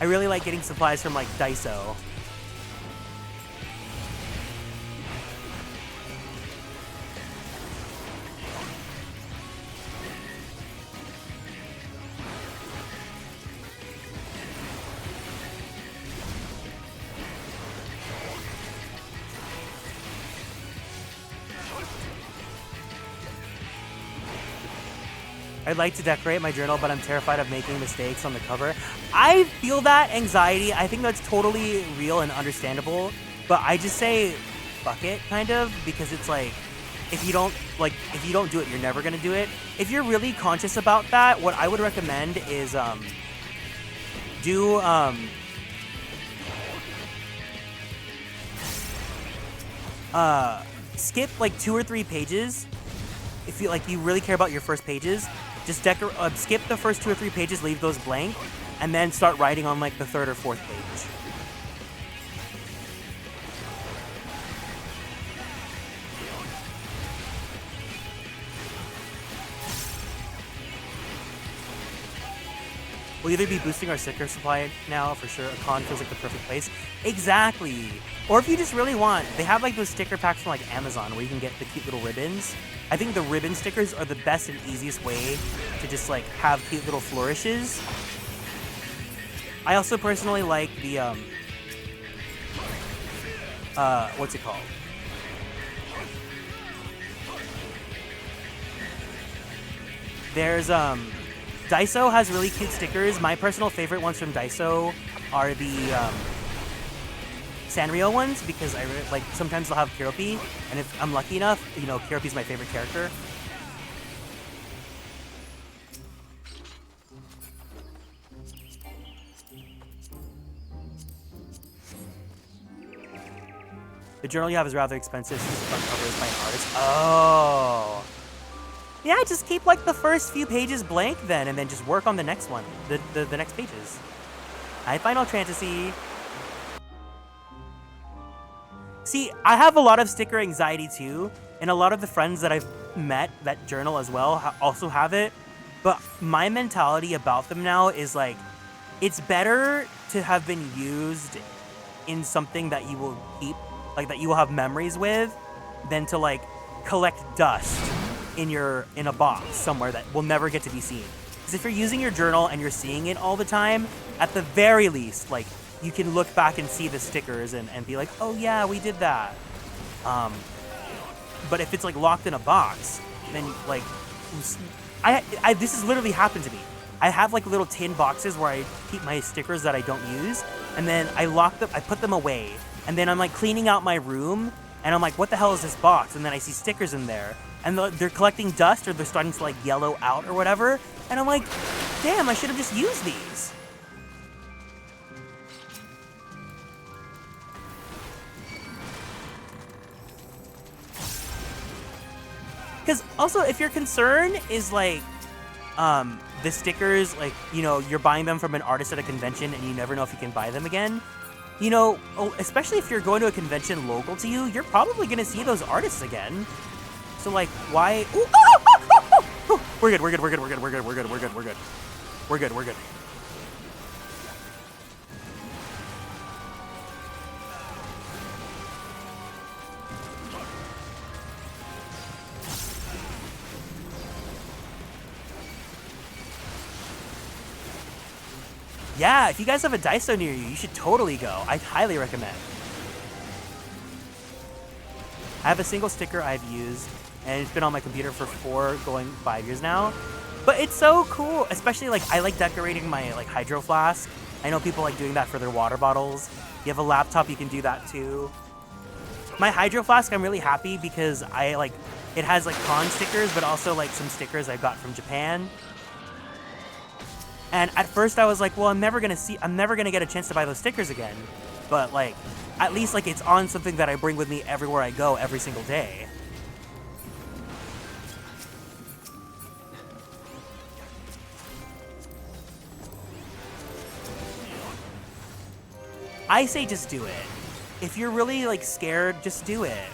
I really like getting supplies from like Daiso. I'd like to decorate my journal, but I'm terrified of making mistakes on the cover. I feel that anxiety. I think that's totally real and understandable, but I just say fuck it, kind of, because it's like, if you don't do it, you're never gonna do it. If you're really conscious about that, what I would recommend is skip like 2 or 3 pages if you really care about your first pages. Just skip the first 2 or 3 pages, leave those blank, and then start writing on like the 3rd or 4th page. we'll either be boosting our sticker supply now for sure. A con feels like the perfect place. Exactly. Or if you just really want, they have like those sticker packs from like Amazon where you can get the cute little ribbons. I think the ribbon stickers are the best and easiest way to just like have cute little flourishes. I also personally like the what's it called? There's Daiso has really cute stickers. My personal favorite ones from Daiso are the Sanrio ones because I really, like sometimes they'll have Kiropi, and if I'm lucky enough, you know, Kiropi's my favorite character. The journal you have is rather expensive since the front cover is by an artist. Oh. Yeah, just keep like the first few pages blank then, and then just work on the next one, the next pages. Hi, Final Fantasy. See, I have a lot of sticker anxiety too, and a lot of the friends that I've met that journal as well also have it. But my mentality about them now is like, it's better to have been used in something that you will keep, like that you will have memories with, than to like collect dust in a box somewhere that will never get to be seen. Because if you're using your journal and you're seeing it all the time, at the very least, like you can look back and see the stickers and be like, oh yeah, we did that. But if it's like locked in a box, then like, this has literally happened to me. I have like little tin boxes where I keep my stickers that I don't use, and then I lock them, I put them away, and then I'm like cleaning out my room, and I'm like, what the hell is this box? And then I see stickers in there, and they're collecting dust, or they're starting to like yellow out or whatever, and I'm like, damn, I should have just used these. Because also, if your concern is like, the stickers, like, you know, you're buying them from an artist at a convention and you never know if you can buy them again, you know, especially if you're going to a convention local to you, you're probably going to see those artists again. So, like, why? Ooh, we're good, we're good, we're good, we're good, we're good, we're good, we're good, we're good. We're good, we're good. Yeah, if you guys have a Daiso near you, you should totally go. I highly recommend. I have a single sticker I've used, and it's been on my computer for 5 years now. But it's so cool, especially like I like decorating my like hydro flask. I know people like doing that for their water bottles. If you have a laptop, you can do that too. My hydro flask, I'm really happy because it has like con stickers, but also like some stickers I got from Japan. And at first I was like, well, I'm never gonna get a chance to buy those stickers again. But like, at least like it's on something that I bring with me everywhere I go every single day. I say just do it. If you're really like scared, just do it.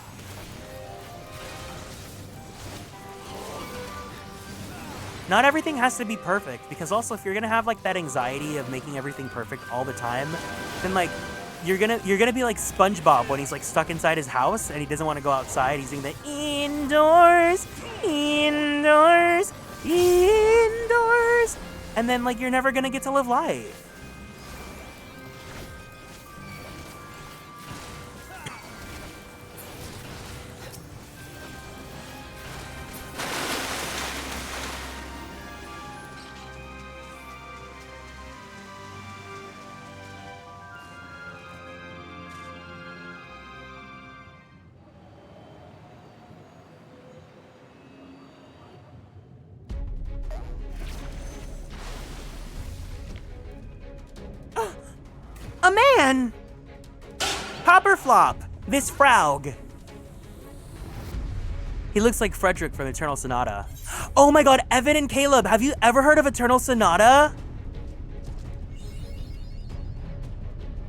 Not everything has to be perfect, because also if you're gonna have like that anxiety of making everything perfect all the time, then like you're gonna be like SpongeBob when he's like stuck inside his house and he doesn't want to go outside. He's doing the indoors, indoors, indoors, and then like you're never gonna get to live life. A man! Popperflop! This Fraug! He looks like Frederick from Eternal Sonata. Oh my god, Evan and Caleb, have you ever heard of Eternal Sonata?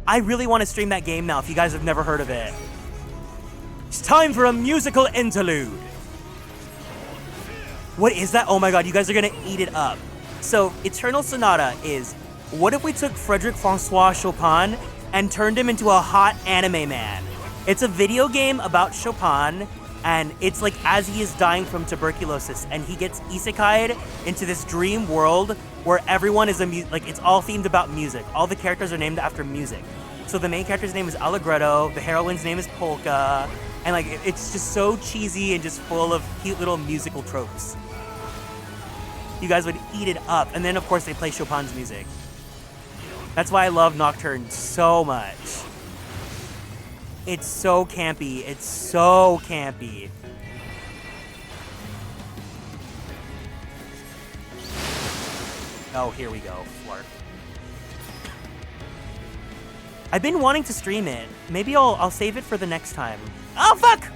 I really want to stream that game now if you guys have never heard of it. It's time for a musical interlude. What is that? Oh my god, you guys are gonna eat it up. So, Eternal Sonata is what if we took Frederick Francois Chopin and turned him into a hot anime man? It's a video game about Chopin, and it's like as he is dying from tuberculosis, and he gets isekai'd into this dream world where everyone is like it's all themed about music. All the characters are named after music. So the main character's name is Allegretto, the heroine's name is Polka, and like it's just so cheesy and just full of cute little musical tropes. You guys would eat it up. And then of course they play Chopin's music. That's why I love Nocturne so much. It's so campy. It's so campy. Oh, here we go. Flark. I've been wanting to stream it. Maybe I'll save it for the next time. Oh, fuck!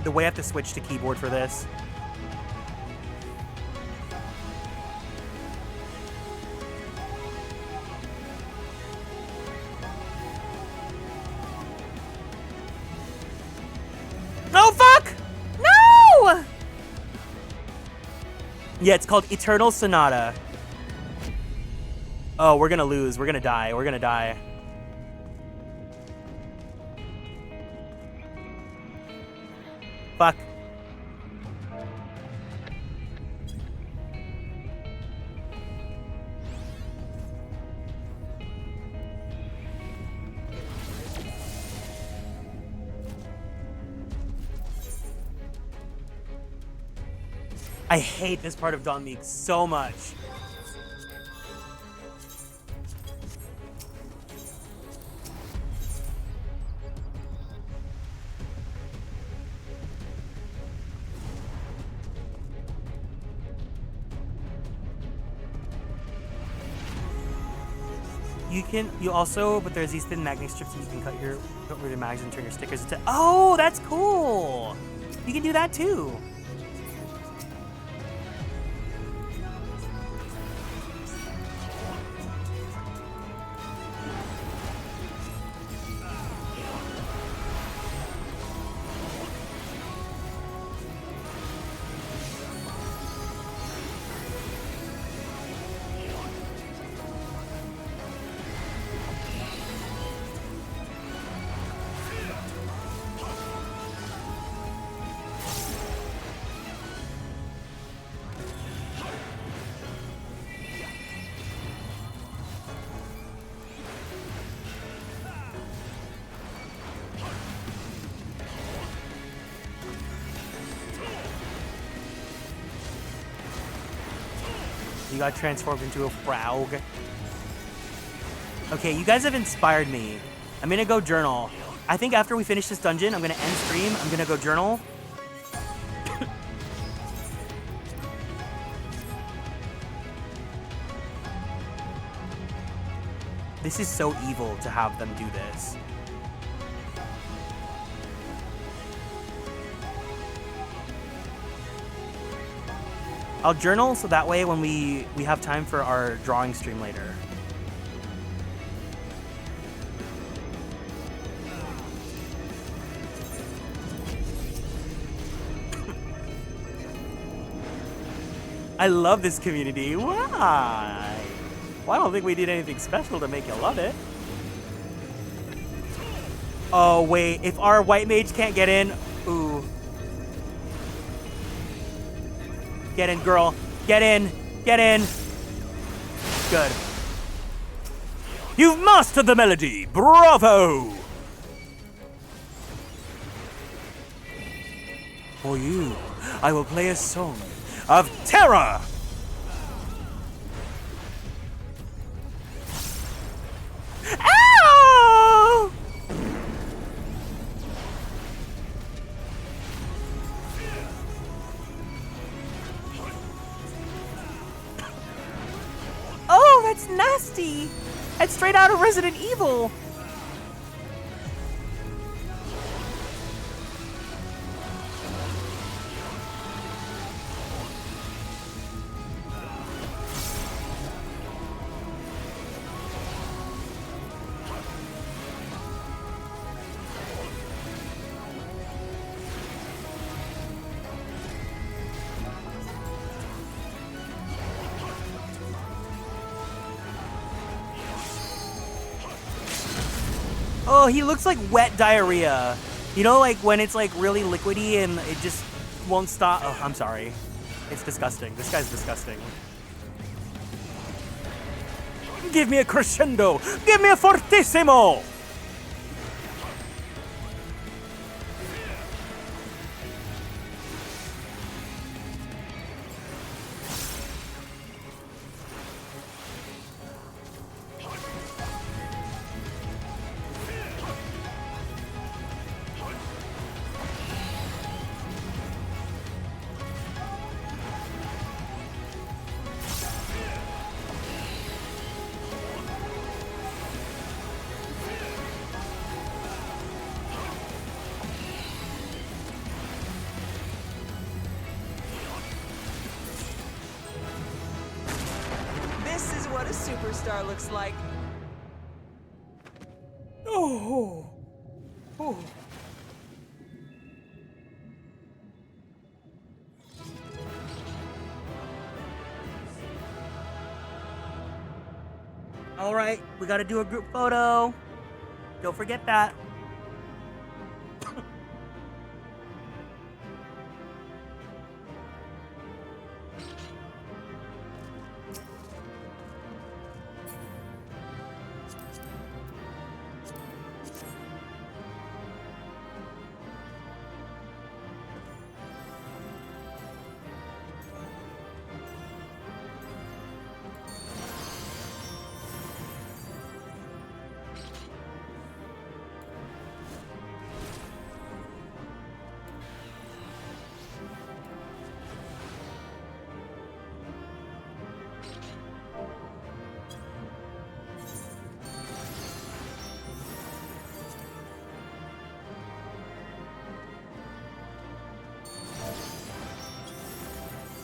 The way I have to switch to keyboard for this. No, fuck! No! Yeah, it's called Eternal Sonata. Oh, we're gonna lose. We're gonna die. We're gonna die. Fuck. I hate this part of Don Meek so much. But there's these thin magnet strips and you can cut rid of the mags and turn your stickers into, oh, that's cool. You can do that too. You got transformed into a frog. Okay, you guys have inspired me. I'm gonna go journal. I think after we finish this dungeon, I'm gonna end stream. I'm gonna go journal. This is so evil to have them do this. I'll journal so that way when we have time for our drawing stream later. I love this community. Why? Well, I don't think we did anything special to make you love it. Oh, wait. If our white mage can't get in... Ooh. Get in, girl. Get in. Get in. Good. You've mastered the melody. Bravo! For you, I will play a song of terror. Ow! Oh, that's nasty. That's straight out of Resident Evil. Oh, he looks like wet diarrhea. You know, like when it's like really liquidy and it just won't stop. Oh, I'm sorry. It's disgusting. This guy's disgusting. Give me a crescendo! Give me a fortissimo! This is what a superstar looks like. Oh. Oh. All right, we gotta do a group photo. Don't forget that.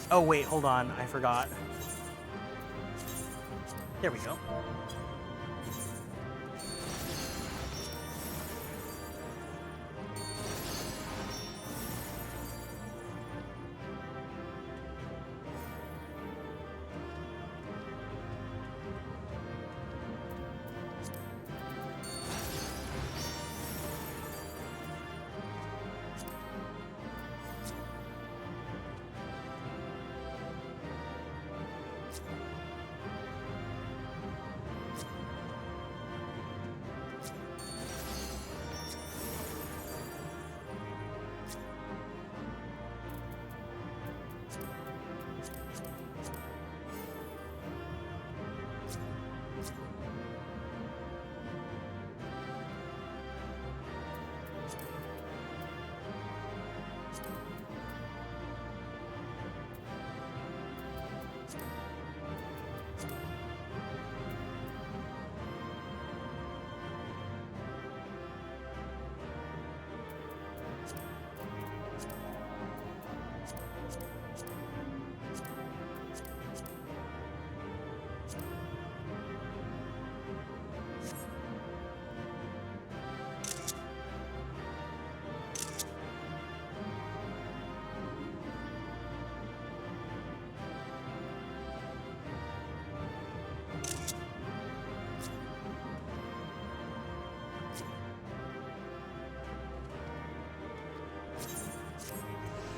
Oh wait, hold on, I forgot. There we go.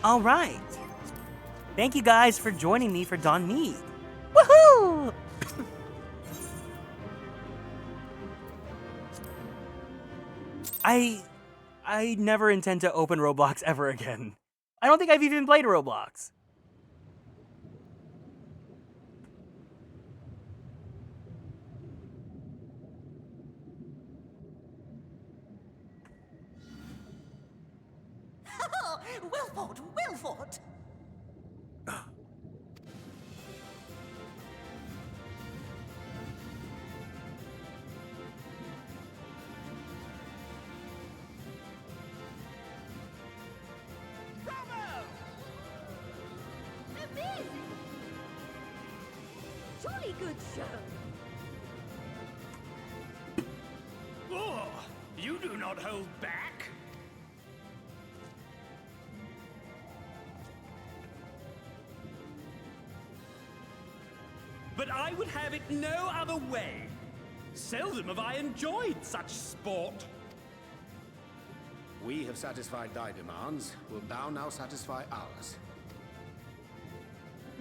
All right. Thank you guys for joining me for Don Mead. Woohoo! I never intend to open Roblox ever again. I don't think I've even played Roblox. Wilford! Wilford! Jolly good show. Oh, you do not hold back. But I would have it no other way. Seldom have I enjoyed such sport. We have satisfied thy demands. Wilt thou now satisfy ours?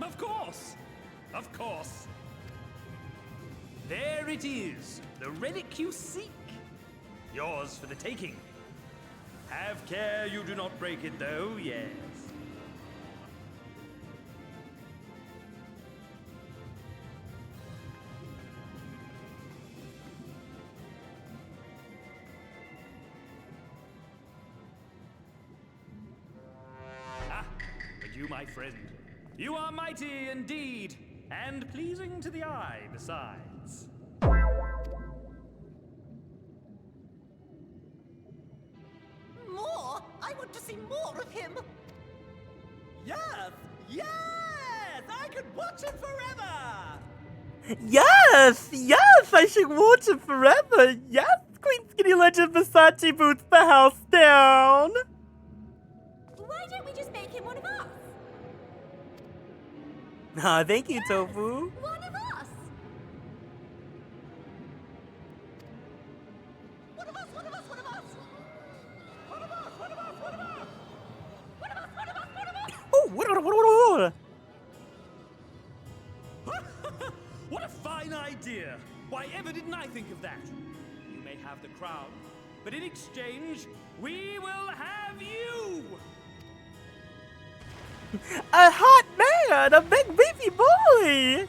Of course! Of course! There it is, the relic you seek. Yours for the taking. Have care you do not break it, though, yes. Ah, but you, my friend, you are mighty indeed, and pleasing to the eye besides. More? I want to see more of him! Yes! Yes! I could watch it forever! Yes! Yes! I should watch it forever! Yes! Queen Skinny Legend Versace boots the house down! Why don't we just make him one of us? Ah, thank you, Tofu. One of us! One of us! One of us! One of us! One of us! One of us! One of us! One of us! One of us! One of us! Oh, what? What a fine idea! Why ever didn't I think of that? You may have the crown, but in exchange, we will have you! A hot man! A big beefy boy!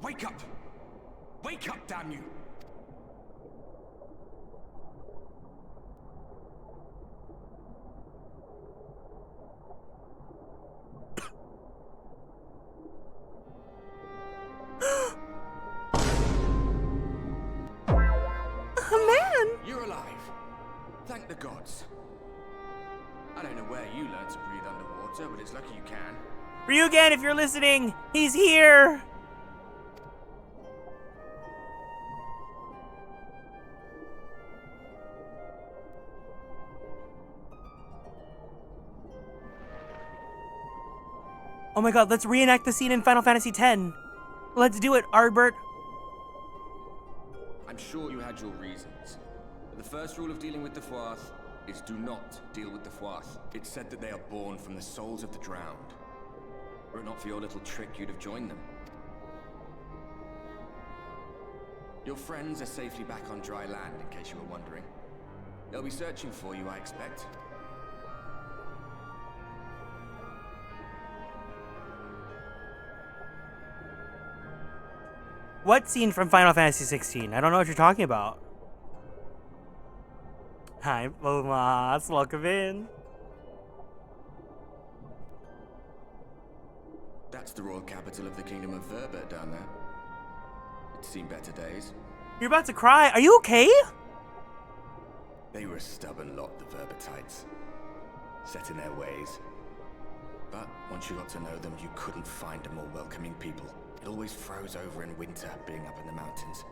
Wake up! Wake up, damn you! You're alive. Thank the gods. I don't know where you learned to breathe underwater, but it's lucky you can. Ryugen, if you're listening, he's here! Oh my god, let's reenact the scene in Final Fantasy X. Let's do it, Arbert. I'm sure you had your reasons. But the first rule of dealing with the Froth is do not deal with the Froth. It's said that they are born from the souls of the drowned. Were it not for your little trick, you'd have joined them. Your friends are safely back on dry land, in case you were wondering. They'll be searching for you, I expect. What scene from Final Fantasy 16? I don't know what you're talking about. Hi, Bomas. Welcome in. That's the royal capital of the Kingdom of Verbert down there. It's seen better days. You're about to cry. Are you okay? They were a stubborn lot, the Verbertites. Set in their ways. But once you got to know them, you couldn't find a more welcoming people. It always froze over in winter, being up in the mountains.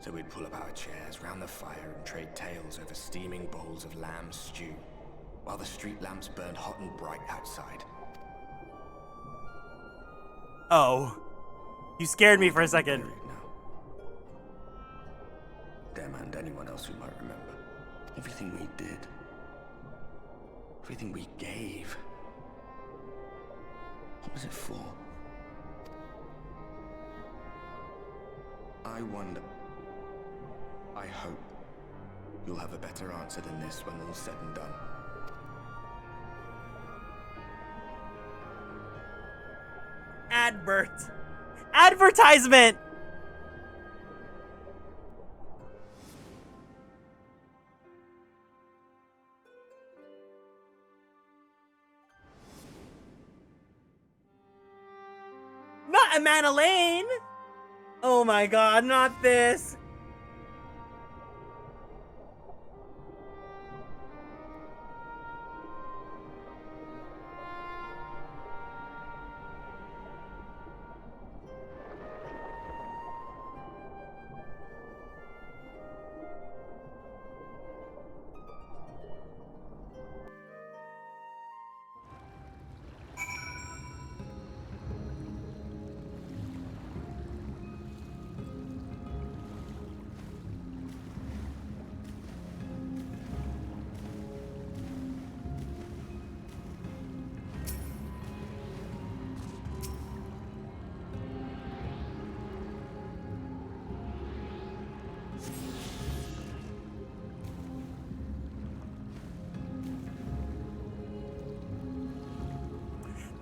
So we'd pull up our chairs round the fire and trade tales over steaming bowls of lamb stew, while the street lamps burned hot and bright outside. Oh. You scared me for a second. Them and anyone else who might remember. Everything we did. Everything we gave. What was it for? I wonder. I hope you'll have a better answer than this when all's said and done. Advert. Advertisement. Not Amanda Lane. Oh my god, not this.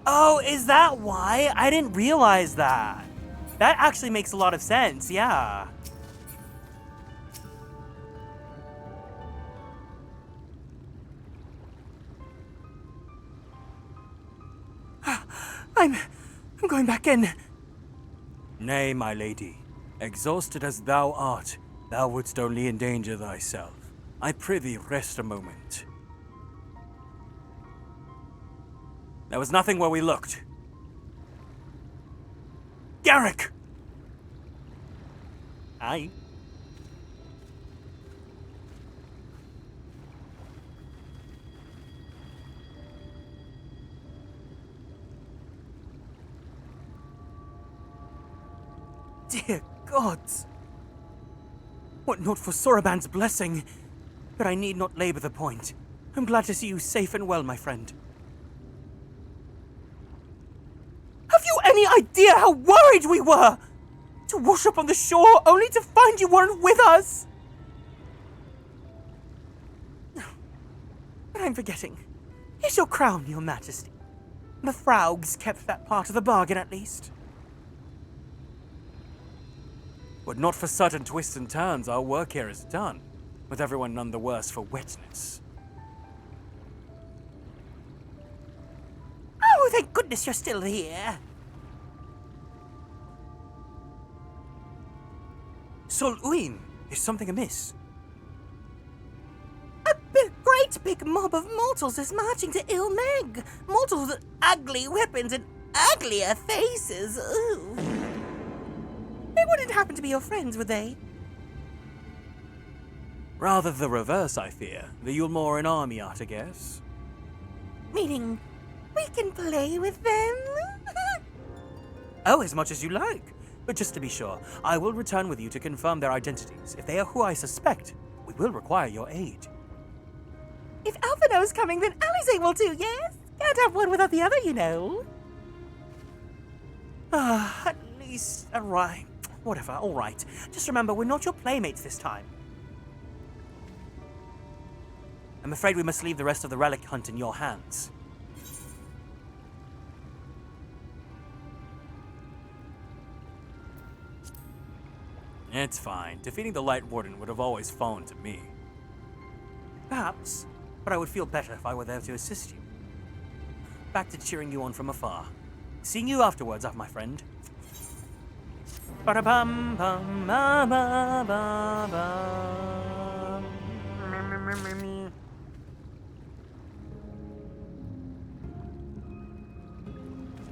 Oh, is that why? I didn't realize that. That actually makes a lot of sense, yeah. I'm going back in. Nay, my lady. Exhausted as thou art, thou wouldst only endanger thyself. I prithee rest a moment. There was nothing where we looked. Garrick! Aye. Dear gods! What not for Soraban's blessing? But I need not labor the point. I'm glad to see you safe and well, my friend. Have you any idea how worried we were? To wash up on the shore only to find you weren't with us! But I'm forgetting. Here's your crown, your majesty. The Fraugs kept that part of the bargain, at least. But not for sudden twists and turns, our work here is done, with everyone none the worse for wetness. Oh, thank goodness you're still here. Sol Uin, is something amiss? Great big mob of mortals is marching to Ilmeg. Mortals with ugly weapons and uglier faces. Ooh. They wouldn't happen to be your friends, would they? Rather the reverse, I fear. The Yulmore an army art, I guess. Meaning, we can play with them? Oh, as much as you like. But just to be sure, I will return with you to confirm their identities. If they are who I suspect, we will require your aid. If Alphino's coming, then Alice will too, yes? Can't have one without the other, you know. At least, alright. Whatever, alright. Just remember, we're not your playmates this time. I'm afraid we must leave the rest of the relic hunt in your hands. It's fine. Defeating the Light Warden would have always fallen to me. Perhaps, but I would feel better if I were there to assist you. Back to cheering you on from afar. Seeing you afterwards, my friend. Ba-da-bum, bum, ba, ba, ba, ba.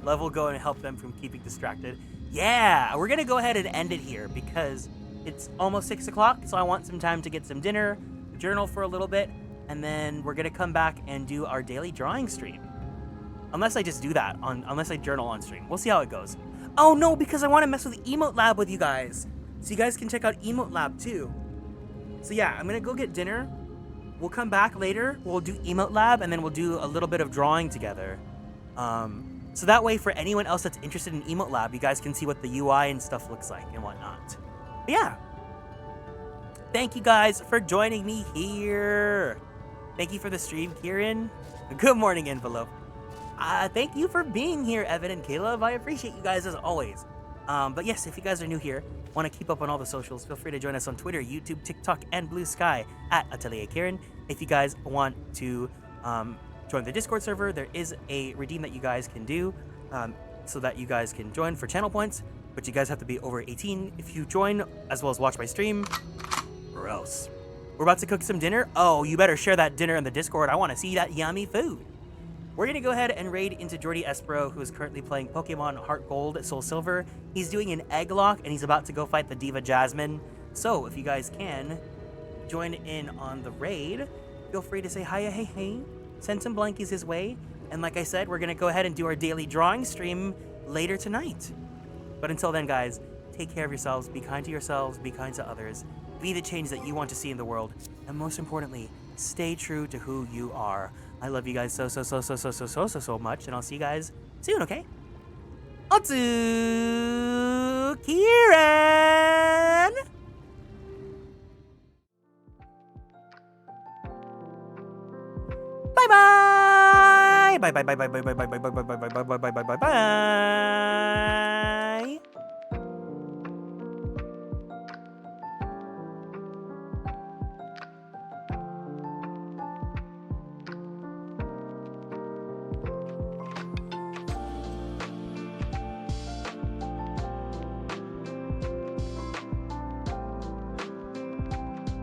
Love will go and help them from keeping distracted. Yeah, we're gonna go ahead and end it here because it's almost 6 o'clock, so I want some time to get some dinner, journal for a little bit, and then we're gonna come back and do our daily drawing stream. Unless I just do that, unless I journal on stream. We'll see how it goes. Oh no, because I want to mess with Emote Lab with you guys. So you guys can check out Emote Lab too. So yeah, I'm gonna go get dinner. We'll come back later, we'll do Emote Lab, and then we'll do a little bit of drawing together. So that way for anyone else that's interested in Emote Lab, you guys can see what the UI and stuff looks like and whatnot. But yeah. Thank you guys for joining me here. Thank you for the stream, Kieran. Good morning, Envelope. Thank you for being here, Evan and Caleb. I appreciate you guys as always. But yes, if you guys are new here, want to keep up on all the socials, feel free to join us on Twitter, YouTube, TikTok, and Blue Sky at Atelier Kieran. If you guys want to join the Discord server, there is a redeem that you guys can do so that you guys can join for channel points, but you guys have to be over 18 if you join, as well as watch my stream, or else. We're about to cook some dinner. Oh, you better share that dinner in the Discord. I want to see that yummy food. We're going to go ahead and raid into Jordy Espero, who is currently playing Pokemon Heart Gold, Soul Silver. He's doing an egg lock, and he's about to go fight the Diva Jasmine. So, if you guys can, join in on the raid. Feel free to say hi, hey, hey. Send some blankies his way. And like I said, we're going to go ahead and do our daily drawing stream later tonight. But until then, guys, take care of yourselves. Be kind to yourselves. Be kind to others. Be the change that you want to see in the world. And most importantly, stay true to who you are. I love you guys so much, and I'll see you guys soon, okay? Otsu Kieran! Bye-bye! bye bye bye bye bye bye bye bye bye bye bye bye bye bye bye bye bye.